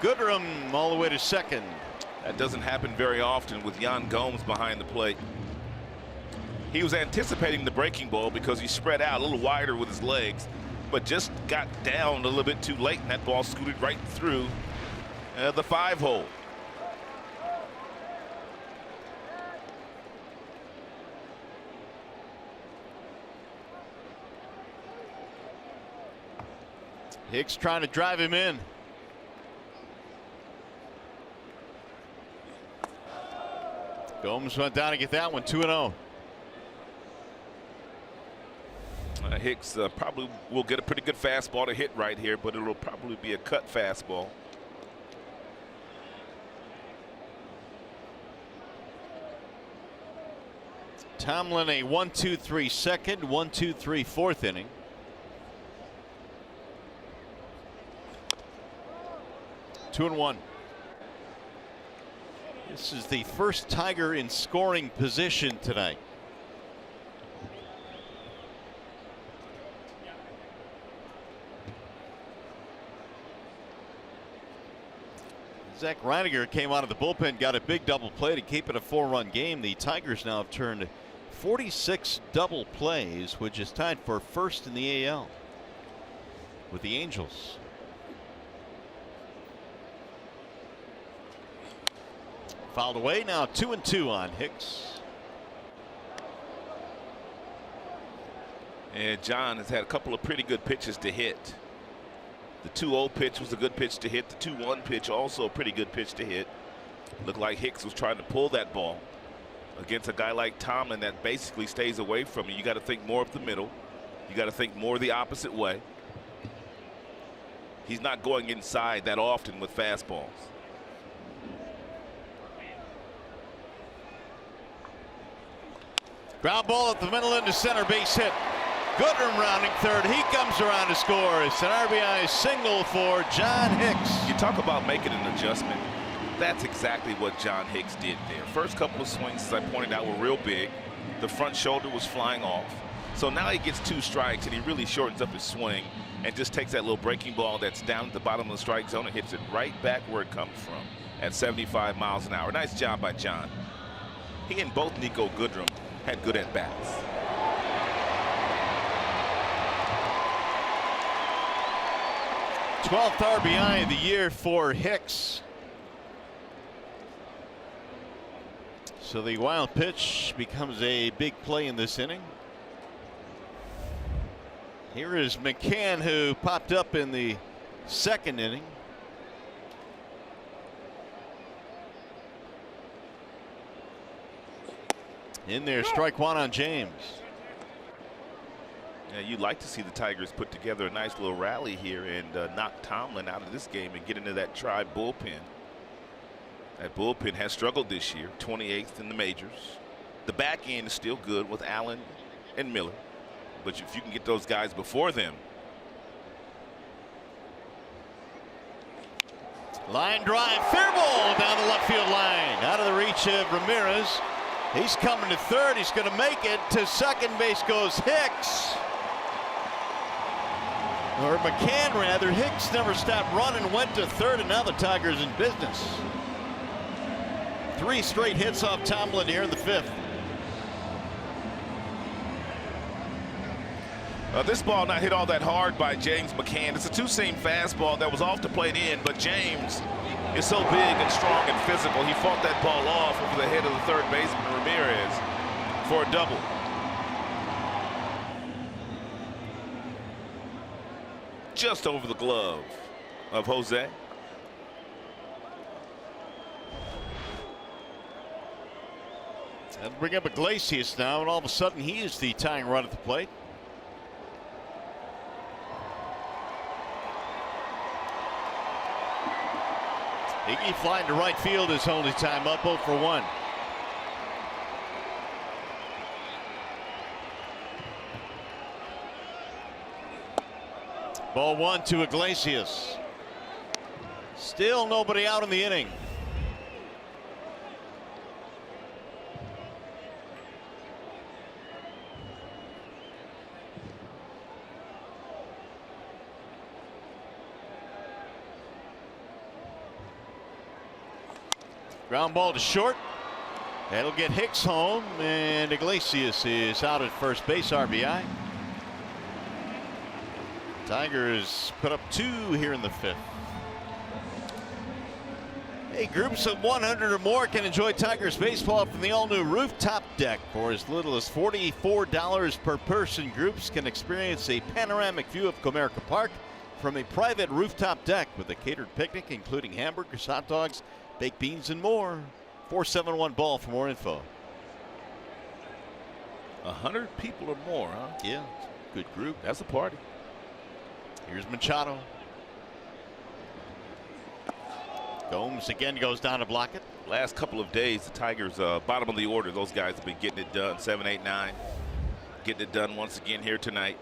Goodrum all the way to second. That doesn't happen very often with Jan Gomes behind the plate. He was anticipating the breaking ball because he spread out a little wider with his legs, but just got down a little bit too late, and that ball scooted right through the 5-hole. Hicks trying to drive him in. Gomes went down to get that one, 2-0. Hicks probably will get a pretty good fastball to hit right here, but it'll probably be a cut fastball. Tomlin a 1-2-3 second, 1-2-3 fourth inning. Two and one. This is the first Tiger in scoring position tonight. Zach Reiniger came out of the bullpen, got a big double play to keep it a 4-run game. The Tigers now have turned 46 double plays, which is tied for first in the AL with the Angels. Fouled away, now 2-2 on Hicks. And John has had a couple of pretty good pitches to hit. The 2-0 pitch was a good pitch to hit. The 2-1 pitch also a pretty good pitch to hit. Looked like Hicks was trying to pull that ball against a guy like Tomlin that basically stays away from you. You got to think more of the middle. You got to think more the opposite way. He's not going inside that often with fastballs. Ground ball at the middle into center, base hit. Goodrum rounding third. He comes around to score. It's an RBI single for John Hicks. You talk about making an adjustment. That's exactly what John Hicks did there. First couple of swings, as I pointed out, were real big. The front shoulder was flying off. So now he gets 2 strikes and he really shortens up his swing and just takes that little breaking ball that's down at the bottom of the strike zone and hits it right back where it comes from at 75 miles an hour. Nice job by John. He and both Nico Goodrum had good at-bats. #12th RBI of the year for Hicks. So the wild pitch becomes a big play in this inning. Here is McCann, who popped up in the second inning. In there, strike one on James. Yeah, you'd like to see the Tigers put together a nice little rally here and knock Tomlin out of this game and get into that Tribe bullpen. That bullpen has struggled this year, 28th in the majors. The back end is still good with Allen and Miller, but if you can get those guys before them. Line drive, fair ball down the left field line, out of the reach of Ramirez. He's coming to third. He's going to make it. To second base goes Hicks. Or McCann, rather. Hicks never stopped running, went to third, and now the Tigers in business. 3 straight hits off Tomlin here in the 5th. This ball not hit all that hard by James McCann. It's a 2-seam fastball that was off the plate in, but James is so big and strong and physical. He fought that ball off over the head of the third baseman Ramirez for a double. Just over the glove of Jose. And bring up Iglesias now, and all of a sudden he is the tying run at the plate. Iggy flying to right field is only time up 0 for 1. Ball 1 to Iglesias. Still nobody out in the inning. Ground ball to short. That'll get Hicks home, and Iglesias is out at first base, RBI. Tigers put up 2 here in the 5th. Hey, groups of 100 or more can enjoy Tigers baseball from the all-new rooftop deck for as little as $44 per person. Groups can experience a panoramic view of Comerica Park from a private rooftop deck with a catered picnic, including hamburgers, hot dogs, baked beans, and more. 471 ball for more info. 100 people or more, huh? Yeah, good group. That's a party. Here's Machado. Gomes again goes down to block it. Last couple of days, the Tigers, bottom of the order, those guys have been getting it done. 7, 8, 9. Getting it done once again here tonight.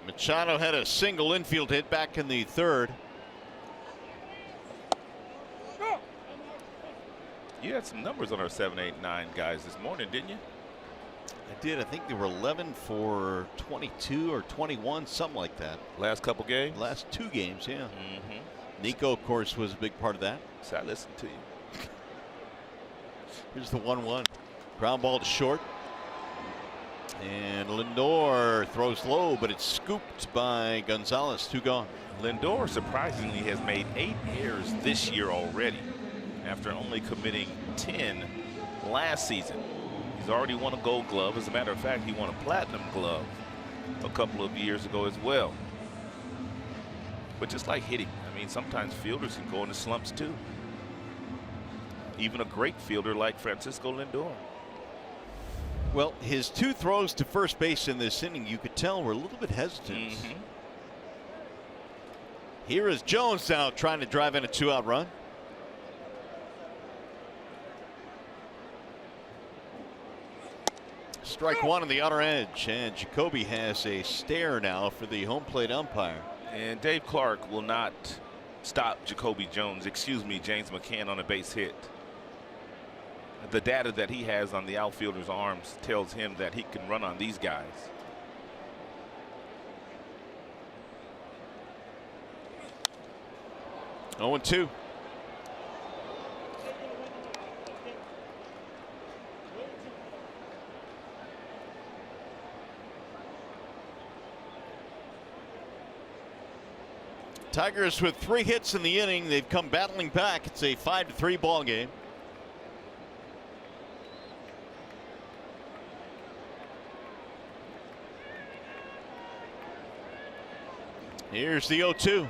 Machado had a single infield hit back in the 3rd. You had some numbers on our 7, 8, 9 guys this morning, didn't you? I did. I think they were 11 for 22 or 21, something like that. Last couple games? Last 2 games, yeah. Nico, of course, was a big part of that. So I listened to you. Here's the 1-1. Ground ball to short. And Lindor throws low, but it's scooped by Gonzalez. 2 gone. Lindor surprisingly has made 8 errors this year already, after only committing 10 last season. He's already won a Gold Glove. As a matter of fact, he won a Platinum Glove a couple of years ago as well. But just like hitting, I mean, sometimes fielders can go into slumps too. Even a great fielder like Francisco Lindor. Well, his 2 throws to first base in this inning, you could tell, were a little bit hesitant. Here is Jones now trying to drive in a 2-out run. Strike 1 on the outer edge, and Jacoby has a stare now for the home plate umpire. And Dave Clark will not stop James McCann on a base hit. The data that he has on the outfielder's arms tells him that he can run on these guys. Oh, 2. Tigers with 3 hits in the inning. They've come battling back. It's a 5-3 ball game. Here's the 0-2.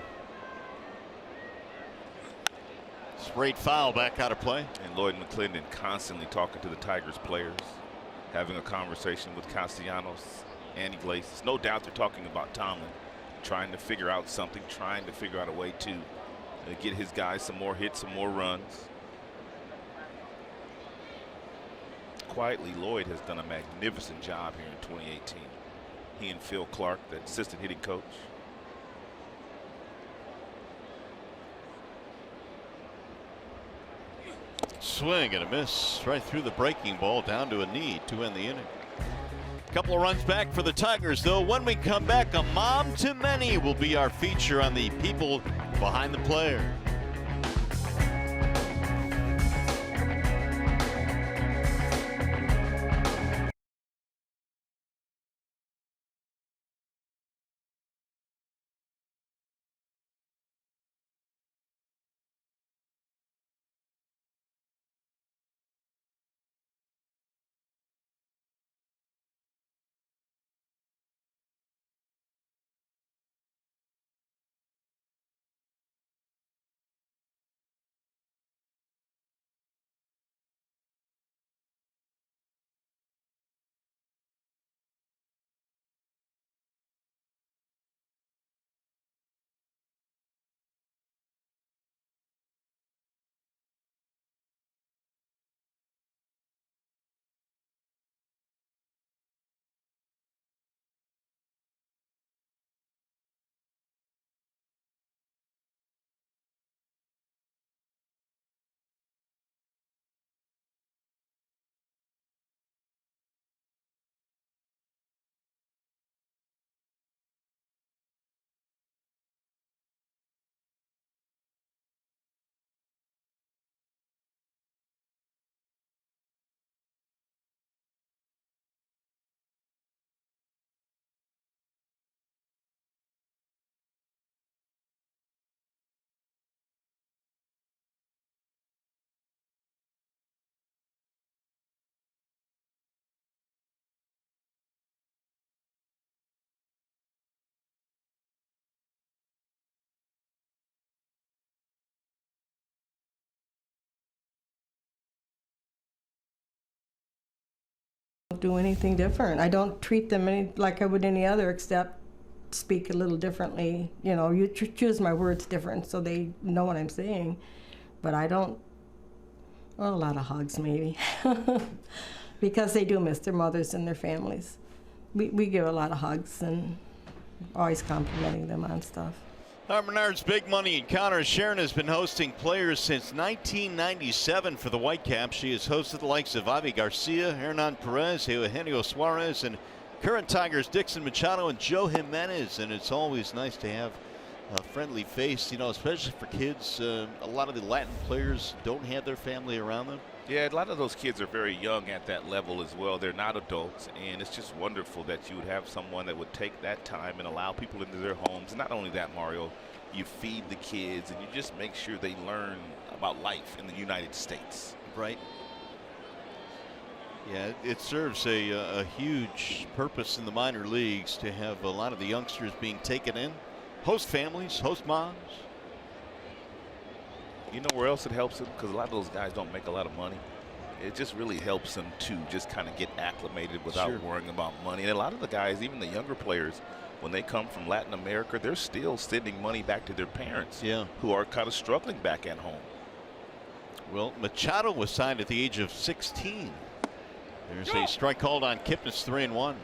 Sprayed foul, back out of play. And Lloyd McClendon constantly talking to the Tigers players, having a conversation with Castellanos and Iglesias. No doubt they're talking about Tomlin, trying to figure out something, trying to figure out a way to get his guys some more hits, some more runs. Quietly, Lloyd has done a magnificent job here in 2018. He and Phil Clark, the assistant hitting coach. Swing and a miss right through the breaking ball, down to a knee to end the inning. Couple of runs back for the Tigers, though. When we come back, a mom to many will be our feature on the people behind the player. do anything different. I don't treat them like I would any other, except speak a little differently. You know, you choose my words different so they know what I'm saying. But I don't, well, a lot of hugs maybe, because they do miss their mothers and their families. We give a lot of hugs and always complimenting them on stuff. Bernard's Big Money Encounter. Sharon has been hosting players since 1997 for the Whitecaps. She has hosted the likes of Avi Garcia, Hernan Perez, Eugenio Suarez, and current Tigers Dixon Machado and Joe Jimenez. And it's always nice to have a friendly face, you know, especially for kids. A lot of the Latin players don't have their family around them. Yeah, a lot of those kids are very young at that level as well. They're not adults, and it's just wonderful that you would have someone that would take that time and allow people into their homes. And not only that, Mario, you feed the kids and you just make sure they learn about life in the United States. Right. Yeah, it serves a huge purpose in the minor leagues to have a lot of the youngsters being taken in, host families, host moms. You know where else it helps them? Because a lot of those guys don't make a lot of money. It just really helps them to just kind of get acclimated without worrying about money. And a lot of the guys, even the younger players, when they come from Latin America, they're still sending money back to their parents, who are kind of struggling back at home. Well, Machado was signed at the age of 16. There's a strike called on Kipnis, 3-1.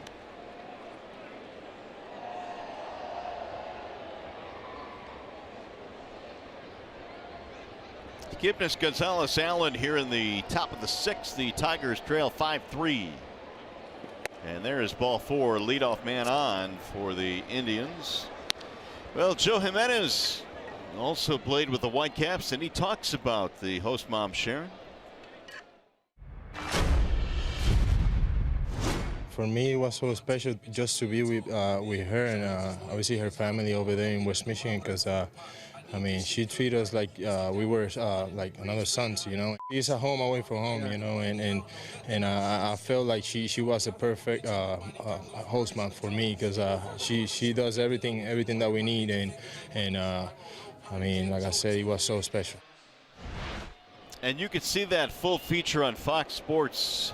Kipnis, Gonzalez, Allen here in the top of the sixth. The Tigers trail 5-3. And there is ball four, leadoff man on for the Indians. Well, Joe Jimenez also played with the Whitecaps, and he talks about the host mom, Sharon. For me, it was so special just to be with her and obviously her family over there in West Michigan, because I mean, she treated us like we were like another sons, you know. She's a home away from home, you know, and I felt like she was a perfect host mom for me, because she does everything that we need, and I mean, like I said, it was so special. And you can see that full feature on Fox Sports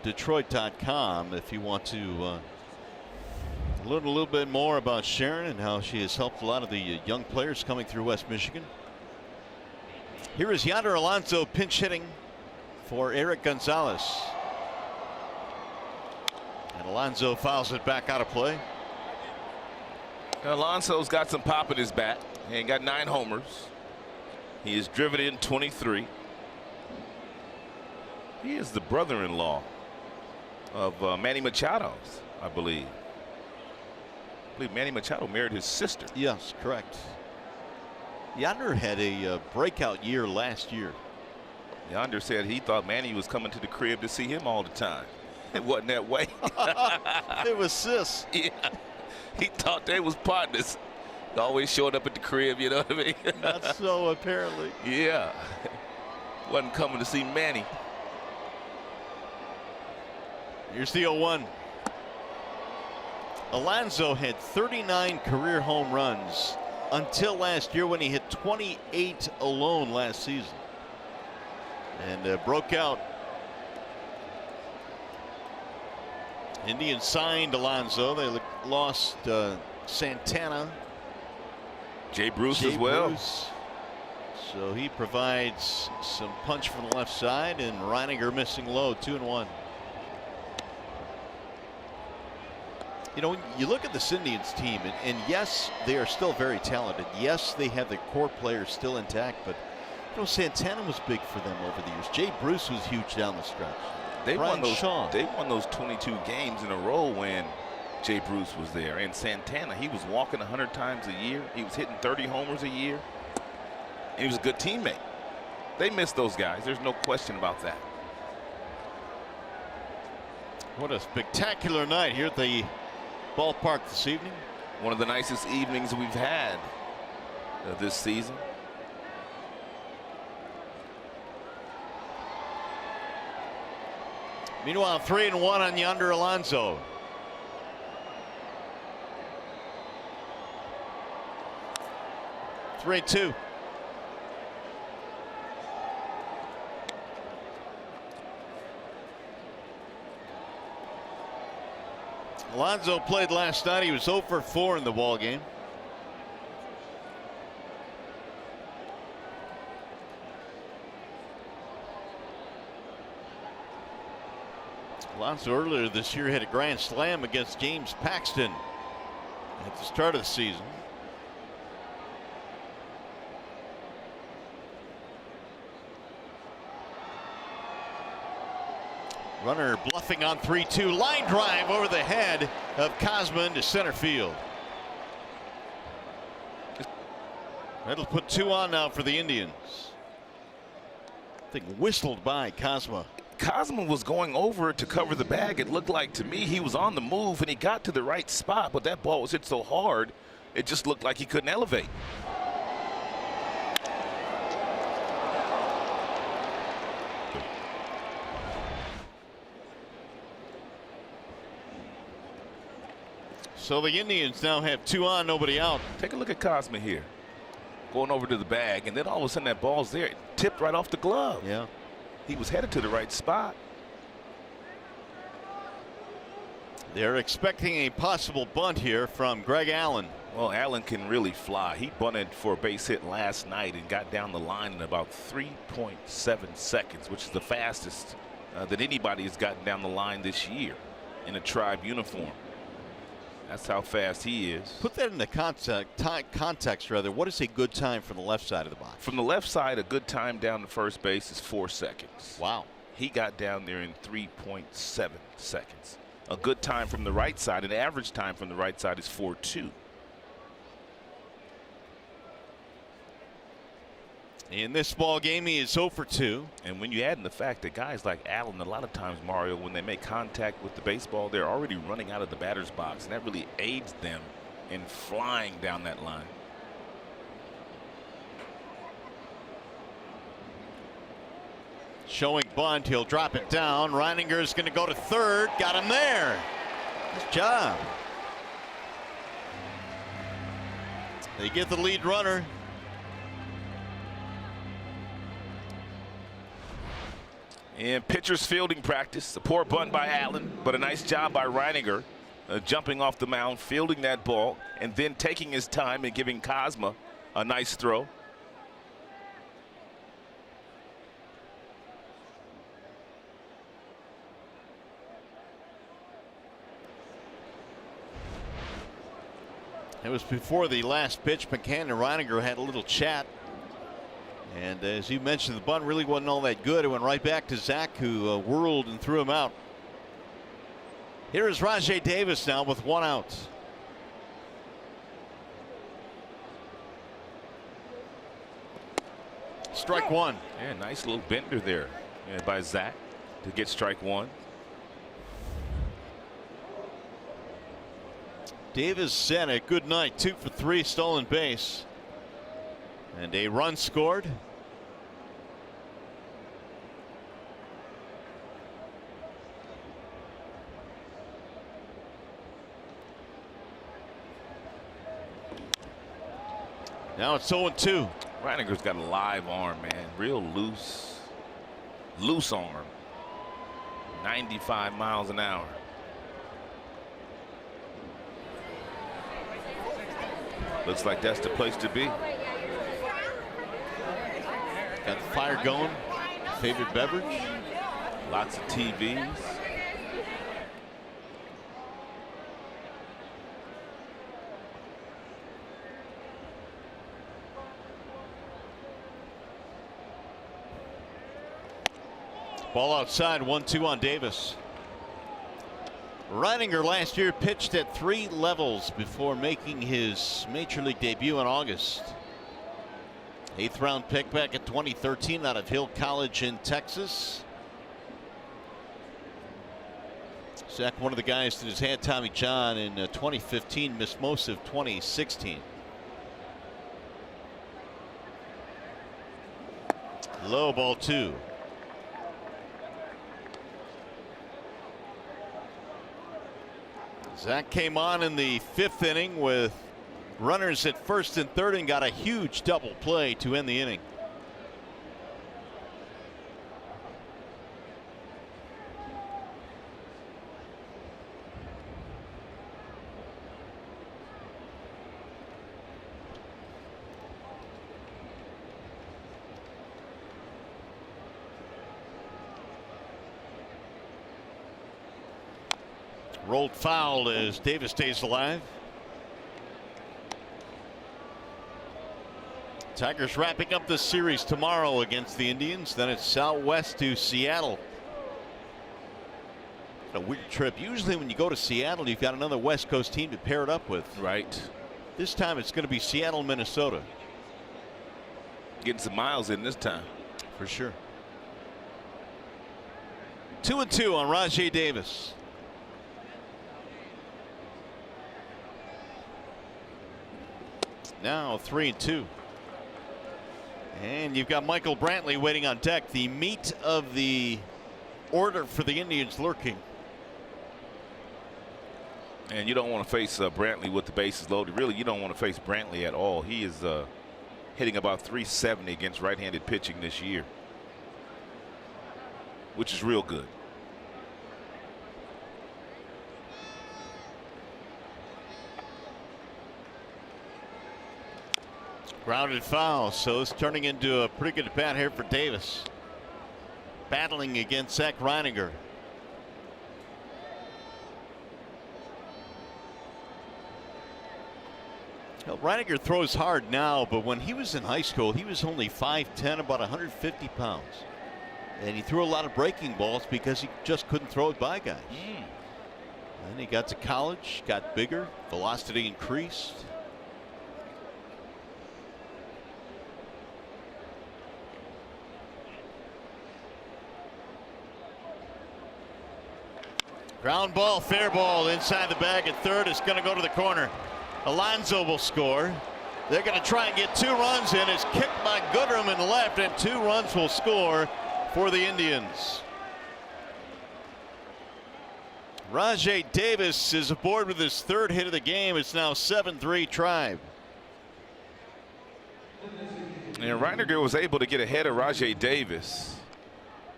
Detroit.com if you want to learn a little bit more about Sharon and how she has helped a lot of the young players coming through West Michigan. Here is Yonder Alonso pinch hitting for Eric Gonzalez. And Alonso fouls it back out of play. Alonso's got some pop in his bat. He ain't got 9 homers. He has driven in 23. He is the brother-in-law of Manny Machado's, I believe. I believe Manny Machado married his sister. Yes, correct. Yonder had a breakout year last year. Yonder said he thought Manny was coming to the crib to see him all the time. It wasn't that way. It was sis. Yeah. He thought they was partners. Always showed up at the crib, you know what I mean? Not so, apparently. Yeah. Wasn't coming to see Manny. Here's the 0-1. Alonso had 39 career home runs until last year, when he hit 28 alone last season, and broke out. Indians signed Alonso. They lost Santana. Jay Bruce as well. Bruce. So he provides some punch from the left side, and Reininger missing low, 2-1. You know, you look at this Indians team, and yes, they are still very talented. Yes, they have the core players still intact, but you know, Santana was big for them over the years. Jay Bruce was huge down the stretch. They won those 22 games in a row when Jay Bruce was there. And Santana, he was walking 100 times a year. He was hitting 30 homers a year. He was a good teammate. They missed those guys. There's no question about that. What a spectacular night here at the ballpark this evening. One of the nicest evenings we've had this season. Meanwhile, 3-1 on Yonder Alonso. Three, 2. Alonso played last night. He was 0 for 4 in the ball game. Alonso earlier this year hit a grand slam against James Paxton at the start of the season. Runner bluffing on 3-2, line drive over the head of Cosman to center field. That'll put 2 on now for the Indians. I think whistled by Cosma. Cosman was going over to cover the bag. It looked like to me he was on the move and he got to the right spot, but that ball was hit so hard it just looked like he couldn't elevate. So the Indians now have 2 on, nobody out. Take a look at Cosma here. Going over to the bag, and then all of a sudden that ball's there. It tipped right off the glove. Yeah. He was headed to the right spot. They're expecting a possible bunt here from Greg Allen. Well, Allen can really fly. He bunted for a base hit last night and got down the line in about 3.7 seconds, which is the fastest that anybody has gotten down the line this year in a Tribe uniform. That's how fast he is. Put that in the context, rather. What is a good time from the left side of the box? From the left side, a good time down to first base is 4 seconds. Wow. He got down there in 3.7 seconds. A good time from the right side, an average time from the right side is 4.2. In this ball game, he is 0 for 2. And when you add in the fact that guys like Allen, a lot of times, Mario, when they make contact with the baseball, they're already running out of the batter's box, and that really aids them in flying down that line. Showing bunt, he'll drop it down. Reininger's going to go to third. Got him there. Good job. They get the lead runner. In pitcher's fielding practice, a poor bunt by Allen, but a nice job by Reininger, jumping off the mound, fielding that ball, and then taking his time and giving Cosma a nice throw. It was before the last pitch. McCann and Reininger had a little chat. And as you mentioned, the bunt really wasn't all that good. It went right back to Zach, who whirled and threw him out. Here is Rajay Davis now with 1 out. Strike 1. Yeah, nice little bender there by Zach to get strike 1. Davis said a good night. 2 for 3, stolen base. And a run scored. Now it's 0-2. Reininger's got a live arm, man. Real loose arm. 95 miles an hour. Looks like that's the place to be. Got the fire going. Favorite beverage? Lots of TVs. Ball outside, 1-2 on Davis. Reininger last year pitched at 3 levels before making his major league debut in August. 8th round pick back in 2013 out of Hill College in Texas. Zach, one of the guys that has had Tommy John in 2015, missed most of 2016. Low, ball 2. Zach came on in the 5th inning with runners at first and third and got a huge double play to end the inning. Rolled foul as Davis stays alive. Tigers wrapping up this series tomorrow against the Indians. Then it's out west to Seattle. A weird trip. Usually when you go to Seattle, you've got another West Coast team to pair it up with. Right. This time it's going to be Seattle, Minnesota. Getting some miles in this time. For sure. 2-2 on Rajai Davis. Now 3-2. And you've got Michael Brantley waiting on deck. The meat of the order for the Indians lurking. And you don't want to face Brantley with the bases loaded. Really, you don't want to face Brantley at all. He is hitting about 370 against right-handed pitching this year, which is real good. Grounded foul, so it's turning into a pretty good at bat here for Davis. Battling against Zach Reininger. Well, Reininger throws hard now, but when he was in high school, he was only 5'10", about 150 pounds. And he threw a lot of breaking balls because he just couldn't throw it by guys. Then he got to college, got bigger, velocity increased. Ground ball, fair ball inside the bag at third. It's going to go to the corner. Alonso will score. They're going to try and get 2 runs in. It's kicked by Goodrum in the left, and 2 runs will score for the Indians. Rajai Davis is aboard with his 3rd hit of the game. It's now 7-3 Tribe. And Reininger was able to get ahead of Rajai Davis.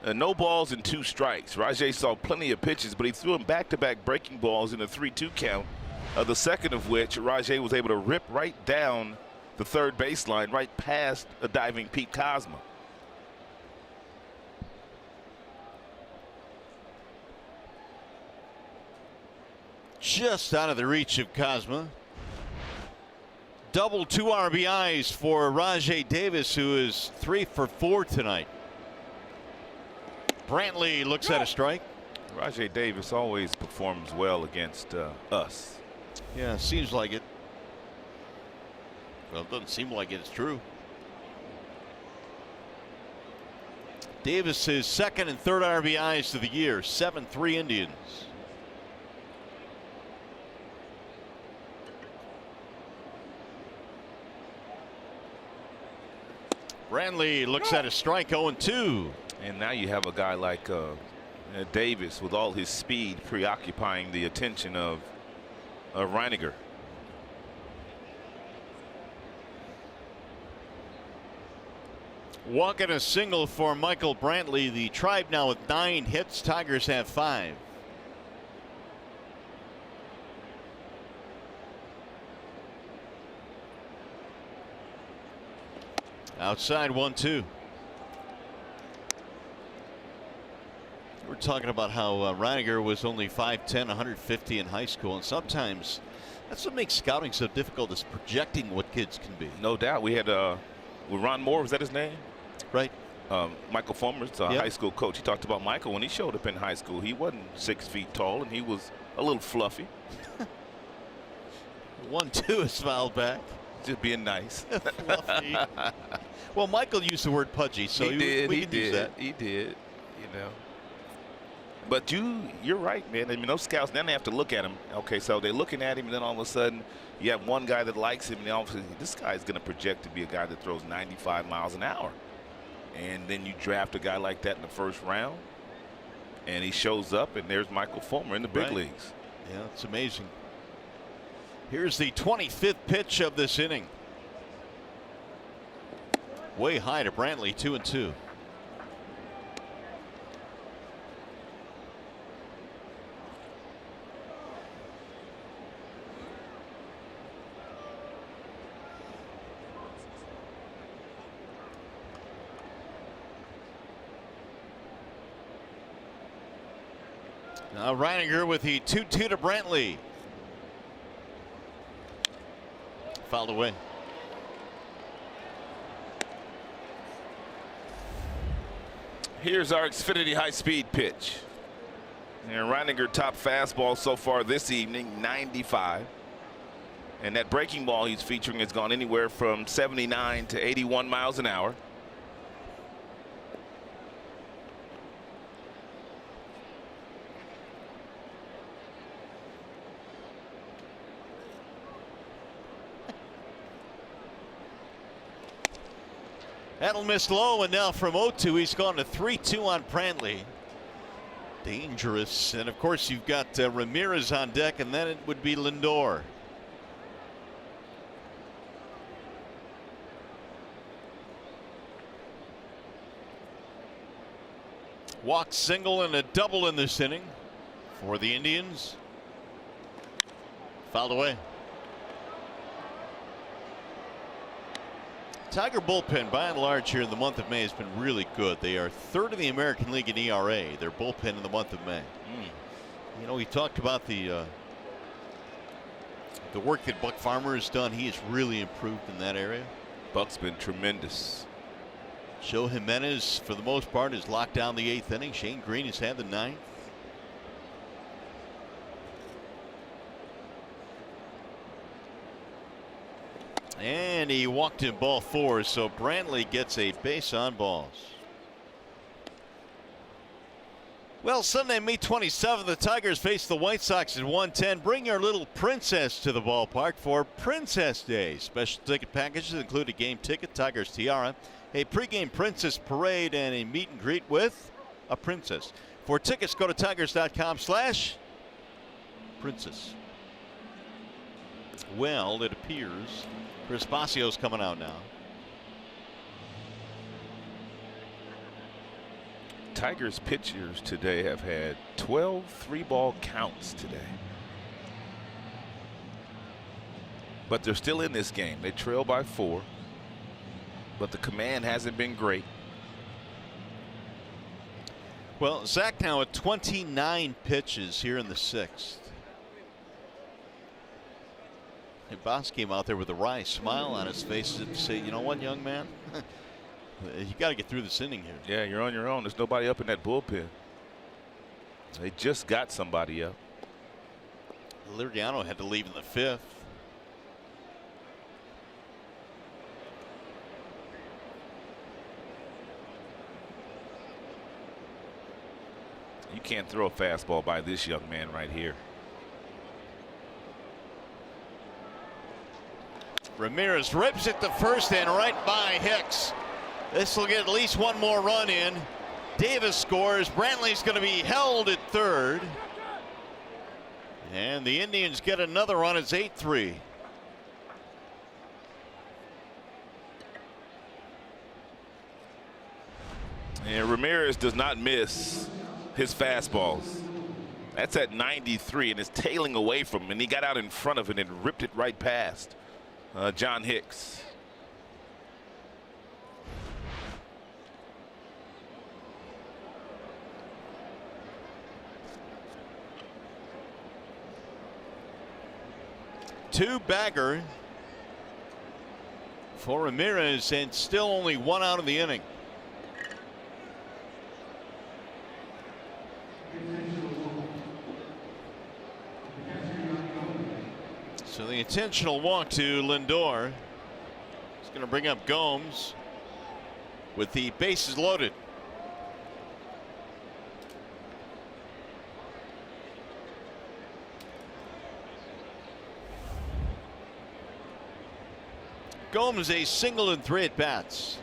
No balls and 2 strikes. Rajai saw plenty of pitches, but he threw him back-to-back breaking balls in a 3-2 count. The second of which Rajai was able to rip right down the third baseline, right past a diving Pete Kozma. Just out of the reach of Kozma. Double 2 RBIs for Rajai Davis, who is 3 for 4 tonight. Brantley looks at a strike. Rajai Davis always performs well against us. Yeah, seems like it. Well, it doesn't seem like it. It's true. Davis's 2nd and 3rd RBIs of the year. 7-3 Indians. Brantley looks at a strike, 0-2. And now you have a guy like Davis with all his speed preoccupying the attention of Reininger. Walking a single for Michael Brantley. The Tribe now with 9 hits. Tigers have 5. Outside 1-2. We're talking about how Reininger was only 5'10", 150 in high school, and sometimes that's what makes scouting so difficult, is projecting what kids can be. No doubt. We had Ron Moore, was that his name? Right. Michael Fulmer's high school coach. He talked about Michael when he showed up in high school. He wasn't 6 feet tall, and he was a little fluffy. 1-2 is fouled back. Just being nice. Fluffy. Well, Michael used the word pudgy, so we could use that. He did. You know. But you're right, man. I mean, those scouts, then they have to look at him. Okay, so they're looking at him, and then all of a sudden you have one guy that likes him, and all of a sudden this guy's going to project to be a guy that throws 95 miles an hour. And then you draft a guy like that in the 1st round, and he shows up, and there's Michael Fulmer in the big leagues. Yeah, it's amazing. Here's the 25th pitch of this inning. Way high to Brantley, 2-2. Now Reininger with the 2-2 to Brantley. Fouled away. Here's our Xfinity high-speed pitch. And Reininger top fastball so far this evening, 95. And that breaking ball he's featuring has gone anywhere from 79 to 81 miles an hour. That'll miss low, and now from 0-2 he's gone to 3-2 on Brantley. Dangerous. And of course you've got Ramirez on deck, and then it would be Lindor. Walk, single, and a double in this inning for the Indians. Fouled away. Tiger bullpen, by and large, here in the month of May has been really good. They are third in the American League in ERA. Their bullpen in the month of May. You know, we talked about the work that Buck Farmer has done. He has really improved in that area. Buck's been tremendous. Joe Jimenez, for the most part, has locked down the 8th inning. Shane Green has had the 9th. And he walked in ball 4, so Brantley gets a base on balls. Well, Sunday, May 27th, the Tigers face the White Sox at 1:10. Bring your little princess to the ballpark for Princess Day. Special ticket packages include a game ticket, Tigers tiara, a pregame princess parade, and a meet and greet with a princess. For tickets, go to tigers.com/princess. Well, it appears Chris Passio's coming out now. Tigers pitchers today have had 12 3-ball counts today. But they're still in this game. They trail by 4. But the command hasn't been great. Well, Zach now at 29 pitches here in the 6th. Hey, Boss came out there with a wry smile on his face as if to say, you know what, young man? You got to get through this inning here. Yeah, you're on your own. There's nobody up in that bullpen. They just got somebody up. Liriano had to leave in the 5th. You can't throw a fastball by this young man right here. Ramirez rips it to first and right by Hicks. This will get at least one more run in. Davis scores. Brantley's going to be held at third. And the Indians get another run. It's 8-3. And Ramirez does not miss his fastballs. That's at 93 and is tailing away from him, and he got out in front of it and ripped it right past John Hicks. Two-bagger for Ramirez, and still only one out of the inning. So the intentional walk to Lindor. He's going to bring up Gomes with the bases loaded. Gomes a single in 3 at bats.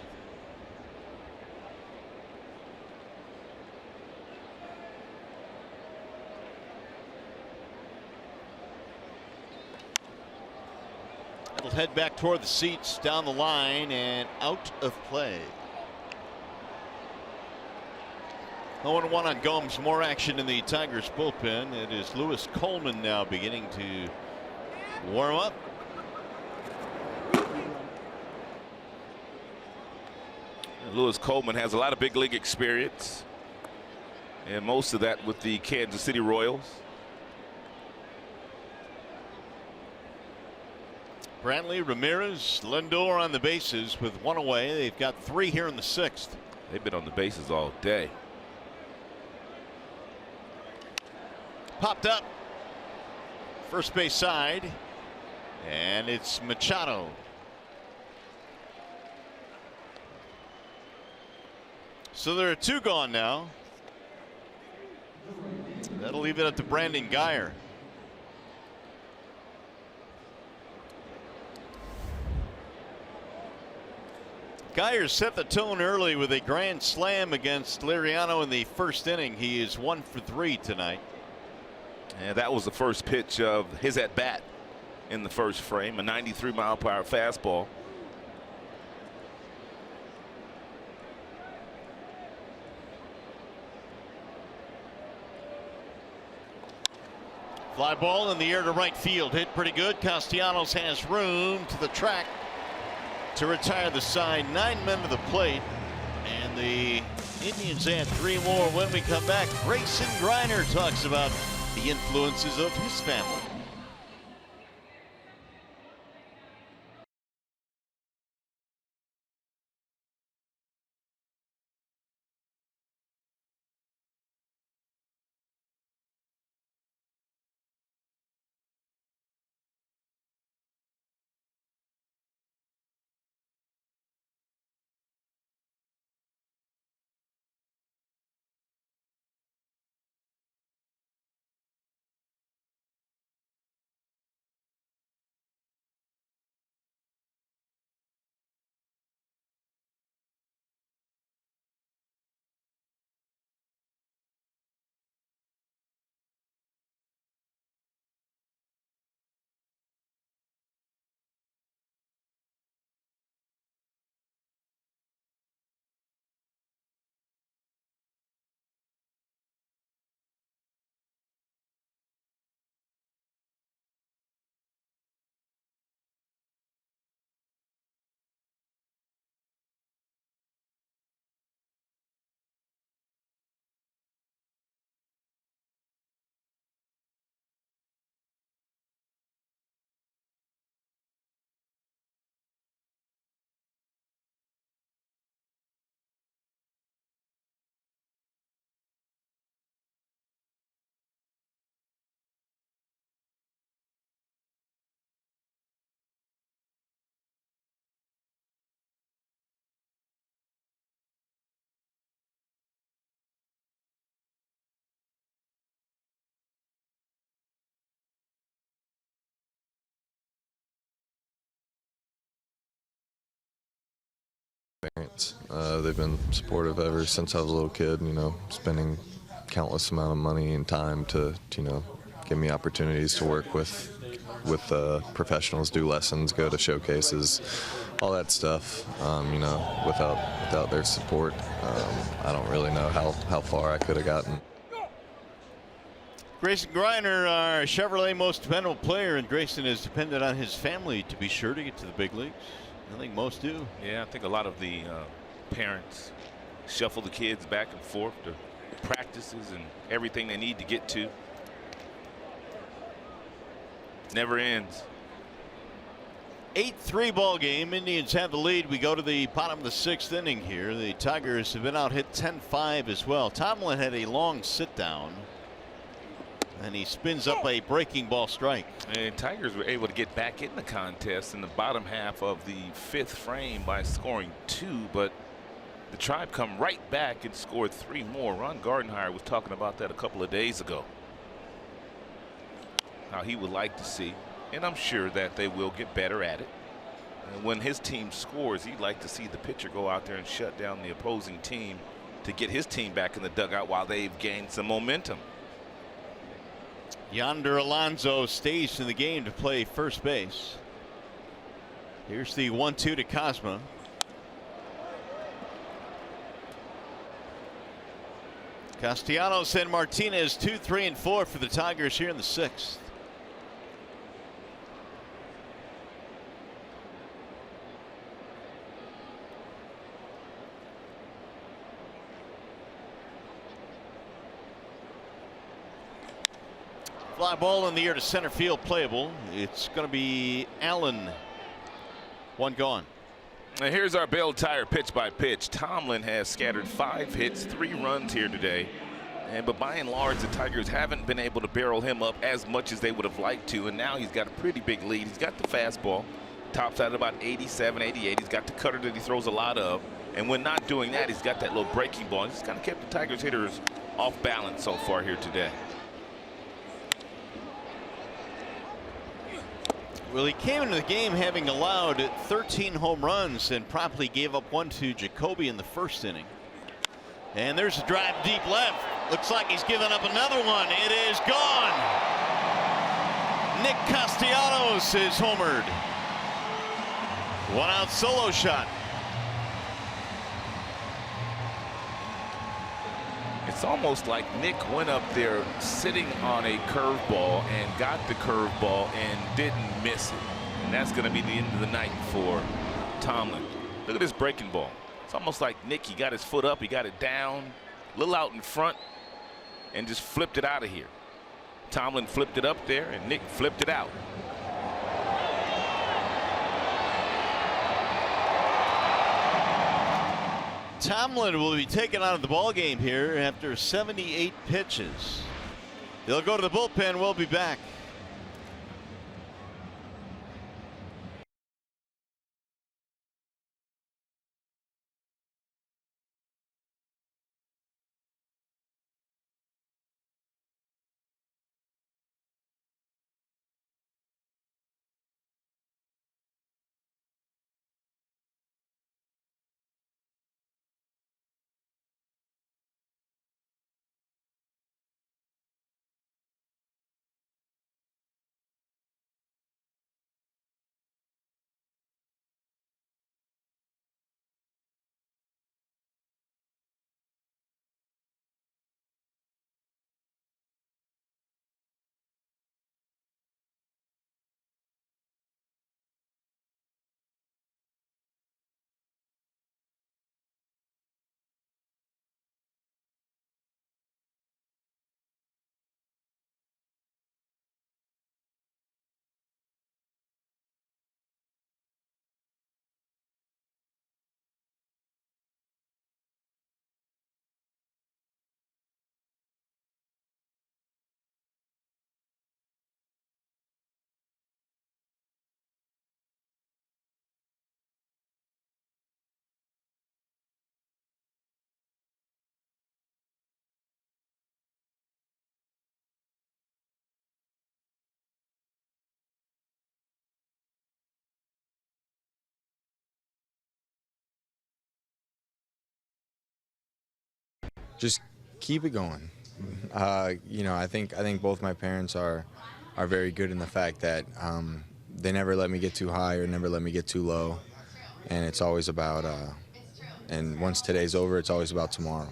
It'll head back toward the seats, down the line, and out of play. 0-1 on Gomes. More action in the Tigers bullpen. It is Lewis Coleman now beginning to warm up. Lewis Coleman has a lot of big league experience. And most of that with the Kansas City Royals. Brantley, Ramirez, Lindor on the bases with one away. They've got 3 here in the 6th. They've been on the bases all day. Popped up. First base side. And it's Machado. So there are 2 gone now. That'll leave it up to Brandon Guyer. Guyer set the tone early with a grand slam against Liriano in the first inning. He is 1 for 3 tonight. And that was the first pitch of his at bat in the first frame, a 93-mile-per-hour fastball. Fly ball in the air to right field. Hit pretty good. Castellanos has room to the track to retire the side. 9 men to the plate. And the Indians add 3 more when we come back. Grayson Greiner talks about the influences of his family. Parents, they've been supportive ever since I was a little kid, you know, spending countless amount of money and time to you know, give me opportunities to work with professionals, do lessons, go to showcases, all that stuff. You know, without their support, I don't really know how far I could have gotten. Grayson Greiner, our Chevrolet most dependable player, and Grayson is dependent on his family to be sure to get to the big leagues. I think most do. Yeah, I think a lot of the parents shuffle the kids back and forth to practices and everything they need to get to. Never ends. 8-3 ball game. Indians have the lead. We go to the bottom of the 6th inning here. The Tigers have been out hit 10-5 as well. Tomlin had a long sit down, and he spins up a breaking ball strike. And Tigers were able to get back in the contest in the bottom half of the 5th frame by scoring 2, but the Tribe come right back and scored 3 more. Ron Gardenhire was talking about that a couple of days ago, how he would like to see, and I'm sure that they will get better at it. And when his team scores, he'd like to see the pitcher go out there and shut down the opposing team to get his team back in the dugout while they've gained some momentum. Yonder Alonso stays in the game to play first base. Here's the 1-2 to Cosma. Castellanos and Martinez 2, 3, and 4 for the Tigers here in the 6th. Fly ball in the air to center field, playable. It's going to be Allen. One gone. And here's our Bell Tire pitch by pitch. Tomlin has scattered 5 hits, 3 runs here today. But by and large, the Tigers haven't been able to barrel him up as much as they would have liked to. And now he's got a pretty big lead. He's got the fastball, tops out at about 87, 88. He's got the cutter that he throws a lot of. And when not doing that, he's got that little breaking ball. He's kind of kept the Tigers hitters off balance so far here today. Well, he came into the game having allowed 13 home runs and promptly gave up 1 to Jacoby in the first inning. And there's a drive deep left. Looks like he's given up another one. It is gone. Nick Castellanos is homered. 1-out solo shot. It's almost like Nick went up there sitting on a curveball and got the curveball and didn't miss it. And that's going to be the end of the night for Tomlin. Look at this breaking ball. It's almost like Nick, he got his foot up, he got it down, a little out in front, and just flipped it out of here. Tomlin flipped it up there, and Nick flipped it out. Tomlin will be taken out of the ball game here after 78 pitches. They'll go to the bullpen. We'll be back. Just keep it going. You know, I think both my parents are very good in the fact that they never let me get too high or never let me get too low, and it's always about. And once today's over, it's always about tomorrow.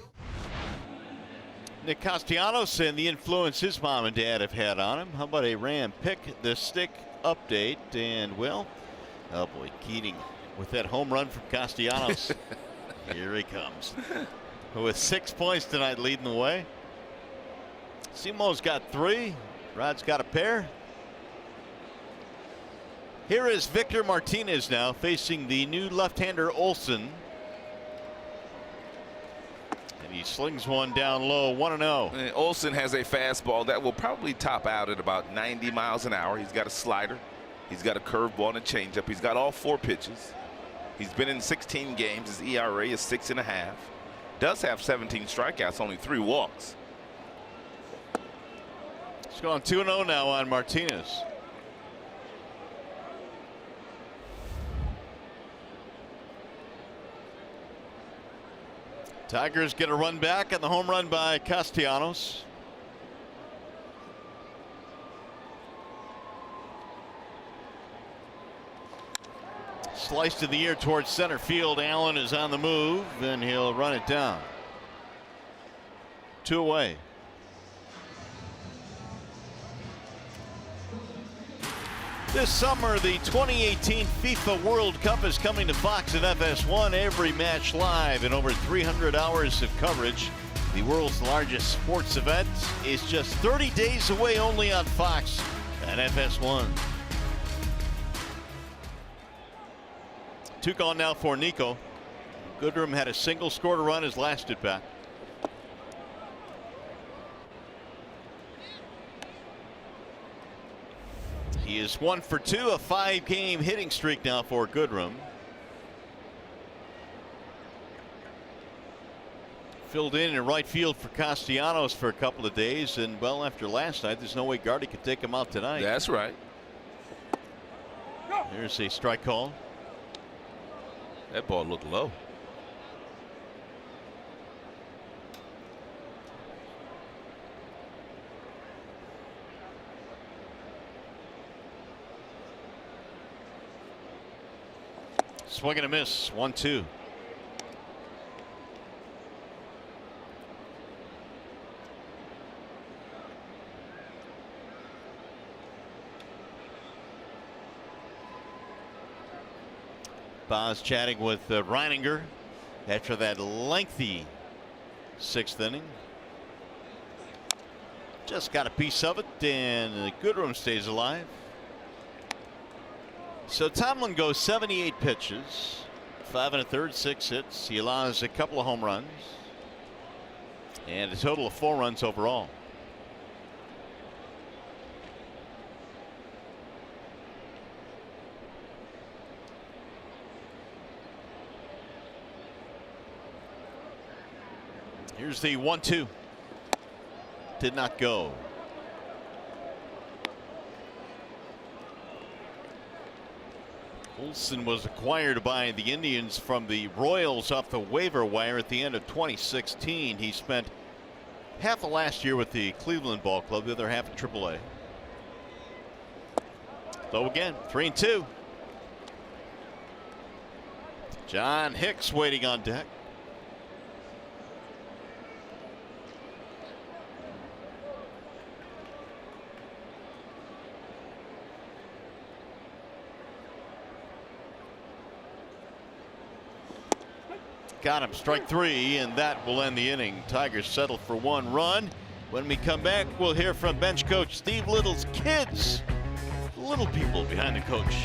Nick Castellanos and the influence his mom and dad have had on him. How about a Ram pick the stick update? And well, oh boy, Keating with that home run from Castellanos. Here he comes. With 6 points tonight, leading the way. Simo's got 3. Rod's got a pair. Here is Victor Martinez now facing the new left-hander Olson. And he slings one down low, 1-0. Olson has a fastball that will probably top out at about 90 miles an hour. He's got a slider. He's got a curveball and a changeup. He's got all 4 pitches. He's been in 16 games. His ERA is 6.5. Does have 17 strikeouts, only 3 walks. It's going 2-0 now on Martinez. Tigers get a run back on the home run by Castellanos. Sliced in the air towards center field. Allen is on the move, and he'll run it down. 2 away. This summer, the 2018 FIFA World Cup is coming to Fox and FS1. Every match live and over 300 hours of coverage. The world's largest sports event is just 30 days away only on Fox and FS1. 2 gone now for Nico. Goodrum had a single, scored a run his last at bat. He is 1 for 2, a 5-game hitting streak now for Goodrum. Filled in right field for Castellanos for a couple of days, and well, after last night, there's no way Gardy could take him out tonight. That's right. There's a strike call. That ball looked low. Swing and a miss. 1-2. Boz chatting with Reininger after that lengthy 6th inning. Just got a piece of it, and Goodrum stays alive. So Tomlin goes 78 pitches, 5 1/3, 6 hits. He allows a couple of home runs, and a total of 4 runs overall. Here's the 1-2. Did not go. Olson was acquired by the Indians from the Royals off the waiver wire at the end of 2016. He spent half of last year with the Cleveland Ball Club, the other half at AAA. So again, 3-2. John Hicks waiting on deck. Got him, strike 3, and that will end the inning. Tigers settle for 1 run. When we come back, we'll hear from bench coach Steve Little's kids, the little people behind the coach.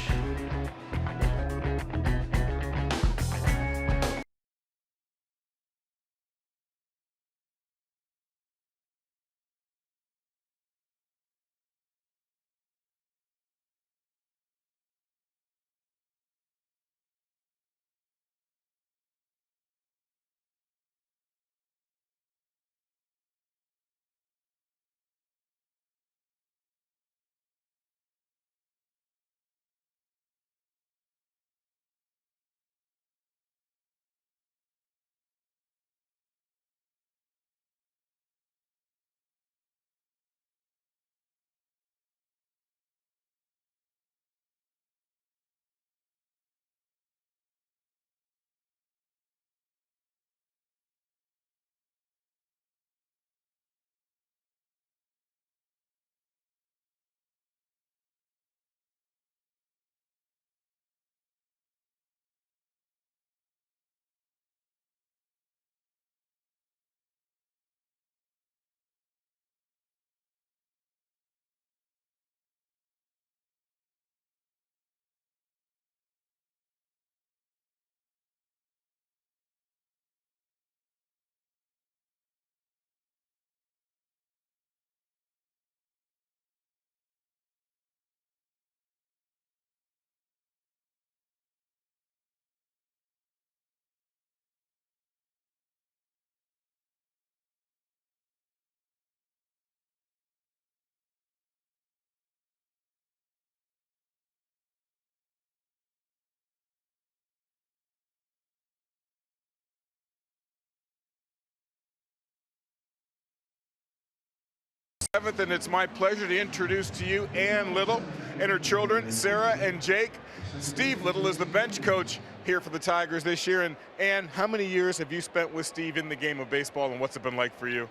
And it's my pleasure to introduce to you Ann Little and her children, Sarah and Jake. Steve Little is the bench coach here for the Tigers this year. And Ann, how many years have you spent with Steve in the game of baseball, and what's it been like for you?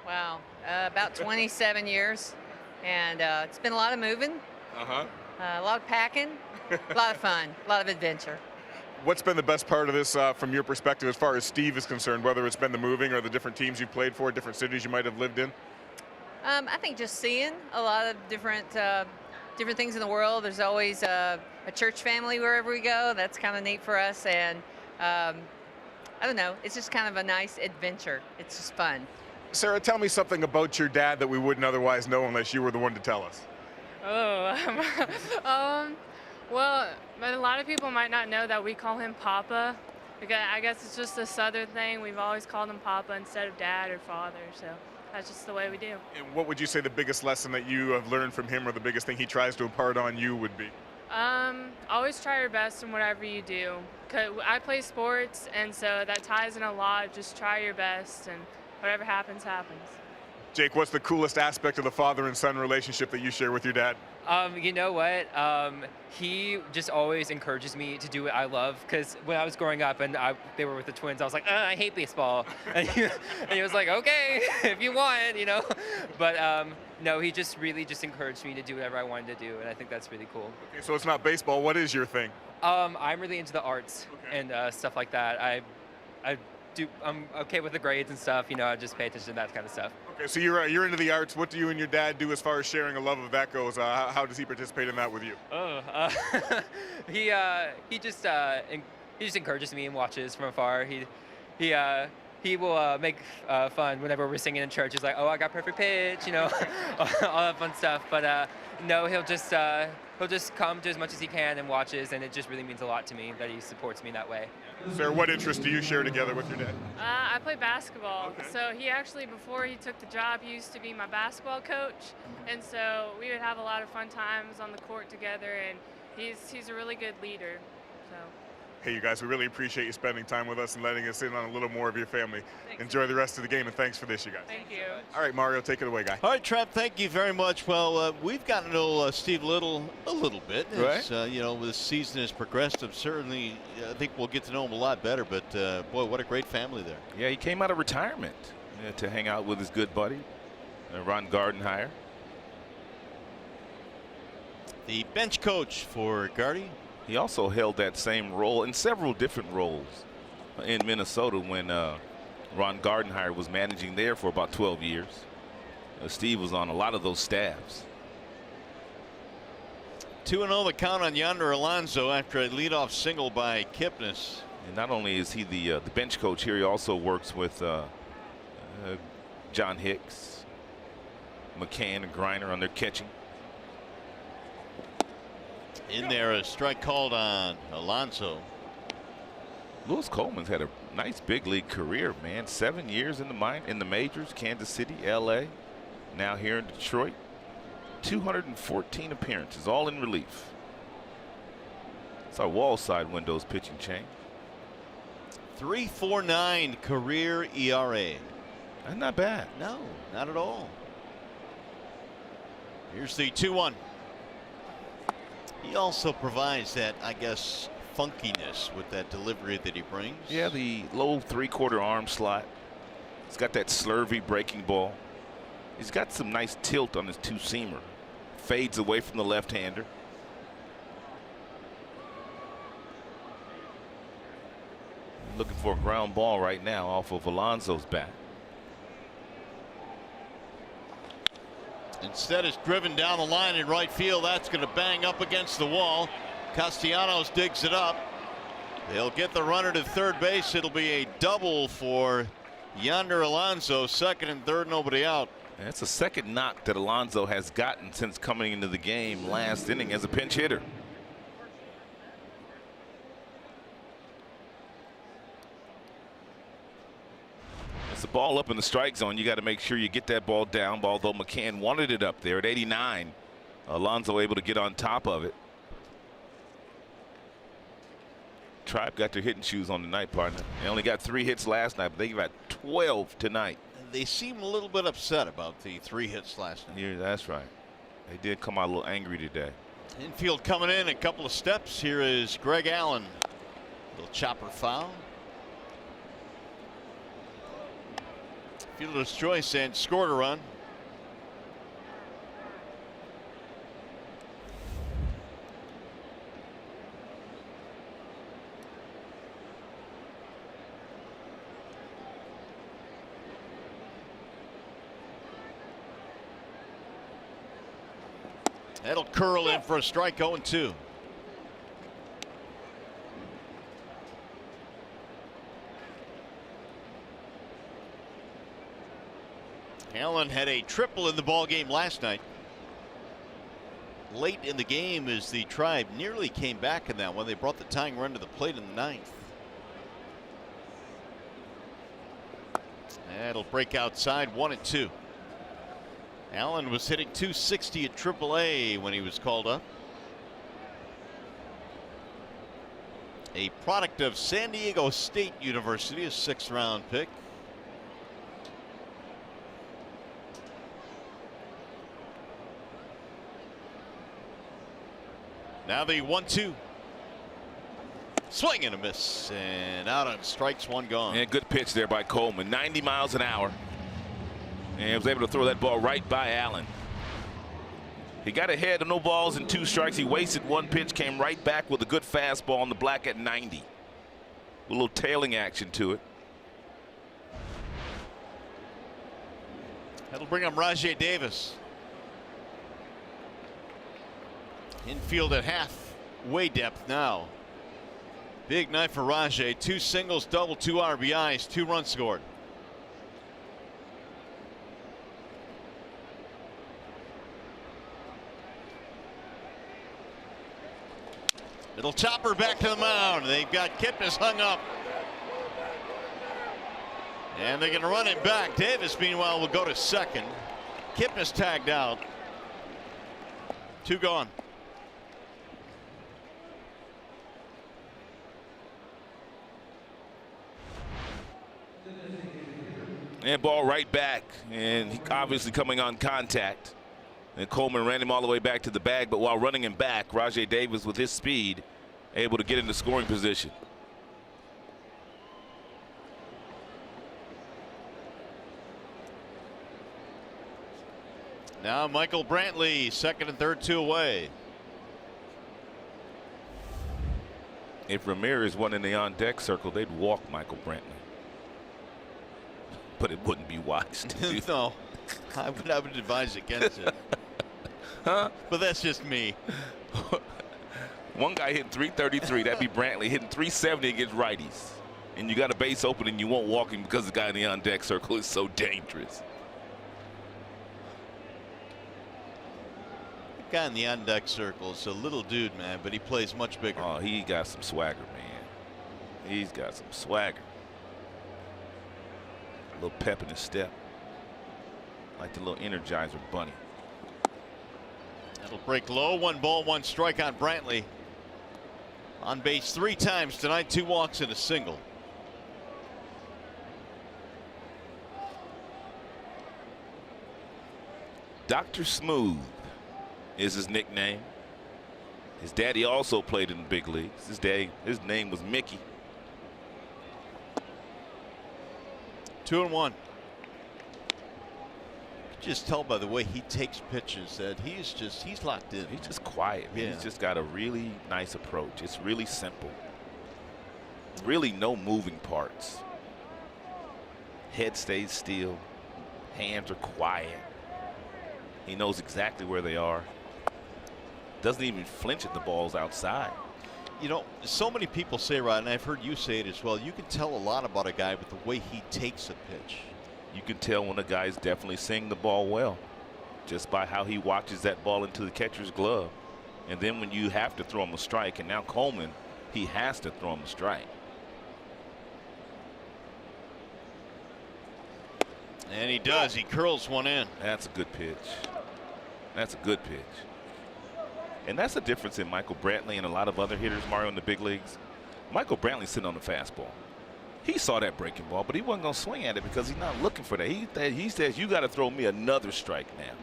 Wow, about 27 years. And it's been a lot of moving, a lot of packing, a lot of fun, a lot of adventure. What's been the best part of this from your perspective as far as Steve is concerned, whether it's been the moving or the different teams you've played for, different cities you might have lived in? I think just seeing a lot of different things in the world. There's always a church family wherever we go. That's kind of neat for us, and I don't know. It's just kind of a nice adventure. It's just fun. Sarah, tell me something about your dad that we wouldn't otherwise know unless you were the one to tell us. Well, but a lot of people might not know that we call him Papa. Because I guess it's just a Southern thing. We've always called him Papa instead of Dad or Father, so that's just the way we do. And what would you say the biggest lesson that you have learned from him, or the biggest thing he tries to impart on you would be? Always try your best in whatever you do. 'Cause I play sports, and so that ties in a lot. Just try your best, and whatever happens, happens. Jake, what's the coolest aspect of the father and son relationship that you share with your dad? You know what? He just always encourages me to do what I love. Because when I was growing up and they were with the Twins, I was like, I hate baseball. And he was like, okay, if you want, you know. But no, he just really just encouraged me to do whatever I wanted to do, and I think that's really cool. Okay, so it's not baseball. What is your thing? I'm really into the arts and stuff like that. I'm okay with the grades and stuff. You know, I just pay attention to that kind of stuff. Okay, so you're into the arts. What do you and your dad do as far as sharing a love of that goes? How does he participate in that with you? He just encourages me and watches from afar. He will make fun whenever we're singing in church. He's like, oh, I got perfect pitch, you know, all that fun stuff. But no, he'll just come to as much as he can and watches, and it just really means a lot to me that he supports me that way. Sarah, what interests do you share together with your dad? I play basketball. So he actually, before he took the job, he used to be my basketball coach. And so we would have a lot of fun times on the court together, and he's a really good leader. So. Hey, you guys, we really appreciate you spending time with us and letting us in on a little more of your family. Enjoy the rest of the game, and thanks for this, you guys. Thank you. All right, Mario, take it away, guy. All right, Trev, thank you very much. Well, we've gotten to know Steve Little a little bit. Right. As, you know, this season has progressed. Certainly, I think we'll get to know him a lot better. But, boy, what a great family there. Yeah, he came out of retirement to hang out with his good buddy, Ron Gardenhire. The bench coach for Gardy. He also held that same role in several different roles in Minnesota when Ron Gardenhire was managing there for about 12 years. Steve was on a lot of those staffs. 2-0 the count on Yonder Alonso after a leadoff single by Kipnis. And not only is he the bench coach here, he also works with John Hicks, McCann, and Griner on their catching. In there, a strike called on Alonso. Lewis Coleman's had a nice big league career, man. 7 years in the majors, Kansas City, LA, now here in Detroit. 214 appearances, all in relief. It's our wall side windows pitching chain. 3.49 career ERA. That's not bad. No, not at all. Here's the 2-1. He also provides that, I guess, funkiness with that delivery that he brings. Yeah, the low 3/4 arm slot. He's got that slurvy breaking ball. He's got some nice tilt on his two-seamer. Fades away from the left-hander. Looking for a ground ball right now off of Alonso's bat. Instead, it's driven down the line in right field. That's going to bang up against the wall. Castellanos digs it up. They'll get the runner to third base. It'll be a double for Yonder Alonso. Second and third, nobody out. That's the second knock that Alonso has gotten since coming into the game last inning as a pinch hitter. It's the ball up in the strike zone. You got to make sure you get that ball down. Although McCann wanted it up there at 89, Alonso able to get on top of it. Tribe got their hitting shoes on tonight, partner. They only got 3 hits last night, but they got 12 tonight. They seem a little bit upset about the 3 hits last night. Yeah, that's right. They did come out a little angry today. Infield coming in a couple of steps. Here is Greg Allen. Little chopper foul. Fielder's choice and scored a run. That'll curl in for a strike. 0-2. Allen had a triple in the ball game last night. Late in the game as the Tribe nearly came back in that one. They brought the tying run to the plate in the ninth. That'll break outside. 1-2. Allen was hitting .260 at AAA when he was called up. A product of San Diego State University, a 6th-round pick. Now the 1-2. Swing and a miss, and out on strikes, 1 gone. And good pitch there by Coleman, 90 miles an hour. And was able to throw that ball right by Allen. He got ahead of no balls and 2 strikes. He wasted 1 pitch, came right back with a good fastball on the black at 90. A little tailing action to it. That'll bring him Rajai Davis. Infield at halfway depth now. Big night for Rajai. 2 singles, double, 2 RBIs, 2 runs scored. Little chopper back to the mound. They've got Kipnis hung up. And they're going to run it back. Davis, meanwhile, will go to second. Kipnis tagged out. 2 gone. And ball right back, and he obviously coming on contact. And Coleman ran him all the way back to the bag, but while running him back, Rajai Davis with his speed able to get into scoring position. Now Michael Brantley, 2nd and 3rd, 2 away. If Ramirez won in the on-deck circle, they'd walk Michael Brantley. But it wouldn't be wise to do. No, I would advise against it. Huh? But that's just me. One guy hitting .333, that'd be Brantley, hitting .370 against righties. And you got a base open and you won't walk him because the guy in the on-deck circle is so dangerous. The guy in the on-deck circle is a little dude, man, but he plays much bigger. Oh, he got some swagger, man. He's got some swagger. A little pep in his step. Like the little Energizer bunny. That'll break low. 1 ball, 1 strike on Brantley. On base 3 times tonight, 2 walks and a single. Dr. Smooth is his nickname. His daddy also played in the big leagues. His name was Mickey. 2-1. Just tell by the way he takes pitches that he's locked in. He's just quiet. Yeah. He's just got a really nice approach. It's really simple. Really no moving parts. Head stays still. Hands are quiet. He knows exactly where they are. Doesn't even flinch at the balls outside. You know, so many people say, Rod, and I've heard you say it as well, you can tell a lot about a guy with the way he takes a pitch. You can tell when a guy's definitely seeing the ball well just by how he watches that ball into the catcher's glove. And then when you have to throw him a strike, and now Coleman, he has to throw him a strike. And he does. He curls one in. That's a good pitch. That's a good pitch. And that's the difference in Michael Brantley and a lot of other hitters, Mario, in the big leagues. Michael Brantley's sitting on the fastball. He saw that breaking ball, but he wasn't going to swing at it because he's not looking for that. He says, you got to throw me another strike now.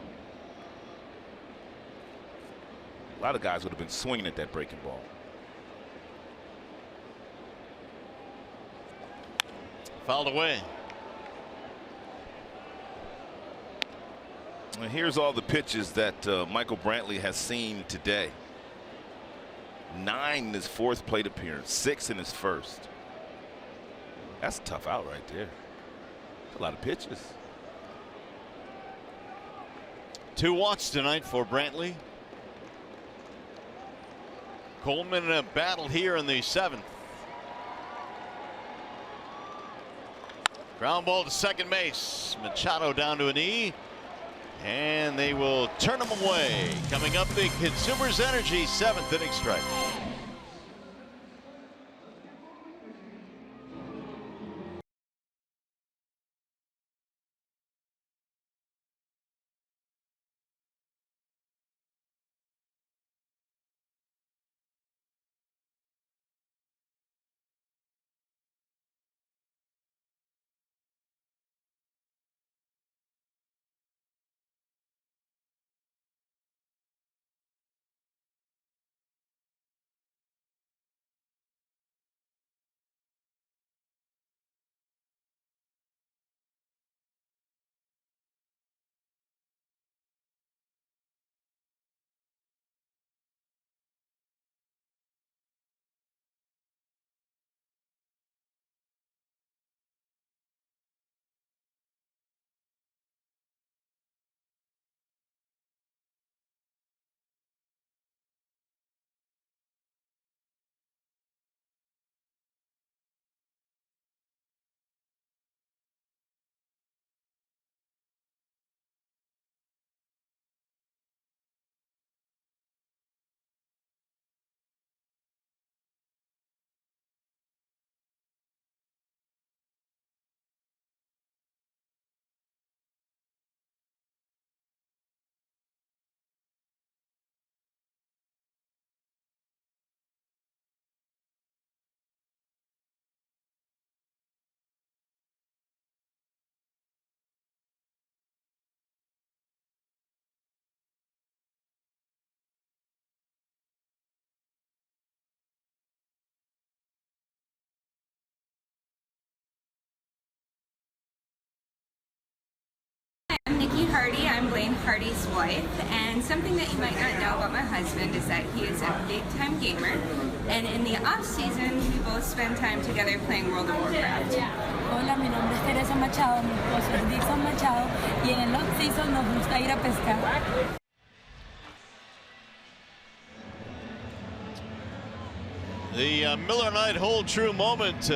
A lot of guys would have been swinging at that breaking ball. Fouled away. And here's all the pitches that Michael Brantley has seen today. 9 in his 4th plate appearance, 6 in his 1st. That's a tough out right there. That's a lot of pitches. 2 walks tonight for Brantley. Coleman in a battle here in the 7th. Ground ball to second base. Machado down to a knee. And they will turn him away. Coming up, the Consumers Energy 7th inning strike. I'm Nikki Hardy. I'm Blaine Hardy's wife, and something that you might not know about my husband is that he is a big-time gamer, and in the off-season, we both spend time together playing World of Warcraft. Hola, mi nombre es Teresa Machado, mi esposo es Dixon Machado, y en el off-season nos gusta ir a pescar. The Miller Knight hold true moment.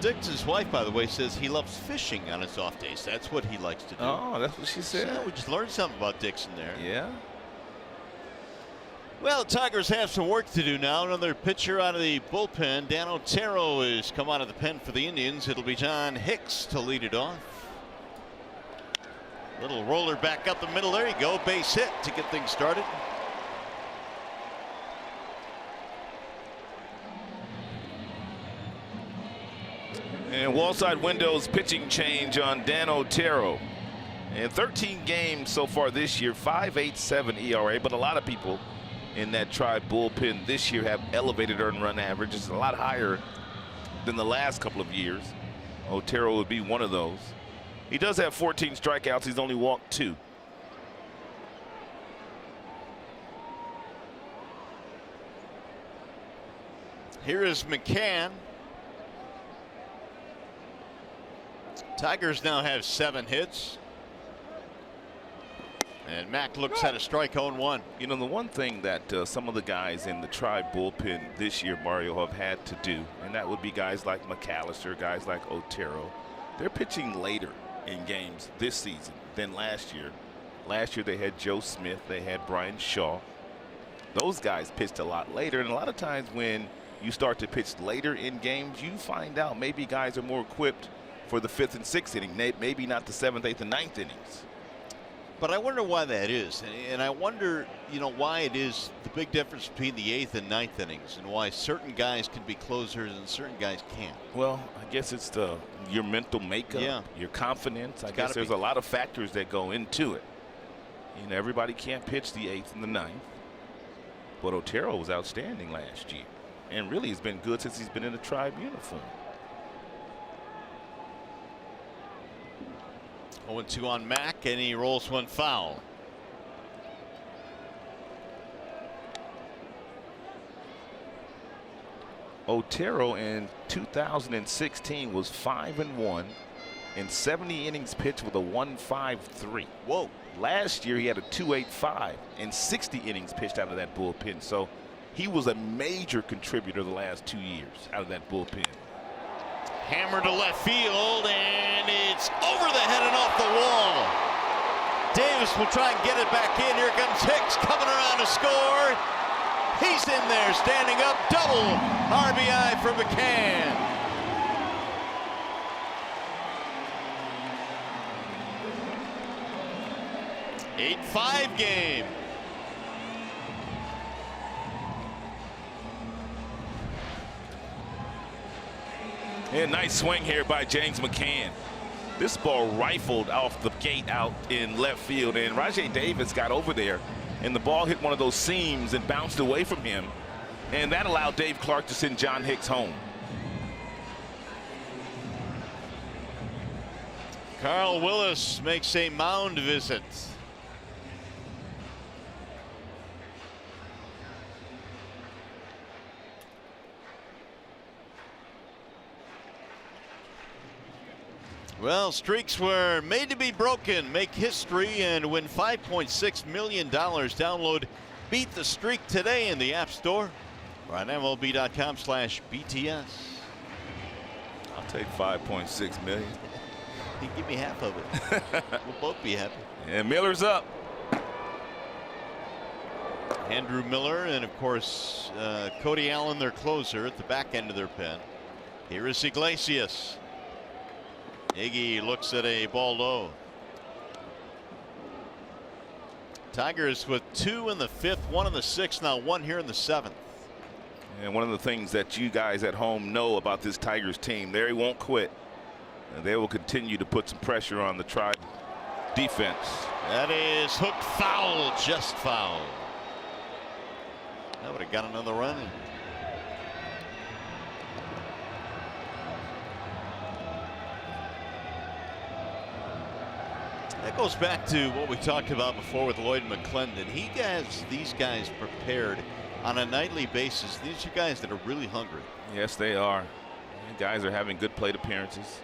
Dick's wife, by the way, says he loves fishing on his off days. That's what he likes to do. Oh, that's what she said. So we just learned something about Dixon there. Yeah. Well, Tigers have some work to do now. Another pitcher out of the bullpen. Dan Otero has come out of the pen for the Indians. It'll be John Hicks to lead it off. Little roller back up the middle. There you go. Base hit to get things started. And Wallside Windows pitching change on Dan Otero. In 13 games so far this year, 5.87 ERA, but a lot of people in that Tribe bullpen this year have elevated earned run averages a lot higher than the last couple of years. Otero would be one of those. He does have 14 strikeouts. He's only walked 2. Here is McCann. Tigers now have 7 hits. And Mack looks at a strike 0-1. You know, the one thing that some of the guys in the Tribe bullpen this year, Mario, have had to do, and that would be guys like McAllister, guys like Otero. They're pitching later in games this season than last year. Last year they had Joe Smith, they had Brian Shaw. Those guys pitched a lot later, and a lot of times when you start to pitch later in games, you find out maybe guys are more equipped for the 5th and 6th inning, maybe not the 7th, 8th, and 9th innings. But I wonder why that is, and I wonder, you know, why it is the big difference between the 8th and 9th innings, and why certain guys can be closers and certain guys can't. Well, I guess it's your mental makeup, your confidence. I guess there's a lot of factors that go into it. You know, everybody can't pitch the 8th and the 9th, but Otero was outstanding last year, and really has been good since he's been in the Tribe uniform. 0-2 on Mack, and he rolls one foul. Otero in 2016 was 5-1 in 70 innings pitched with a 1.53. Whoa. Last year he had a 2.85 in 60 innings pitched out of that bullpen. So He was a major contributor the last 2 years out of that bullpen. Hammer to left field, and it's over the head and off the wall. Davis will try and get it back in. Here comes Hicks coming around to score. He's in there, standing up. Double RBI for McCann. 8-5 game. And nice swing here by James McCann. This ball rifled off the gate out in left field, and Rajai Davis got over there, and the ball hit one of those seams and bounced away from him, and that allowed Dave Clark to send John Hicks home. Carl Willis makes a mound visit. Well, streaks were made to be broken. Make history and win $5.6 million. Download Beat the Streak today in the App Store or on MLB.com/BTS. I'll take $5.6 million. You give me half of it. We'll both be happy. And Miller's up. Andrew Miller and, of course, Cody Allen, their closer, at the back end of their pen. Here is Iglesias. Iggy looks at a ball low. Tigers with 2 in the 5th, 1 in the 6th, now 1 here in the 7th. And one of the things that you guys at home know about this Tigers team, they won't quit. And they will continue to put some pressure on the Tribe defense. That is hooked foul, just foul. That would have got another run. That goes back to what we talked about before with Lloyd McClendon. He has these guys prepared on a nightly basis. These are guys that are really hungry. Yes, they are. And guys are having good plate appearances,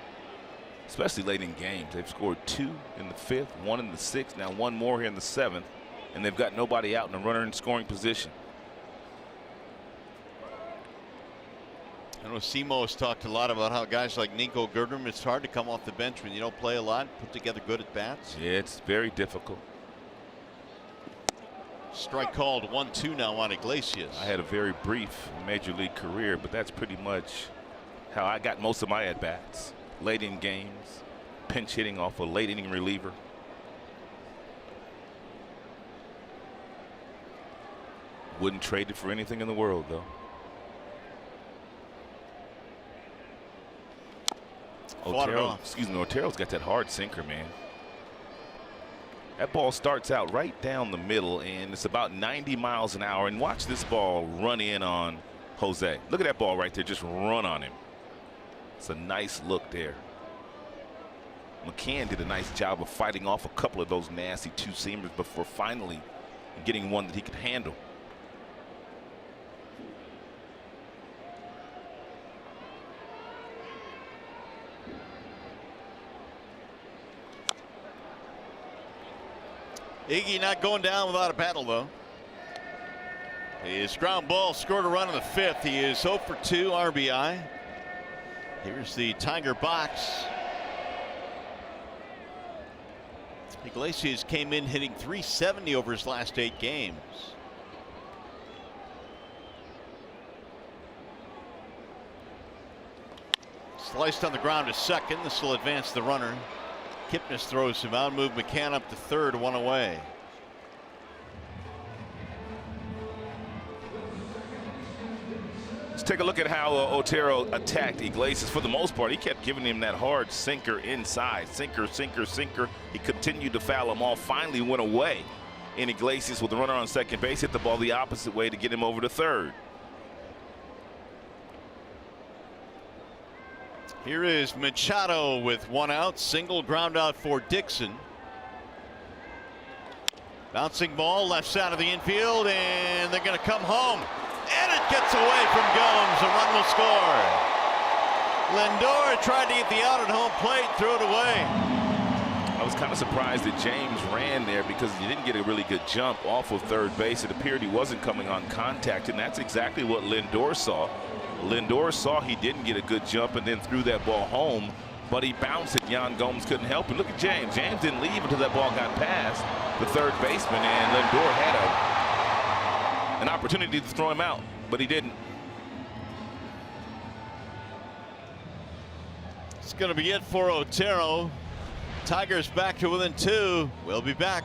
especially late in games. They've scored 2 in the 5th, 1 in the 6th, now 1 more here in the 7th, and they've got nobody out and a runner in scoring position. I know Simo has talked a lot about how guys like Nico Gerdrum, it's hard to come off the bench when you don't play a lot, put together good at bats. Yeah, it's very difficult. Strike called, 1-2 now on Iglesias. I had a very brief major league career, but that's pretty much how I got most of my at bats. Late in games, pinch hitting off a late inning reliever. Wouldn't trade it for anything in the world, though. Otero's got that hard sinker, man. That ball starts out right down the middle, and it's about 90 miles an hour. And watch this ball run in on Jose. Look at that ball right there, just run on him. It's a nice look there. McCann did a nice job of fighting off a couple of those nasty two-seamers before finally getting one that he could handle. Iggy not going down without a battle, though. His ground ball scored a run in the 5th. He is 0 for 2 RBI. Here's the Tiger box. Iglesias came in hitting .370 over his last 8 games. Sliced on the ground to second. This will advance the runner. Kipnis throws him out, move McCann up to third, 1 away. Let's take a look at how Otero attacked Iglesias. For the most part, he kept giving him that hard sinker inside. Sinker, sinker, sinker. He continued to foul him off. Finally went away. And Iglesias, with the runner on second base, hit the ball the opposite way to get him over to third. Here is Machado with 1 out. Single ground out for Dixon. Bouncing ball left side of the infield, and they're going to come home. And it gets away from Gomes. A run will score. Lindor tried to get the out at home plate, threw it away. was kind of surprised that James ran there because he didn't get a really good jump off of third base. It appeared he wasn't coming on contact, and that's exactly what Lindor saw. Lindor saw he didn't get a good jump and then threw that ball home, but he bounced it. Yan Gomes couldn't help it. Look at James. James didn't leave until that ball got past the third baseman, and Lindor had an opportunity to throw him out, but he didn't. It's going to be it for Otero. Tigers back to within 2. We'll be back.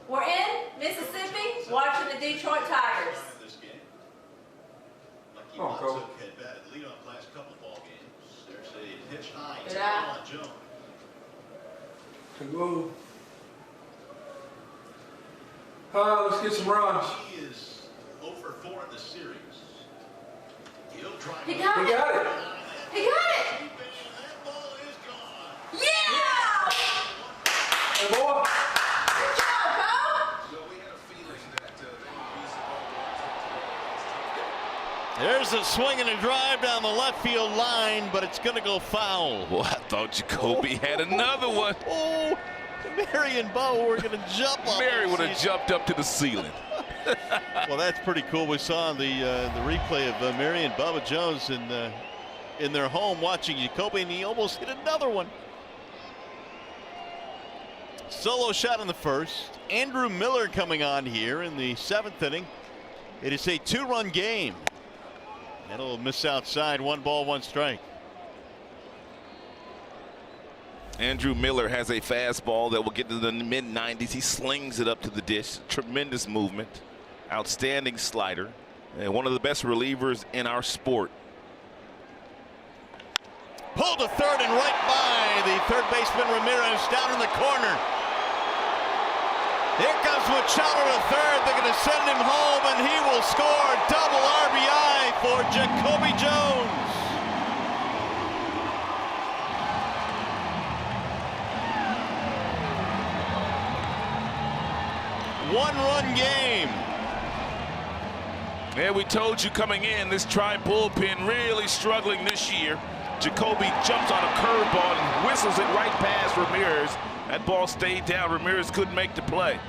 We're in Mississippi watching the Detroit Tigers. Come on, Cole. Good eye. Whoa. Let's get some runs. He is 0 for 4 in the series. He got it. He got it. Yeah! Hey, boy. Good job, Cole. There's a swing and a drive down the left field line, but it's going to go foul. Well, I thought Jacoby had another one. Oh, Mary and Bo were going to jump up. Mary would have jumped up to the ceiling. Well, that's pretty cool. We saw the replay of Mary and Bubba Jones in their home watching Jacoby, and he almost hit another one. Solo shot in the first. Andrew Miller coming on here in the 7th inning. It is a 2-run game. That'll miss outside. 1 ball, 1 strike. Andrew Miller has a fastball that will get to the mid-90s. He slings it up to the dish. Tremendous movement. Outstanding slider. And one of the best relievers in our sport. Pulled to third and right by the third baseman Ramirez down in the corner. Here comes Machado to third. They're going to send him home, and he will score. Double RBI for Jacoby Jones. One-run game. Yeah, we told you coming in, this Tribe bullpen really struggling this year. Jacoby jumps on a curveball and whistles it right past Ramirez. That ball stayed down. Ramirez couldn't make the play.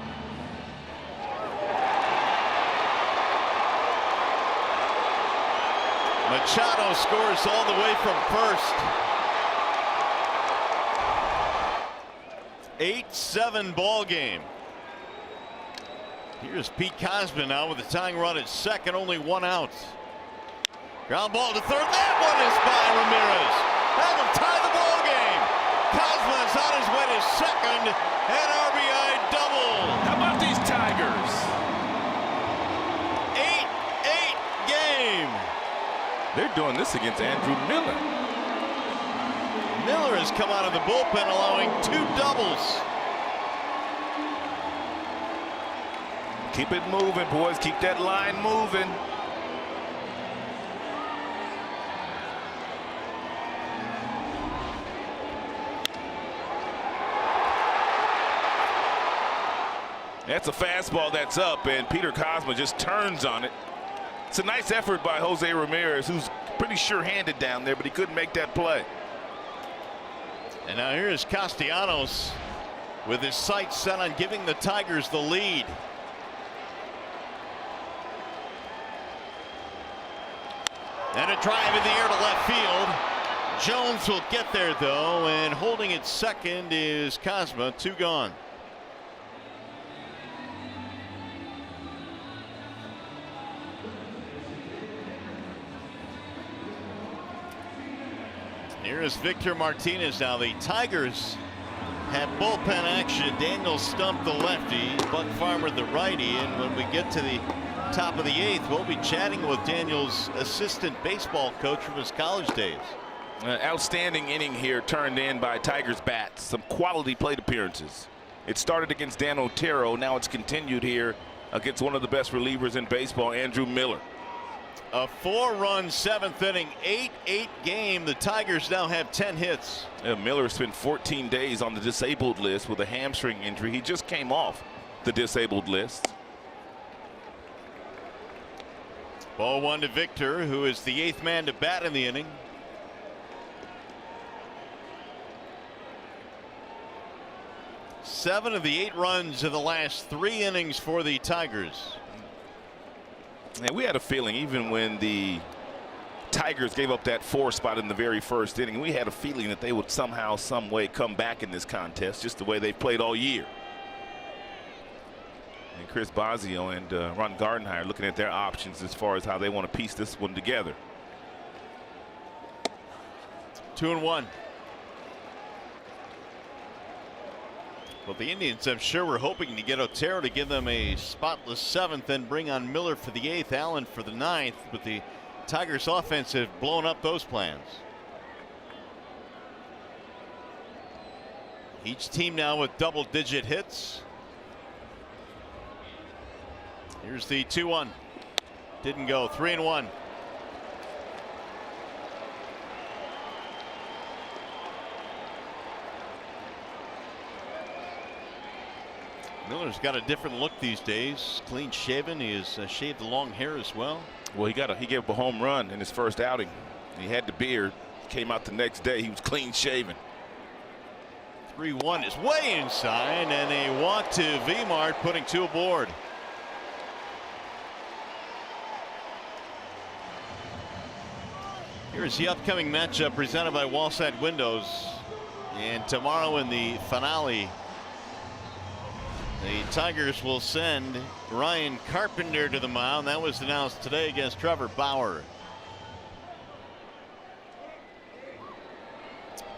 Machado scores all the way from first. 8-7 ball game. Here's Pete Cosman now with the tying run at second, only 1 out. Ground ball to third. That one is by Ramirez. That'll tie the ball game. Cosman's on his way to second, and RBI double. How about these Tigers? 8-8 game. They're doing this against Andrew Miller. Miller has come out of the bullpen, allowing 2 doubles. Keep it moving, boys. Keep that line moving. That's a fastball that's up, and Peter Cosma just turns on it. It's a nice effort by Jose Ramirez, who's pretty sure-handed down there, but he couldn't make that play. And now here's Castellanos with his sights set on giving the Tigers the lead. And a drive in the air to left field. Jones will get there, though, and holding it second is Cosma. 2 gone. Here is Victor Martinez now. The Tigers have bullpen action. Daniel Stump, the lefty, Buck Farmer, the righty. And when we get to the top of the 8th, we'll be chatting with Daniel's assistant baseball coach from his college days. Outstanding inning here turned in by Tigers bats. Some quality plate appearances. It started against Dan Otero. Now it's continued here against one of the best relievers in baseball, Andrew Miller. A 4-run 7th inning, 8-8 game. The Tigers now have 10 hits. Miller spent 14 days on the disabled list with a hamstring injury. He just came off the disabled list. Ball 1 to Victor, who is the 8th man to bat in the inning. Seven of the 8 runs in the last 3 innings for the Tigers. And we had a feeling, even when the Tigers gave up that 4 spot in the very first inning, we had a feeling that they would somehow, some way come back in this contest, just the way they've played all year. And Chris Bosio and Ron Gardenhire looking at their options as far as how they want to piece this one together. 2-1. Well, the Indians, I'm sure, were hoping to get Otero to give them a spotless 7th, then bring on Miller for the 8th, Allen for the 9th, but the Tigers offense have blown up those plans. Each team now with double-digit hits. Here's the 2-1. Didn't go. 3-1. Miller's got a different look these days. Clean shaven. He has shaved the long hair as well. Well, he gave up a home run in his first outing. He had the beard. Came out the next day. He was clean shaven. 3-1 is way inside, and a walk to Vmart, putting 2 aboard. Here's the upcoming matchup presented by Wallside Windows. And tomorrow in the finale, the Tigers will send Ryan Carpenter to the mound. That was announced today against Trevor Bauer.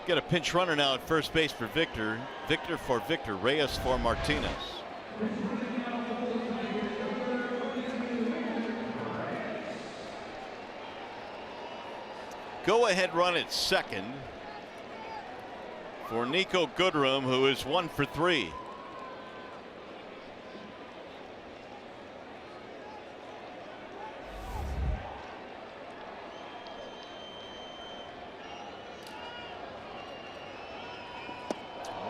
Got a pinch runner now at first base for Victor. Victor for Victor. Reyes for Martinez. Go ahead run at second for Nico Goodrum, who is 1 for 3.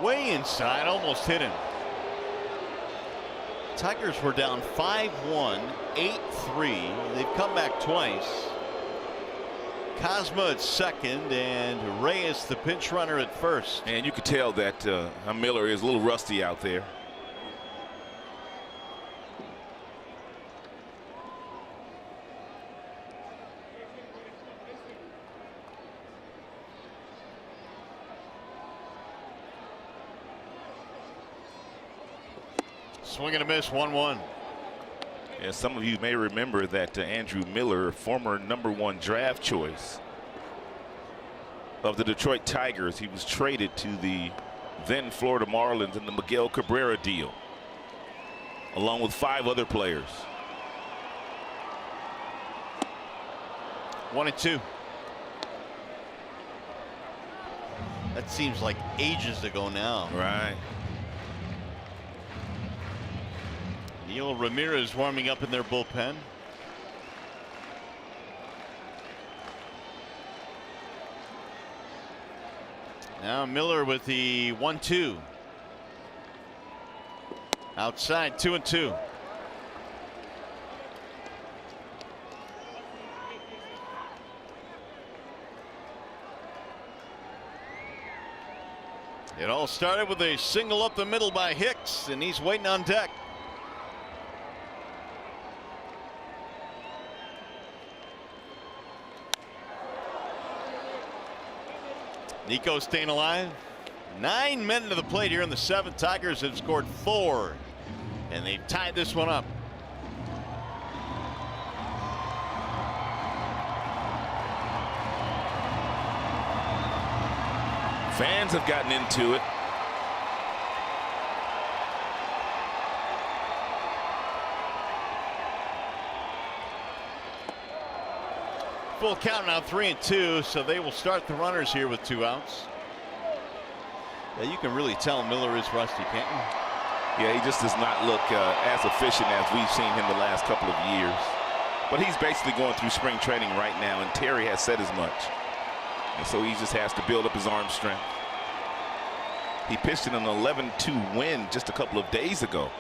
Way inside, almost hit him. Tigers were down 5-1, 8-3. They've come back twice. Cosma at second and Reyes the pinch runner at first. And you could tell that Miller is a little rusty out there. Swing and a miss, 1-1. And some of you may remember that Andrew Miller, former #1 draft choice of the Detroit Tigers, he was traded to the then Florida Marlins in the Miguel Cabrera deal, along with 5 other players. 1-2. That seems like ages ago now. Right. Neil Ramirez warming up in their bullpen. Now Miller with the 1-2. Outside, 2-2. It all started with a single up the middle by Hicks, and he's waiting on deck. Nico staying alive. 9 men to the plate here in the 7th. Tigers have scored 4, and they've tied this one up. Fans have gotten into it. Full count now, 3-2, so they will start the runners here with 2 outs. Yeah, you can really tell Miller is rusty, can't you? Yeah, he just does not look as efficient as we've seen him the last couple of years. But he's basically going through spring training right now, and Terry has said as much. And so he just has to build up his arm strength. He pitched in an 11-2 win just a couple of days ago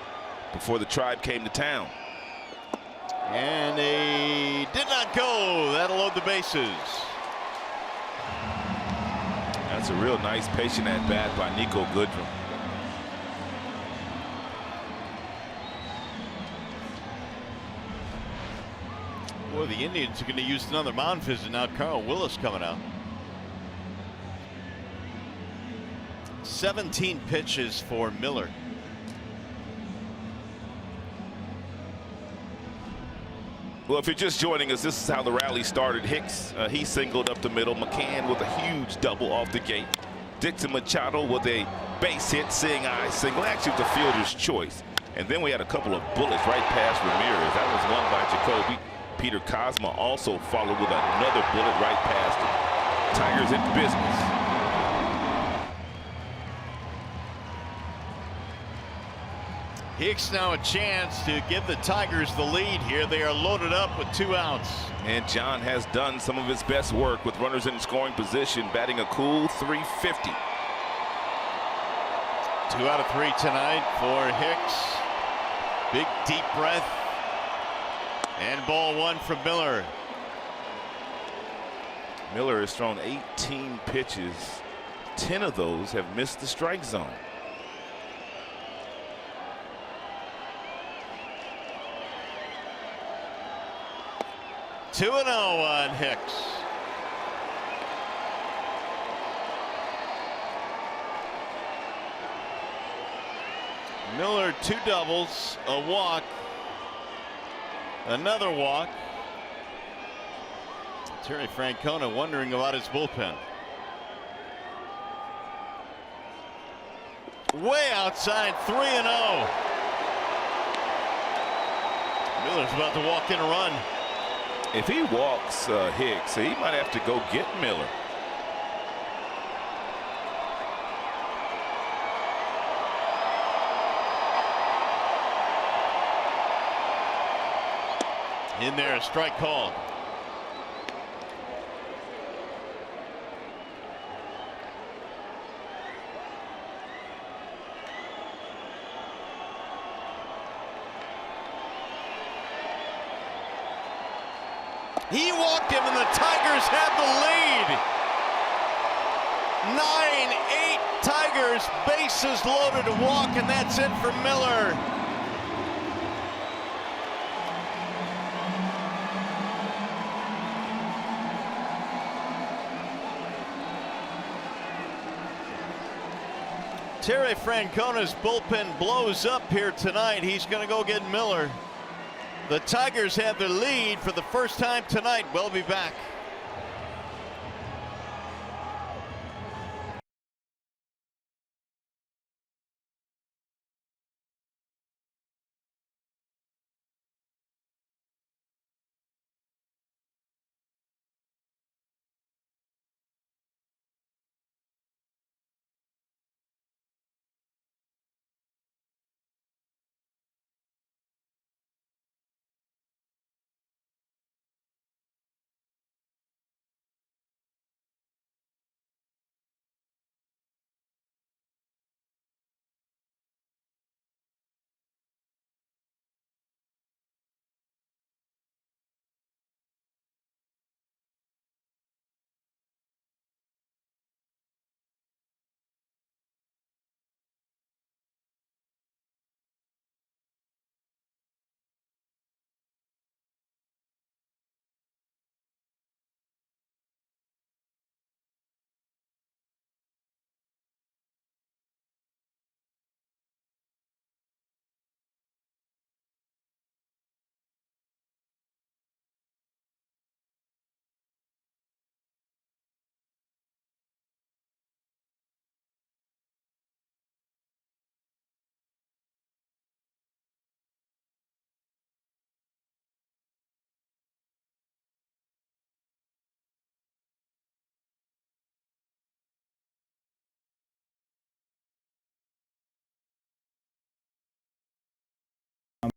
before the Tribe came to town. And they did not go. That'll load the bases. That's a real nice patient at bat by Nico Goodrum. Boy, the Indians are going to use another mound visit now. Carl Willis coming out. 17 pitches for Miller. Well, if you're just joining us, this is how the rally started. Hicks, he singled up the middle. McCann with a huge double off the gate. Dixon Machado with a base hit, seeing eye single. Actually, the fielder's choice. And then we had a couple of bullets right past Ramirez. That was one by Jacoby. Peter Cosma also followed with another bullet right past him. Tigers in business. Hicks now a chance to give the Tigers the lead here. They are loaded up with 2 outs. And John has done some of his best work with runners in scoring position, batting a cool .350. 2 out of 3 tonight for Hicks. Big deep breath. And ball 1 from Miller. Miller has thrown 18 pitches. 10 of those have missed the strike zone. Two 2-0 on Hicks. Miller 2 doubles, a walk, another walk. Terry Francona wondering about his bullpen. Way outside, 3-0. Miller's about to walk in a run. If he walks Hicks, he might have to go get Miller. In there, a strike called. He walked him, and the Tigers have the lead. 9-8 Tigers, bases loaded to walk, and that's it for Miller. Terry Francona's bullpen blows up here tonight. He's going to go get Miller. The Tigers have the lead for the first time tonight. We'll be back.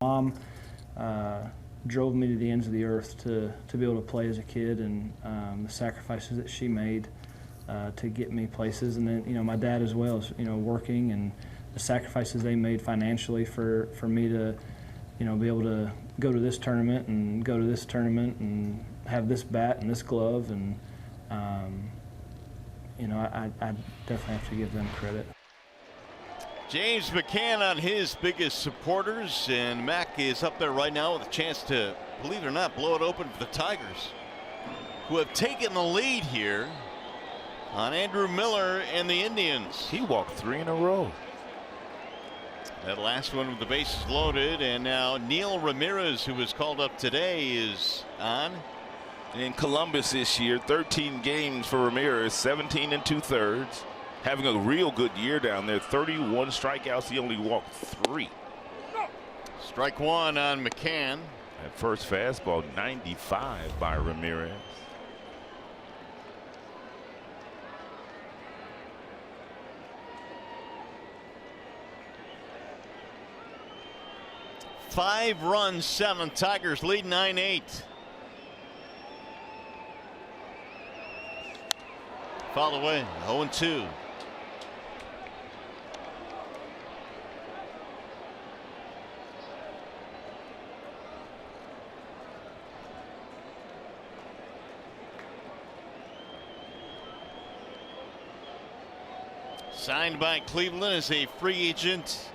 mom drove me to the ends of the earth to be able to play as a kid, and the sacrifices that she made to get me places. And then, my dad as well is, working, and the sacrifices they made financially for me to, be able to go to this tournament and go to this tournament and have this bat and this glove. And, I definitely have to give them credit. James McCann on his biggest supporters, and Mac is up there right now with a chance to, believe it or not, blow it open for the Tigers, who have taken the lead here on Andrew Miller and the Indians. He walked 3 in a row. That last one with the bases loaded, and now Neil Ramirez, who was called up today, is on. In Columbus this year, 13 games for Ramirez, 17 2/3. Having a real good year down there, 31 strikeouts. He only walked 3. Strike one on McCann. That first fastball, 95 by Ramirez. Five runs, 7. Tigers lead 9-8. Foul away, 0-2. Signed by Cleveland as a free agent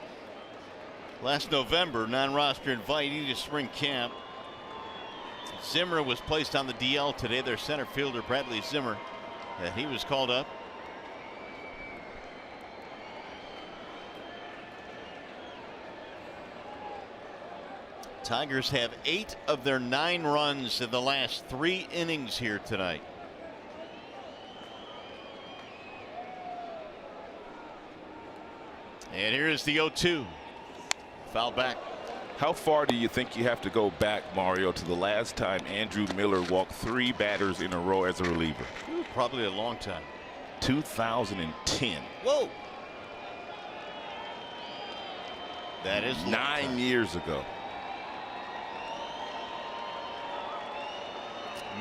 last November, non-roster invitee to spring camp. Zimmer was placed on the DL today. Their center fielder, Bradley Zimmer, he was called up. Tigers have 8 of their 9 runs in the last 3 innings here tonight. And here's the 0-2. Foul back. How far do you think you have to go back, Mario, to the last time Andrew Miller walked 3 batters in a row as a reliever? Ooh, probably a long time. 2010. Whoa. That is 9 years ago.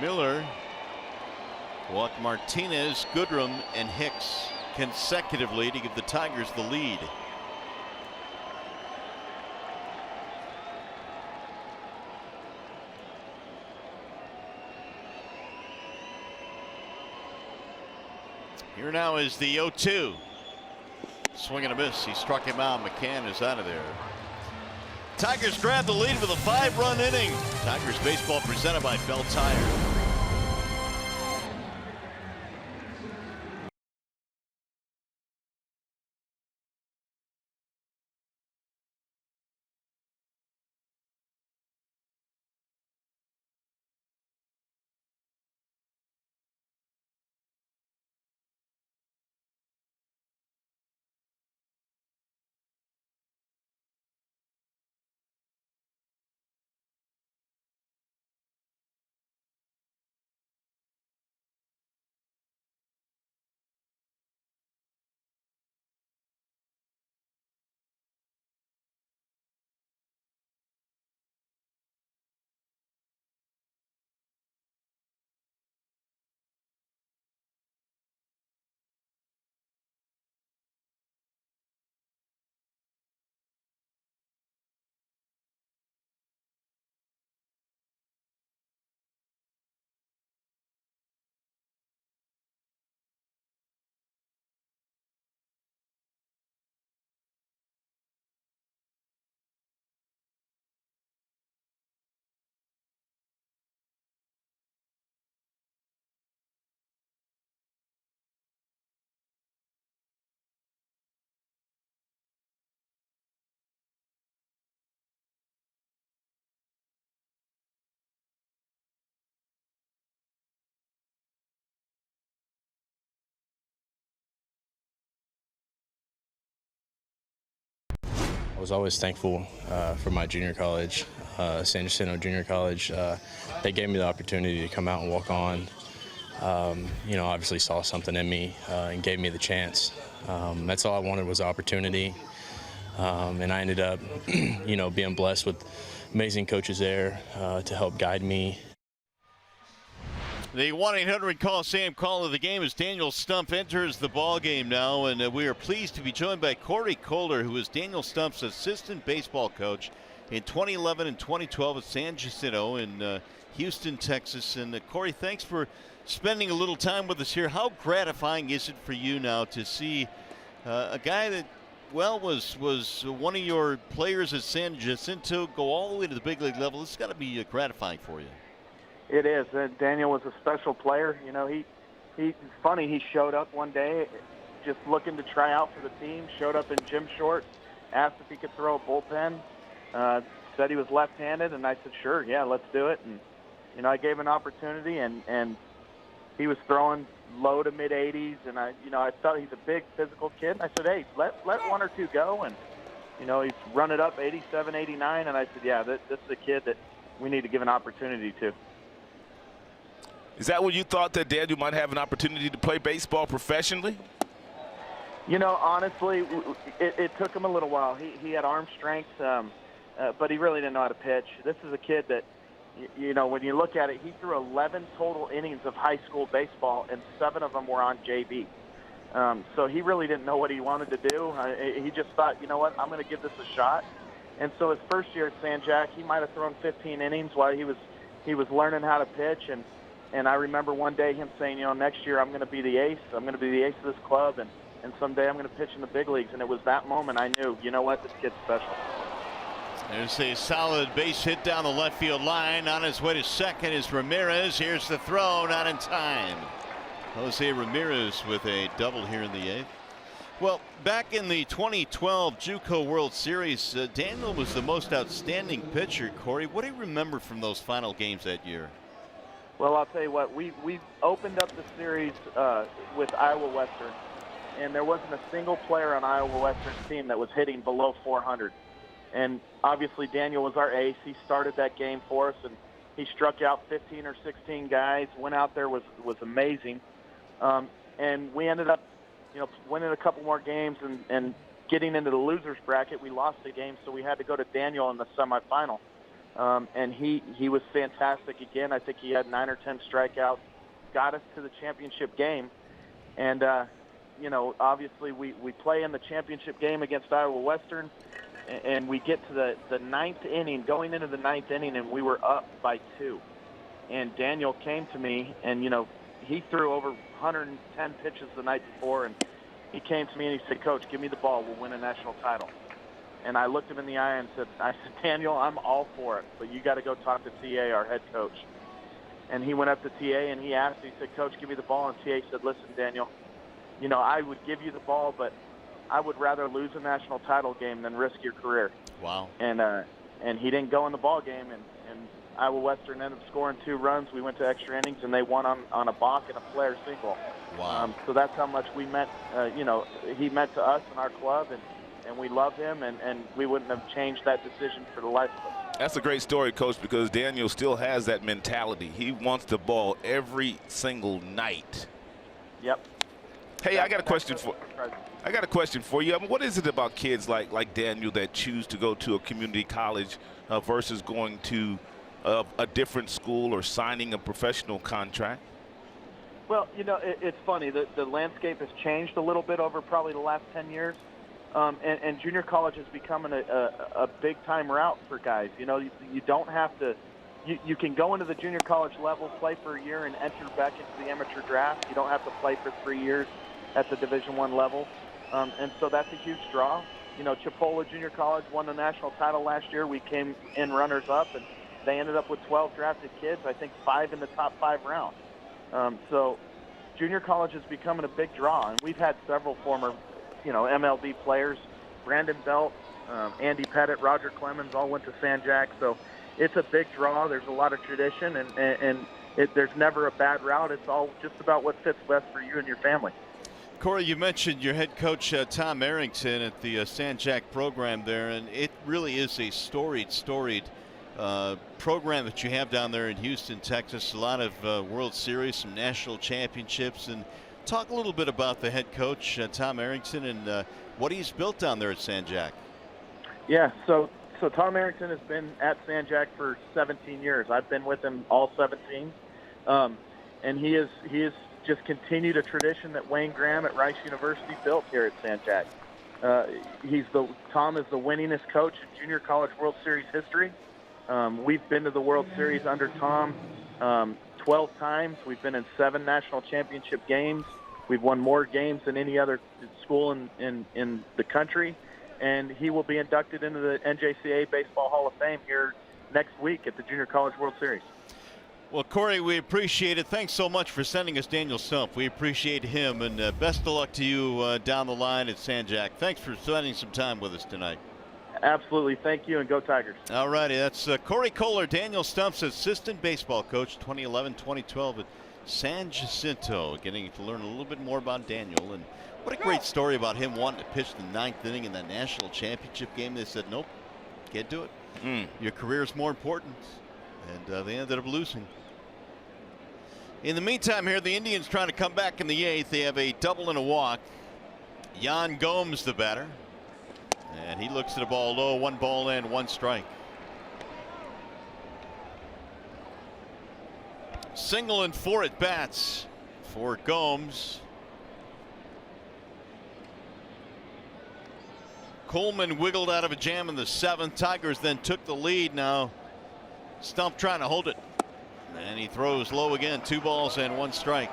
Miller walked Martinez, Goodrum, and Hicks consecutively to give the Tigers the lead. Here now is the 0-2. Swing and a miss. He struck him out. McCann is out of there. Tigers grab the lead with a 5-run inning. Tigers baseball presented by Bell Tire. I was always thankful for my junior college, San Jacinto Junior College. They gave me the opportunity to come out and walk on. Obviously saw something in me and gave me the chance. That's all I wanted was the opportunity. And I ended up, being blessed with amazing coaches there to help guide me. The 1-800-CALL-SAM call of the game as Daniel Stump enters the ball game now, and we are pleased to be joined by Corey Kohler, who is Daniel Stump's assistant baseball coach in 2011 and 2012 at San Jacinto in Houston, Texas. And Corey, thanks for spending a little time with us here. How gratifying is it for you now to see a guy that, well, was one of your players at San Jacinto go all the way to the big league level? It's got to be gratifying for you. It is. Daniel was a special player. It's funny. He showed up one day just looking to try out for the team, showed up in gym shorts, asked if he could throw a bullpen, said he was left-handed, and I said, sure, yeah, let's do it. And, I gave him an opportunity, and he was throwing low to mid-80s, and I thought he's a big physical kid. And I said, hey, let one or two go. And, he's run it up 87, 89, and I said, yeah, this is a kid that we need to give an opportunity to. Is that when you thought that Daniel might have an opportunity to play baseball professionally? Honestly, it took him a little while. He had arm strength, but he really didn't know how to pitch. This is a kid that, when you look at it, he threw 11 total innings of high school baseball, and 7 of them were on JV. So he really didn't know what he wanted to do. He just thought, you know what, I'm going to give this a shot. And so his first year at San Jac, he might have thrown 15 innings while he was learning how to pitch. And I remember one day him saying, next year I'm going to be the ace. I'm going to be the ace of this club, and someday I'm going to pitch in the big leagues. And it was that moment I knew, you know what, this kid's special. There's a solid base hit down the left field line. On his way to second is Ramirez. Here's the throw, not in time. Jose Ramirez with a double here in the 8th. Well, back in the 2012 JUCO World Series, Daniel was the most outstanding pitcher. Corey, what do you remember from those final games that year? Well, I'll tell you what, we opened up the series with Iowa Western, and there wasn't a single player on Iowa Western's team that was hitting below 400. And obviously Daniel was our ace. He started that game for us, and he struck out 15 or 16 guys, went out there, was amazing. And we ended up, winning a couple more games and getting into the losers bracket. We lost the game, so we had to go to Daniel in the semifinal. And he was fantastic again. I think he had 9 or 10 strikeouts, got us to the championship game. And, obviously we play in the championship game against Iowa Western, and we get to the 9th inning, going into the 9th inning, and we were up by 2. And Daniel came to me, and, he threw over 110 pitches the night before, and he came to me and he said, Coach, give me the ball. We'll win a national title. And I looked him in the eye and said, Daniel, I'm all for it, but you got to go talk to TA, our head coach. And he went up to TA and he asked me, he said, Coach, give me the ball. And TA said, listen, Daniel, I would give you the ball, but I would rather lose a national title game than risk your career. Wow. And he didn't go in the ball game, and Iowa Western ended up scoring 2 runs. We went to extra innings, and they won on a balk and a flare single. Wow. So that's how much we meant, he meant to us and our club, and we love him, and we wouldn't have changed that decision for the life of us. That's a great story, Coach, because Daniel still has that mentality. He wants the ball every single night. Yep. Hey, I got a question for you. I mean, what is it about kids like Daniel that choose to go to a community college versus going to a different school or signing a professional contract? Well, it's funny. The landscape has changed a little bit over probably the last 10 years. And junior college is becoming a big-time route for guys. You don't have to – you can go into the junior college level, play for a year, and enter back into the amateur draft. You don't have to play for 3 years at the Division I level. And so that's a huge draw. Chipola Junior College won the national title last year. We came in runners-up, and they ended up with 12 drafted kids, I think 5 in the top 5 rounds. So junior college is becoming a big draw, and we've had several former – MLB players, Brandon Belt, Andy Pettit, Roger Clemens, all went to San Jac. So it's a big draw. There's a lot of tradition, and there's never a bad route. It's all just about what fits best for you and your family. Corey, you mentioned your head coach, Tom Arrington, at the San Jac program there, and it really is a storied program that you have down there in Houston, Texas. A lot of World Series, some national championships, and talk a little bit about the head coach, Tom Arrington, and what he's built down there at San Jac. Yeah, so Tom Arrington has been at San Jac for 17 years. I've been with him all 17, and he has just continued a tradition that Wayne Graham at Rice University built here at San Jac. Tom is the winningest coach in Junior College World Series history. We've been to the World Series under Tom 12 times. We've been in 7 national championship games. We've won more games than any other school in the country. And he will be inducted into the NJCAA Baseball Hall of Fame here next week at the Junior College World Series. Well, Corey, we appreciate it. Thanks so much for sending us Daniel Stump. We appreciate him, and best of luck to you down the line at San Jac. Thanks for spending some time with us tonight. Absolutely. Thank you, and go Tigers. All righty. That's Corey Kohler, Daniel Stump's assistant baseball coach, 2011-2012 at San Jacinto. Getting to learn a little bit more about Daniel. And what a great story about him wanting to pitch the 9th inning in that national championship game. They said, nope, can't do it. Your career is more important. And they ended up losing. In the meantime here, the Indians trying to come back in the 8th. They have a double and a walk. Jan Gomes, the batter. And he looks at the ball low. 1 ball and 1 strike. Single and 4 at bats for Gomes. Coleman wiggled out of a jam in the 7th. Tigers then took the lead. Now Stump trying to hold it. And he throws low again. 2 balls and 1 strike.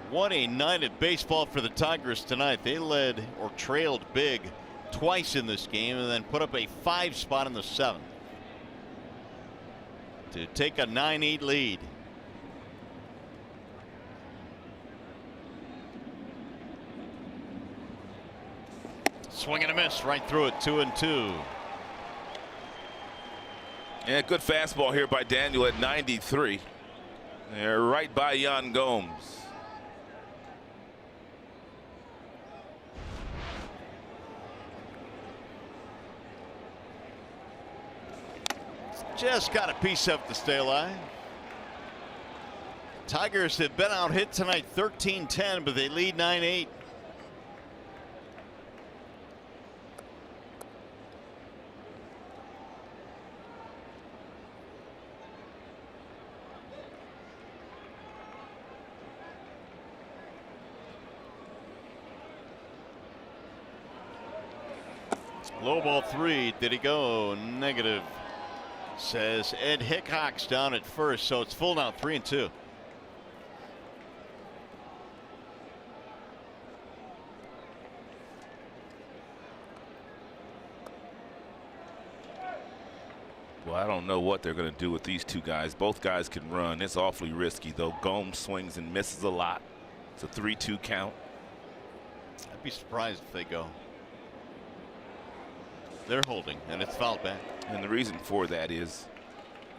What a night at baseball for the Tigers tonight. They led or trailed big twice in this game and then put up a 5 spot in the 7th to take a 9-8 lead. Swing and a miss right through it. 2-2. Yeah, good fastball here by Daniel at 93. They're right by Jan Gomes. Just got a piece of to stay alive. Tigers have been out hit tonight 13-10, but they lead 9-8. Low ball 3. Did he go? Negative, says Ed Hickok's down at first, so it's full now. 3-2. Well, I don't know what they're going to do with these two guys. Both guys can run. It's awfully risky, though. Gomes swings and misses a lot. It's a 3-2 count. I'd be surprised if they go. They're holding, and it's fouled back. And the reason for that is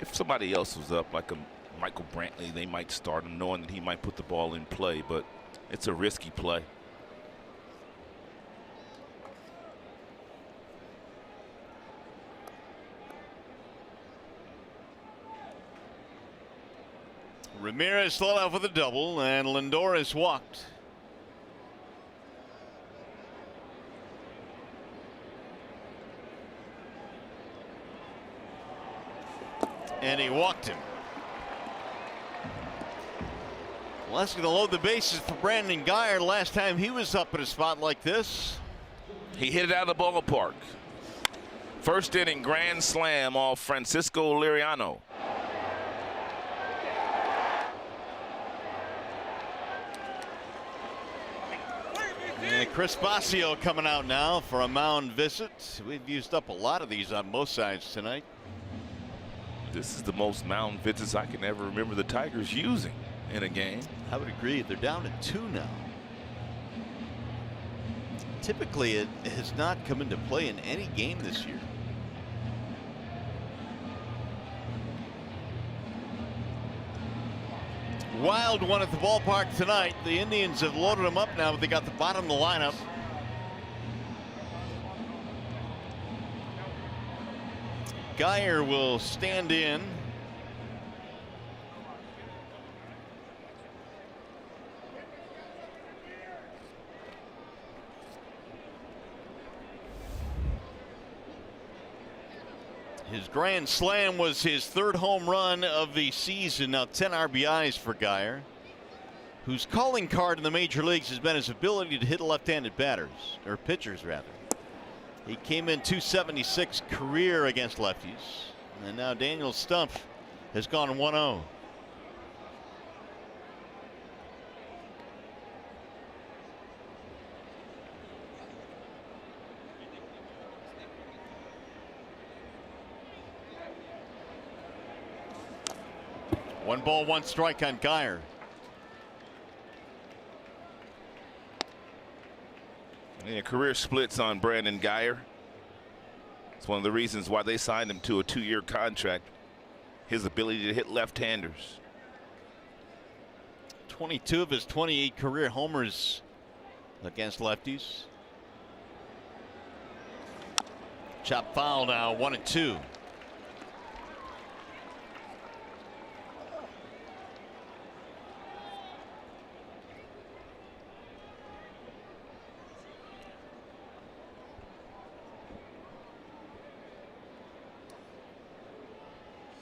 if somebody else was up, like a Michael Brantley, they might start him knowing that he might put the ball in play, but it's a risky play. Ramirez led off with a double, and Lindor has walked. And he walked him. Well, that's going to load the bases for Brandon Guyer. Last time he was up at a spot like this, he hit it out of the ballpark. First inning grand slam off Francisco Liriano. And Chris Basio coming out now for a mound visit. We've used up a lot of these on both sides tonight. This is the most mound visits I can ever remember the Tigers using in a game. I would agree. They're down to 2 now. Typically, it has not come into play in any game this year. Wild one at the ballpark tonight. The Indians have loaded them up now, but they got the bottom of the lineup. Guyer will stand in. His grand slam was his third home run of the season. Now 10 RBIs for Geyer, whose calling card in the major leagues has been his ability to hit left-handed batters, or pitchers rather. He came in .276 career against lefties, and now Daniel Stump has gone 1-0. One ball, one strike on Geyer. Yeah, career splits on Brandon Geyer. It's one of the reasons why they signed him to a 2-year contract. His ability to hit left-handers. 22 of his 28 career homers against lefties. Chop foul now, 1-2.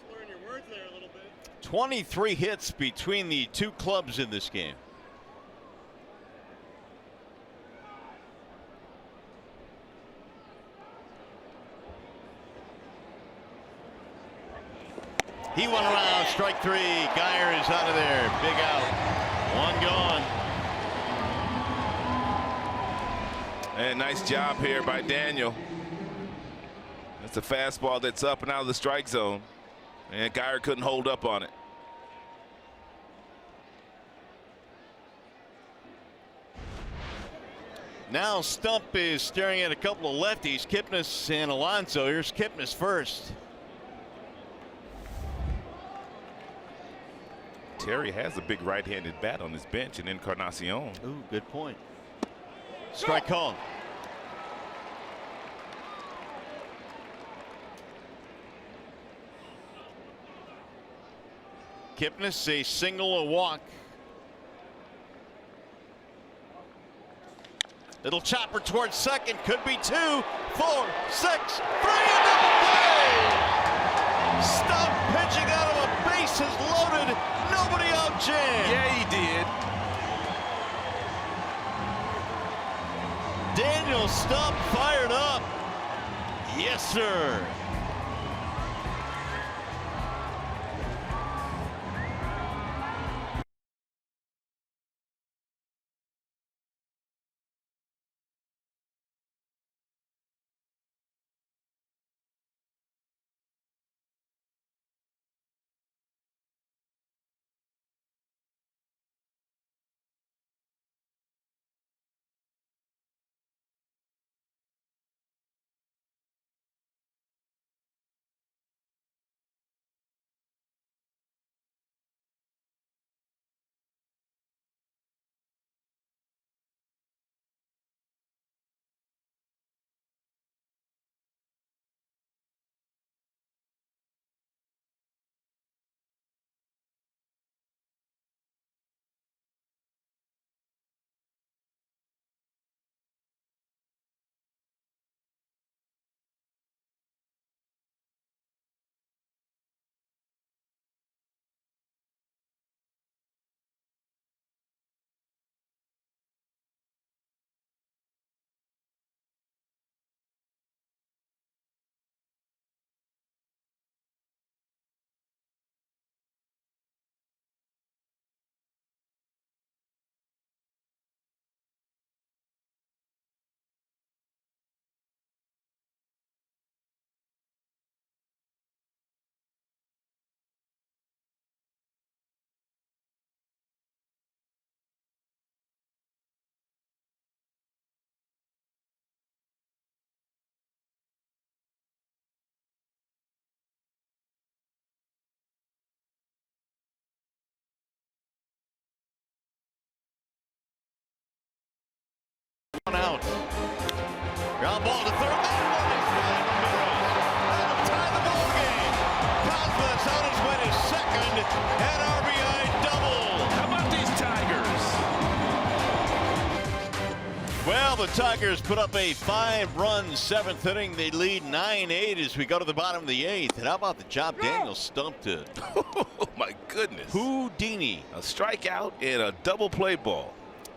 Slurring your words there a little bit. 23 hits between the two clubs in this game. He went around, strike three. Geyer is out of there. Big out. One gone. And nice job here by Daniel. That's a fastball that's up and out of the strike zone. And Geyer couldn't hold up on it. Now Stump is staring at a couple of lefties, Kipnis and Alonso. Here's Kipnis first. Terry has a big right-handed bat on his bench in Encarnacion. Ooh, good point. Strike call. Kipnis, a single, a walk. Little chopper towards second, could be 2, 4, 6, 3, and double play! Stump pitching out of a bases loaded, nobody out jam. Yeah, he did. Daniel Stump fired up. Yes, sir. One out. Ground ball to third. That'll tie the ball game. Cosmos on his way to second, and RBI double. How about these Tigers? Well, Well, the Tigers put up a 5-run seventh inning. They lead 9-8 as we go to the bottom of the eighth. And how about the job Daniel Stump did? Oh, my goodness. Houdini. A strikeout and a double play ball.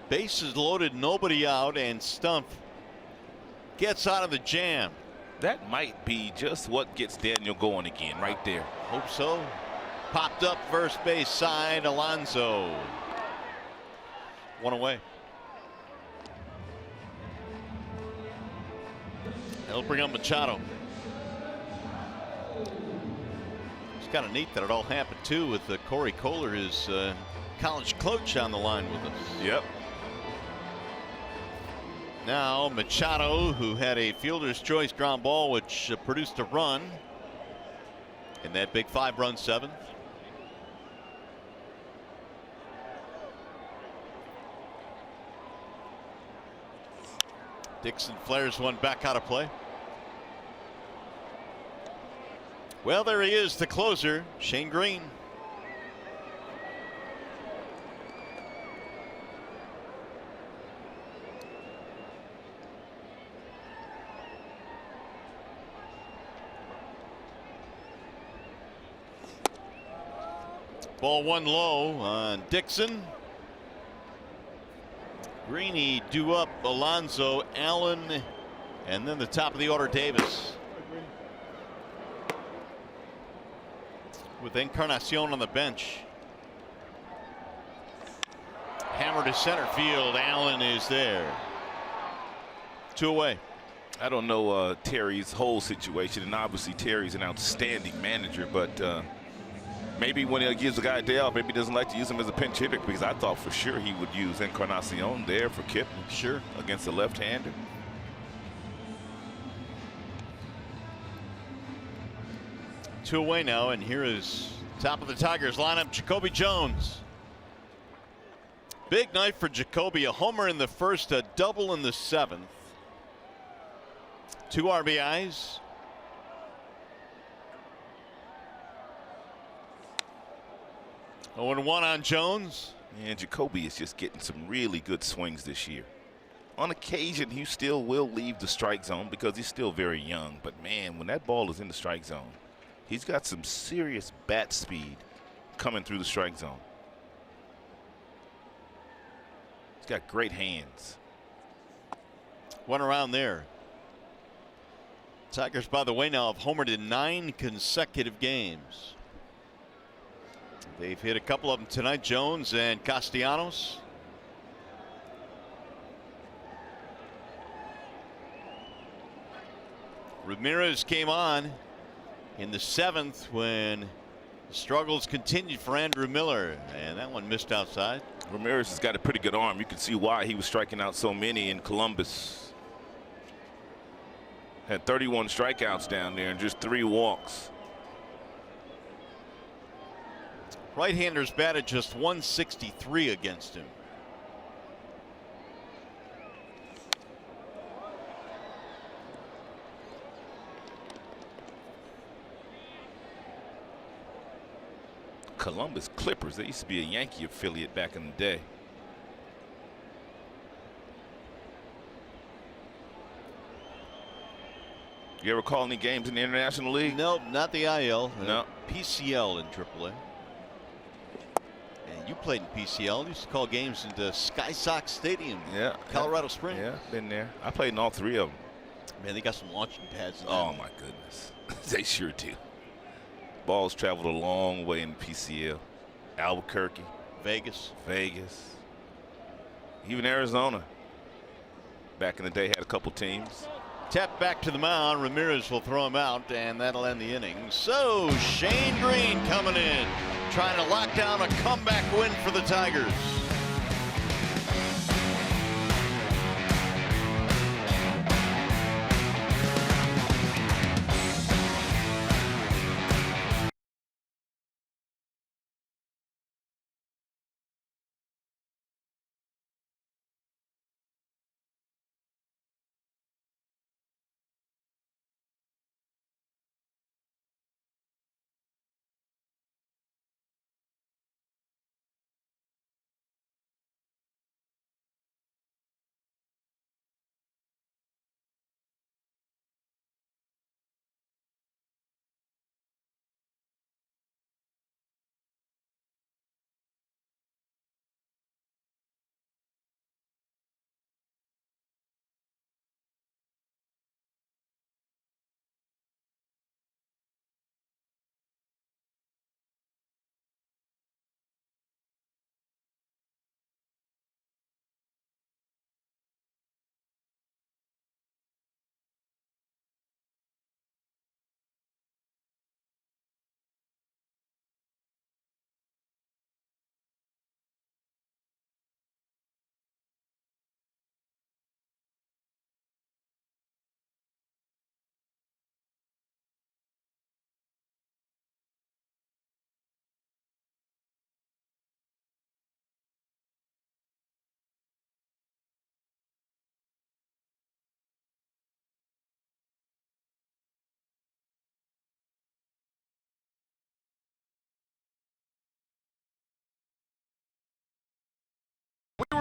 Bases loaded, nobody out, and Stump gets out of the jam. That might be just what gets Daniel going again right there. Hope so. Popped up first base side, Alonso. One away. They'll bring up Machado. It's kind of neat that it all happened too with Corey Kohler, his college coach, on the line with us. Yep. Now Machado, who had a fielder's choice ground ball which produced a run in that big 5-run seventh. Dixon flares one back out of play. Well, there he is, the closer, Shane Green. Ball one low on Dixon. Greeny due up Alonso, Allen, and then the top of the order Davis. With Encarnacion on the bench. Hammer to center field. Allen is there. 2 away. I don't know Terry's whole situation, and obviously Terry's an outstanding manager, but maybe when he gives the guy a day off, maybe he doesn't like to use him as a pinch hitter, because I thought for sure he would use Encarnacion there for Kipling. Sure. Against the left-hander. Two away now, and here is top of the Tigers lineup, Jacoby Jones. Big night for Jacoby, a homer in the first, a double in the seventh. 2 RBIs. Oh, and 1 on Jones. And Jacoby is just getting some really good swings this year. On occasion, he still will leave the strike zone because he's still very young. But, man, when that ball is in the strike zone, he's got some serious bat speed coming through the strike zone. He's got great hands. One around there. Tigers, by the way, now have homered in 9 consecutive games. They've hit a couple of them tonight, Jones and Castellanos. Ramirez came on in the 7th when the struggles continued for Andrew Miller, and that one missed outside. Ramirez has got a pretty good arm. You can see why he was striking out so many in Columbus. Had 31 strikeouts down there and just 3 walks. Right-handers batted just 163 against him. Columbus Clippers, they used to be a Yankee affiliate back in the day. You ever call any games in the International League? No, not the IL. No. PCL in AAA. And you played in PCL. Used to call games into Sky Sox Stadium. Yeah. Colorado Springs. Yeah, been there. I played in all 3 of them. Man, they got some launching pads in Oh, my goodness. They sure do. Balls traveled a long way in the PCL. Albuquerque. Vegas. Even Arizona. Back in the day had a couple teams. Tap back to the mound. Ramirez will throw him out, and that'll end the inning. So Shane Green coming in, trying to lock down a comeback win for the Tigers.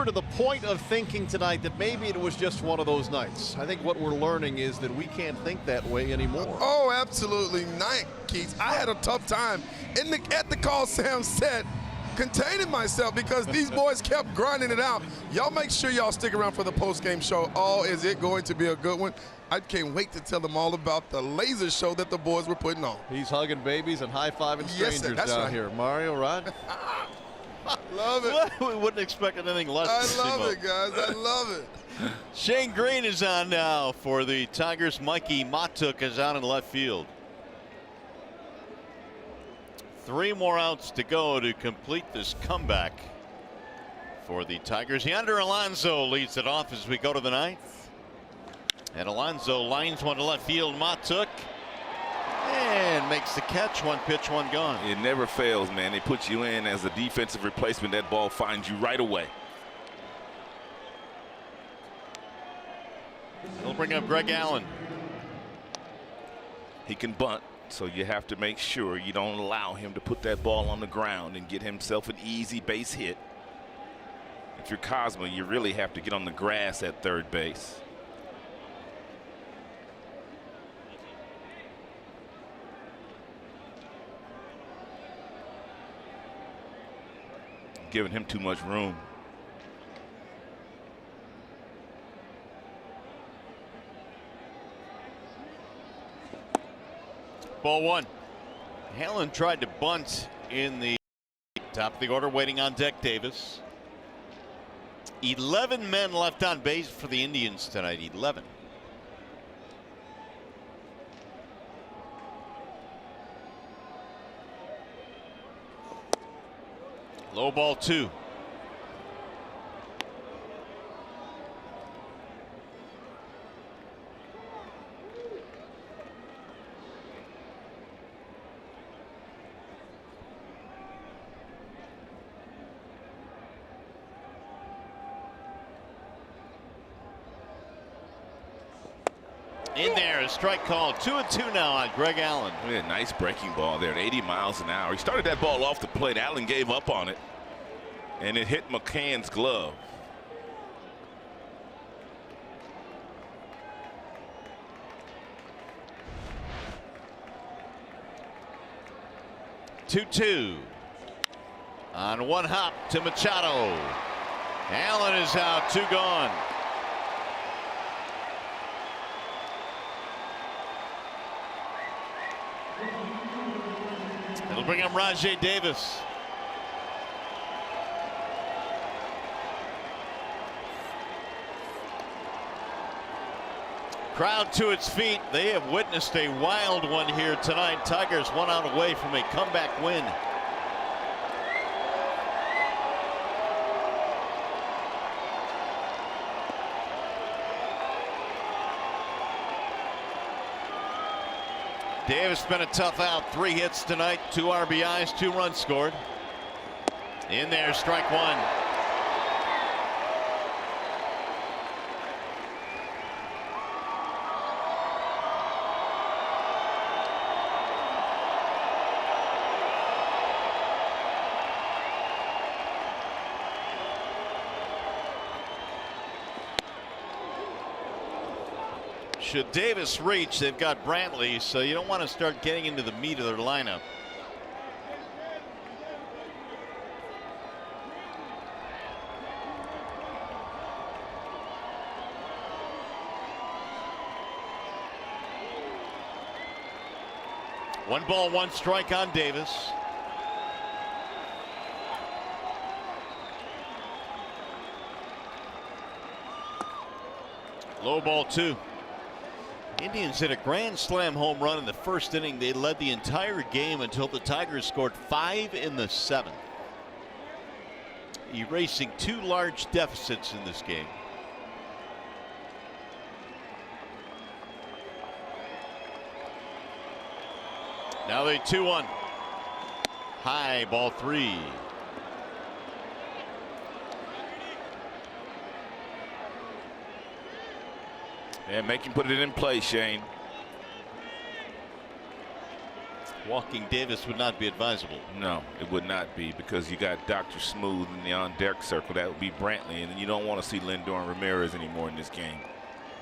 to the point of thinking tonight that maybe it was just one of those nights. I think what we're learning is that we can't think that way anymore. Oh, absolutely not, Keith. I had a tough time at the Coliseum set containing myself because these boys kept grinding it out. Y'all make sure y'all stick around for the post-game show. Oh, is it going to be a good one? I can't wait to tell them all about the laser show that the boys were putting on. He's hugging babies and high-fiving strangers down here. Mario, Rod? Love it. We wouldn't expect anything less. I love it, guys. I love it. Shane Green is on now for the Tigers. Mikey Matuk is out in left field. 3 more outs to go to complete this comeback for the Tigers. Yonder Alonso leads it off as we go to the 9th. And Alonso lines one to left field. Matuk and makes the catch. 1 pitch, 1 gone. It never fails, man. They put you in as a defensive replacement. That ball finds you right away. They'll bring up Greg Allen. He can bunt, so you have to make sure you don't allow him to put that ball on the ground and get himself an easy base hit. If you're Cosmo, you really have to get on the grass at third base. Giving him too much room. Ball 1. Allen tried to bunt in the top of the order. Waiting on deck, Davis. 11 men left on base for the Indians tonight. 11. Low ball 2. In there, a strike call. 2-2 now on Greg Allen. Yeah, nice breaking ball there at 80 miles an hour. He started that ball off the plate. Allen gave up on it, and it hit McCann's glove. Two on 1 hop to Machado. Allen is out. 2 gone. It'll bring up Rajai Davis. Crowd to its feet. They have witnessed a wild one here tonight. Tigers 1 out away from a comeback win. Davis been a tough out. 3 hits tonight, 2 RBIs, 2 runs scored. In there, strike 1. Should Davis reach, they've got Brantley, so you don't want to start getting into the meat of their lineup. One ball, 1 strike on Davis. Low ball 2. Indians hit a grand slam home run in the first inning. They led the entire game until the Tigers scored 5 in the 7th, erasing 2 large deficits in this game. Now they 2-1. High, ball 3. And make him put it in play, Shane. Walking Davis would not be advisable. No, it would not be, because you got Dr. Smooth in the on-deck circle. That would be Brantley, and you don't want to see Lindor and Ramirez anymore in this game.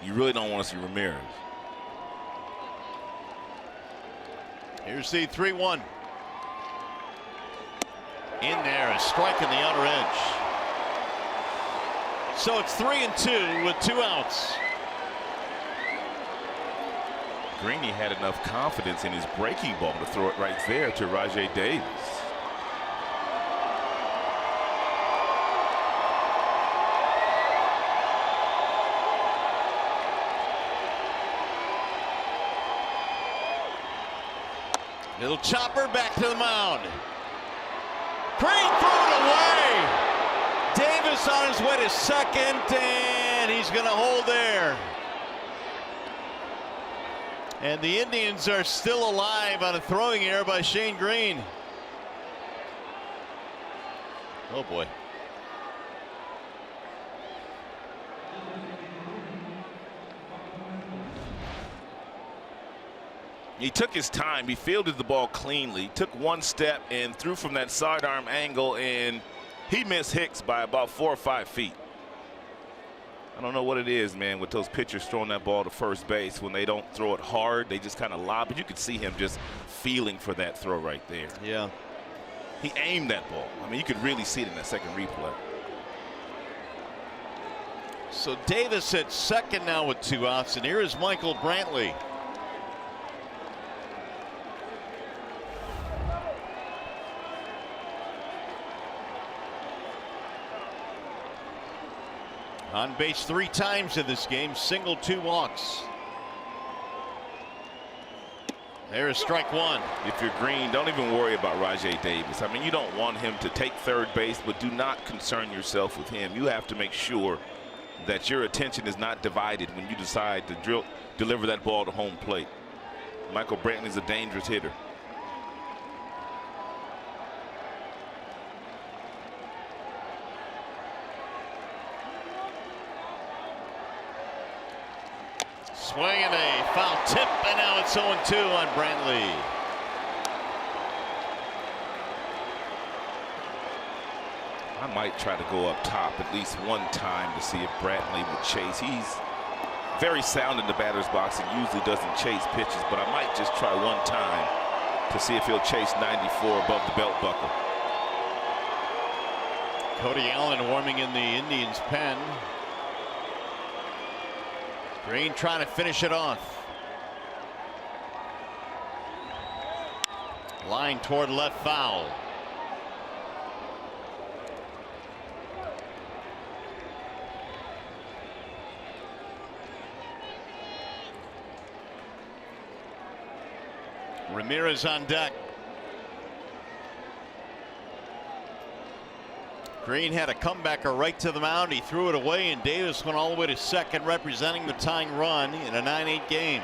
You really don't want to see Ramirez. Here's the 3-1. In there, a strike in the outer edge. So it's 3-2 with 2 outs. Greeny had enough confidence in his breaking ball to throw it right there to Rajai Davis. Little chopper back to the mound. Green threw it away. Davis on his way to second, and he's going to hold there. And the Indians are still alive on a throwing error by Shane Green. Oh boy. He took his time. He fielded the ball cleanly, took one step and threw from that sidearm angle, and he missed Hicks by about 4 or 5 feet. I don't know what it is, man, with those pitchers throwing that ball to first base. When they don't throw it hard, they just kind of lob it. You could see him just feeling for that throw right there. Yeah. He aimed that ball. I mean, you could really see it in that second replay. So Davis at second now with 2 outs, and here is Michael Brantley. On base 3 times in this game, single, 2 walks. There's strike 1. If you're Green, don't even worry about Rajai Davis. I mean, you don't want him to take third base, but do not concern yourself with him. You have to make sure that your attention is not divided when you decide to deliver that ball to home plate. Michael Brantley is a dangerous hitter. Swing and a foul tip, and now it's 0-2 on Brantley. I might try to go up top at least one time to see if Brantley would chase. He's very sound in the batter's box and usually doesn't chase pitches, but I might just try one time to see if he'll chase 94 above the belt buckle. Cody Allen warming in the Indians' pen. Green trying to finish it off. Line toward left, foul. Ramirez on deck. Green had a comebacker right to the mound. He threw it away, and Davis went all the way to second, representing the tying run in a 9-8 game.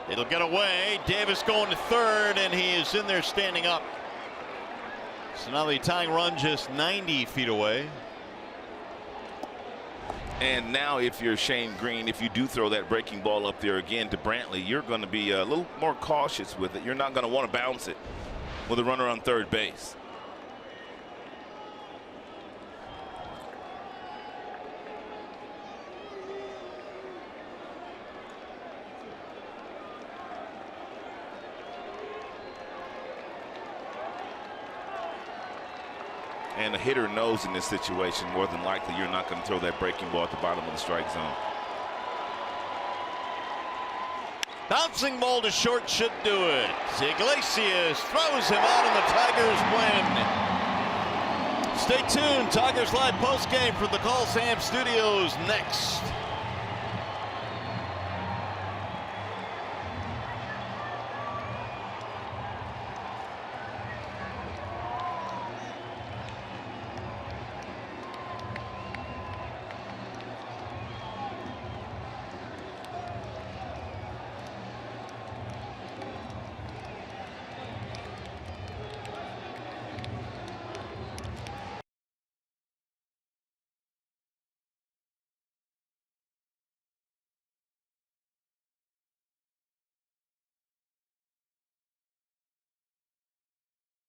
It'll get away. Davis going to third, and he is in there standing up. So now the tying run just 90 feet away. And now if you're Shane Green, if you do throw that breaking ball up there again to Brantley, you're going to be a little more cautious with it. You're not going to want to bounce it with a runner on third base. And the hitter knows in this situation, more than likely, you're not going to throw that breaking ball at the bottom of the strike zone. Bouncing ball to short should do it. Iglesias throws him out, and the Tigers win. Stay tuned. Tigers Live postgame from the Coliseum Studios next.